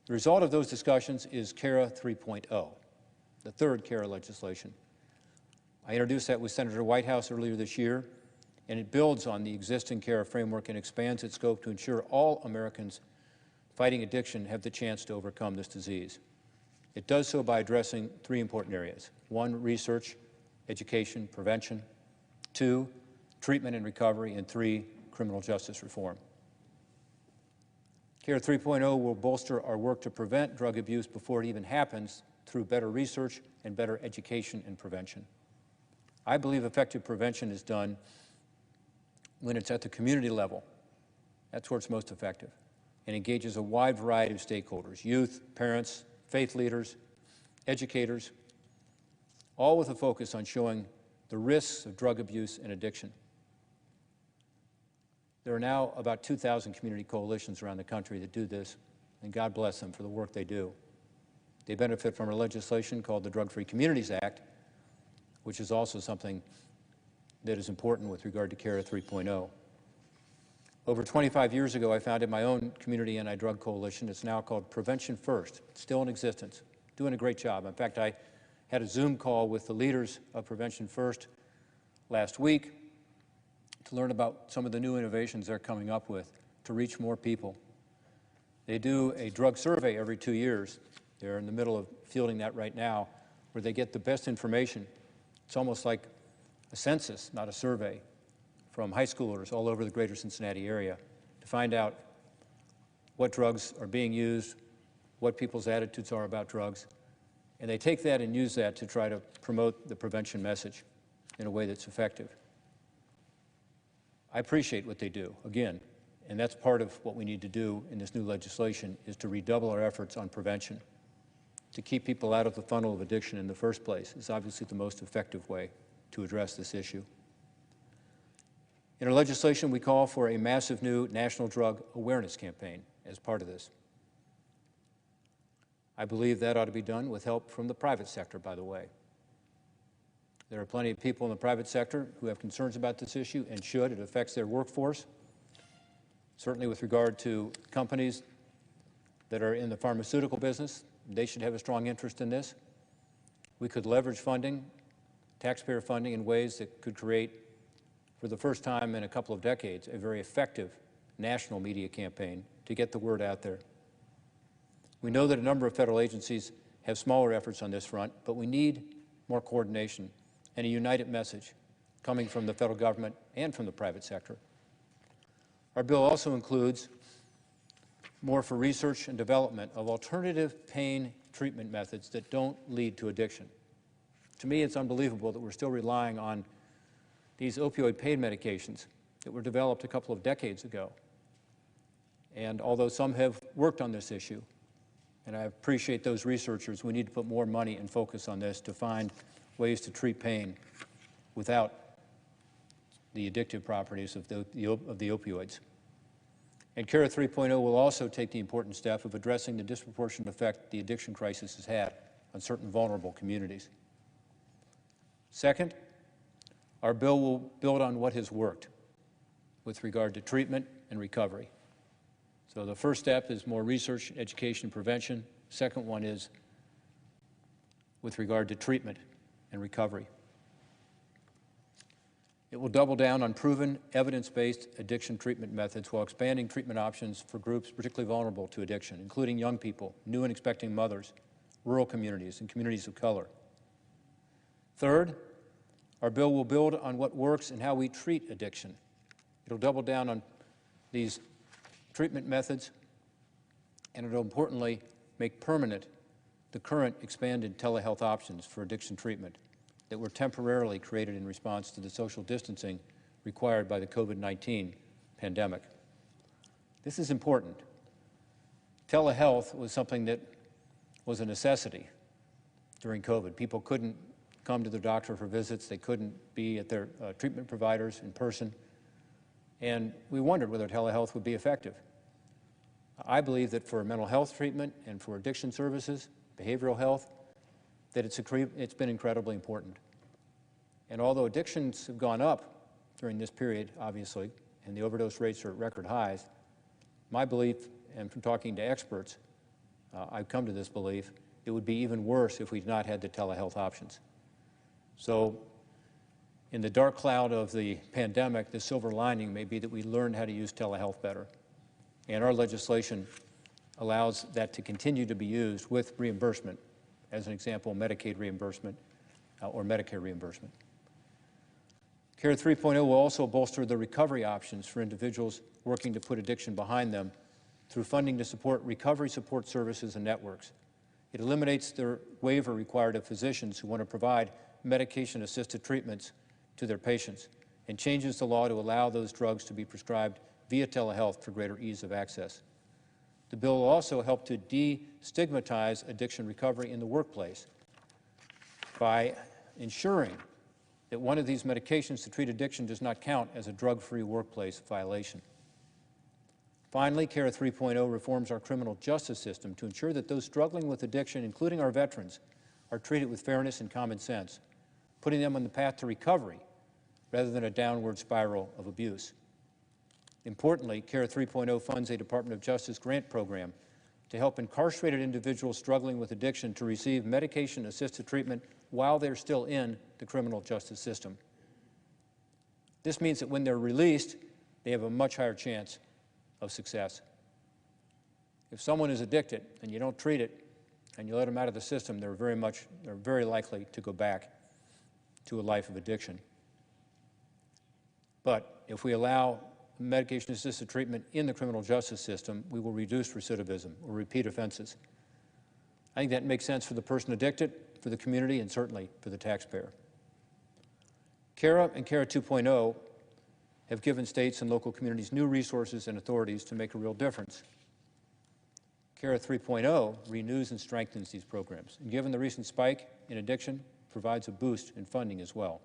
The result of those discussions is CARA 3.0, the third CARA legislation. I introduced that with Senator Whitehouse earlier this year, and it builds on the existing CARA framework and expands its scope to ensure all Americans fighting addiction have the chance to overcome this disease. It does so by addressing three important areas. One, research, education, prevention. Two, treatment and recovery. And three, criminal justice reform. CARE 3.0 will bolster our work to prevent drug abuse before it even happens through better research and better education and prevention. I believe effective prevention is done when it's at the community level. That's where it's most effective, and engages a wide variety of stakeholders: youth, parents, faith leaders, educators, all with a focus on showing the risks of drug abuse and addiction. There are now about 2,000 community coalitions around the country that do this, and God bless them for the work they do. They benefit from a legislation called the Drug-Free Communities Act, which is also something that is important with regard to CARA 3.0. Over 25 years ago, I founded my own community anti-drug coalition. It's now called Prevention First. It's still in existence, doing a great job. In fact, I had a Zoom call with the leaders of Prevention First last week to learn about some of the new innovations they're coming up with to reach more people. They do a drug survey every 2 years. They're in the middle of fielding that right now, where they get the best information. It's almost like a census, not a survey, from high schoolers all over the greater Cincinnati area to find out what drugs are being used, what people's attitudes are about drugs, and they take that and use that to try to promote the prevention message in a way that's effective. I appreciate what they do, again, and that's part of what we need to do in this new legislation, is to redouble our efforts on prevention. To keep people out of the funnel of addiction in the first place is obviously the most effective way to address this issue. In our legislation, we call for a massive new national drug awareness campaign as part of this. I believe that ought to be done with help from the private sector, by the way. There are plenty of people in the private sector who have concerns about this issue and should. It affects their workforce. Certainly with regard to companies that are in the pharmaceutical business, they should have a strong interest in this. We could leverage funding, taxpayer funding, in ways that could create, for the first time in a couple of decades, a very effective national media campaign to get the word out there. We know that a number of federal agencies have smaller efforts on this front, but we need more coordination and a united message coming from the federal government and from the private sector. Our bill also includes more for research and development of alternative pain treatment methods that don't lead to addiction. To me, it's unbelievable that we're still relying on these opioid pain medications that were developed a couple of decades ago. And although some have worked on this issue, and I appreciate those researchers, we need to put more money and focus on this to find ways to treat pain without the addictive properties of the opioids. And CARA 3.0 will also take the important step of addressing the disproportionate effect the addiction crisis has had on certain vulnerable communities. Second, our bill will build on what has worked with regard to treatment and recovery. So the first step is more research, education, and prevention. Second one is with regard to treatment and recovery. It will double down on proven, evidence-based addiction treatment methods while expanding treatment options for groups particularly vulnerable to addiction, including young people, new and expecting mothers, rural communities, and communities of color. Third, our bill will build on what works and how we treat addiction. It'll double down on these treatment methods, and it'll importantly make permanent the current expanded telehealth options for addiction treatment that were temporarily created in response to the social distancing required by the COVID-19 pandemic. This is important. Telehealth was something that was a necessity during COVID. People couldn't come to their doctor for visits. They couldn't be at their treatment providers in person. And we wondered whether telehealth would be effective. I believe that for mental health treatment and for addiction services, behavioral health, that it's been incredibly important. And although addictions have gone up during this period, obviously, and the overdose rates are at record highs, my belief, and from talking to experts, I've come to this belief, it would be even worse if we'd not had the telehealth options. So in the dark cloud of the pandemic, the silver lining may be that we learned how to use telehealth better. And our legislation allows that to continue to be used with reimbursement, as an example, Medicaid reimbursement or Medicare reimbursement. CARE 3.0 will also bolster the recovery options for individuals working to put addiction behind them through funding to support recovery support services and networks. It eliminates the waiver required of physicians who want to provide medication-assisted treatments to their patients and changes the law to allow those drugs to be prescribed via telehealth for greater ease of access. The bill will also help to destigmatize addiction recovery in the workplace by ensuring that one of these medications to treat addiction does not count as a drug-free workplace violation. Finally, CARE 3.0 reforms our criminal justice system to ensure that those struggling with addiction, including our veterans, are treated with fairness and common sense, putting them on the path to recovery rather than a downward spiral of abuse. Importantly, CARE 3.0 funds a Department of Justice grant program to help incarcerated individuals struggling with addiction to receive medication-assisted treatment while they're still in the criminal justice system. This means that when they're released, they have a much higher chance of success. If someone is addicted and you don't treat it and you let them out of the system, they're very likely to go back to a life of addiction. But if we allow medication-assisted treatment in the criminal justice system, we will reduce recidivism or repeat offenses. I think that makes sense for the person addicted, for the community, and certainly for the taxpayer. CARA and CARA 2.0 have given states and local communities new resources and authorities to make a real difference. CARA 3.0 renews and strengthens these programs, and given the recent spike in addiction, provides a boost in funding as well.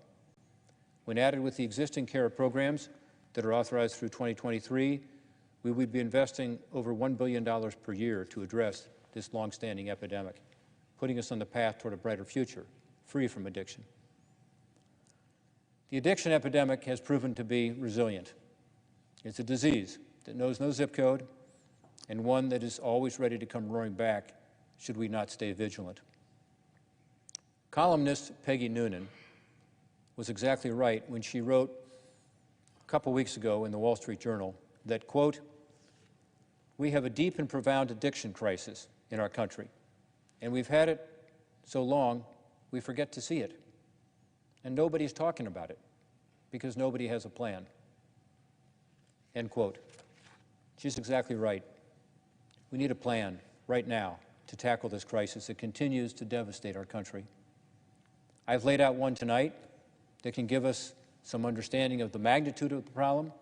When added with the existing CARA programs that are authorized through 2023, we would be investing over $1 billion per year to address this longstanding epidemic, putting us on the path toward a brighter future, free from addiction. The addiction epidemic has proven to be resilient. It's a disease that knows no zip code and one that is always ready to come roaring back should we not stay vigilant. Columnist Peggy Noonan was exactly right when she wrote a couple weeks ago in the Wall Street Journal that, quote, "We have a deep and profound addiction crisis in our country, and we've had it so long we forget to see it. And nobody's talking about it because nobody has a plan." End quote. She's exactly right. We need a plan right now to tackle this crisis that continues to devastate our country. I've laid out one tonight that can give us some understanding of the magnitude of the problem,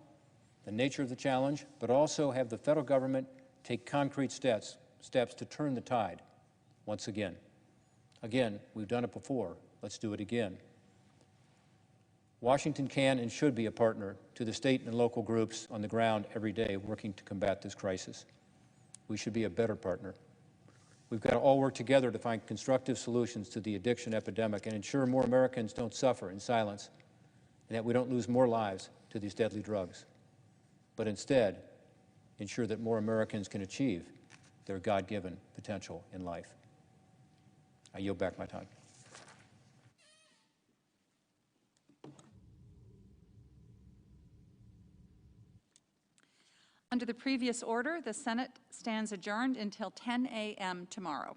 the nature of the challenge, but also have the federal government take concrete steps to turn the tide once again. Again, we've done it before. Let's do it again. Washington can and should be a partner to the state and local groups on the ground every day working to combat this crisis. We should be a better partner. We've got to all work together to find constructive solutions to the addiction epidemic and ensure more Americans don't suffer in silence and that we don't lose more lives to these deadly drugs, but instead ensure that more Americans can achieve their God-given potential in life. I yield back my time. Under the previous order, the Senate stands adjourned until 10 a.m. tomorrow.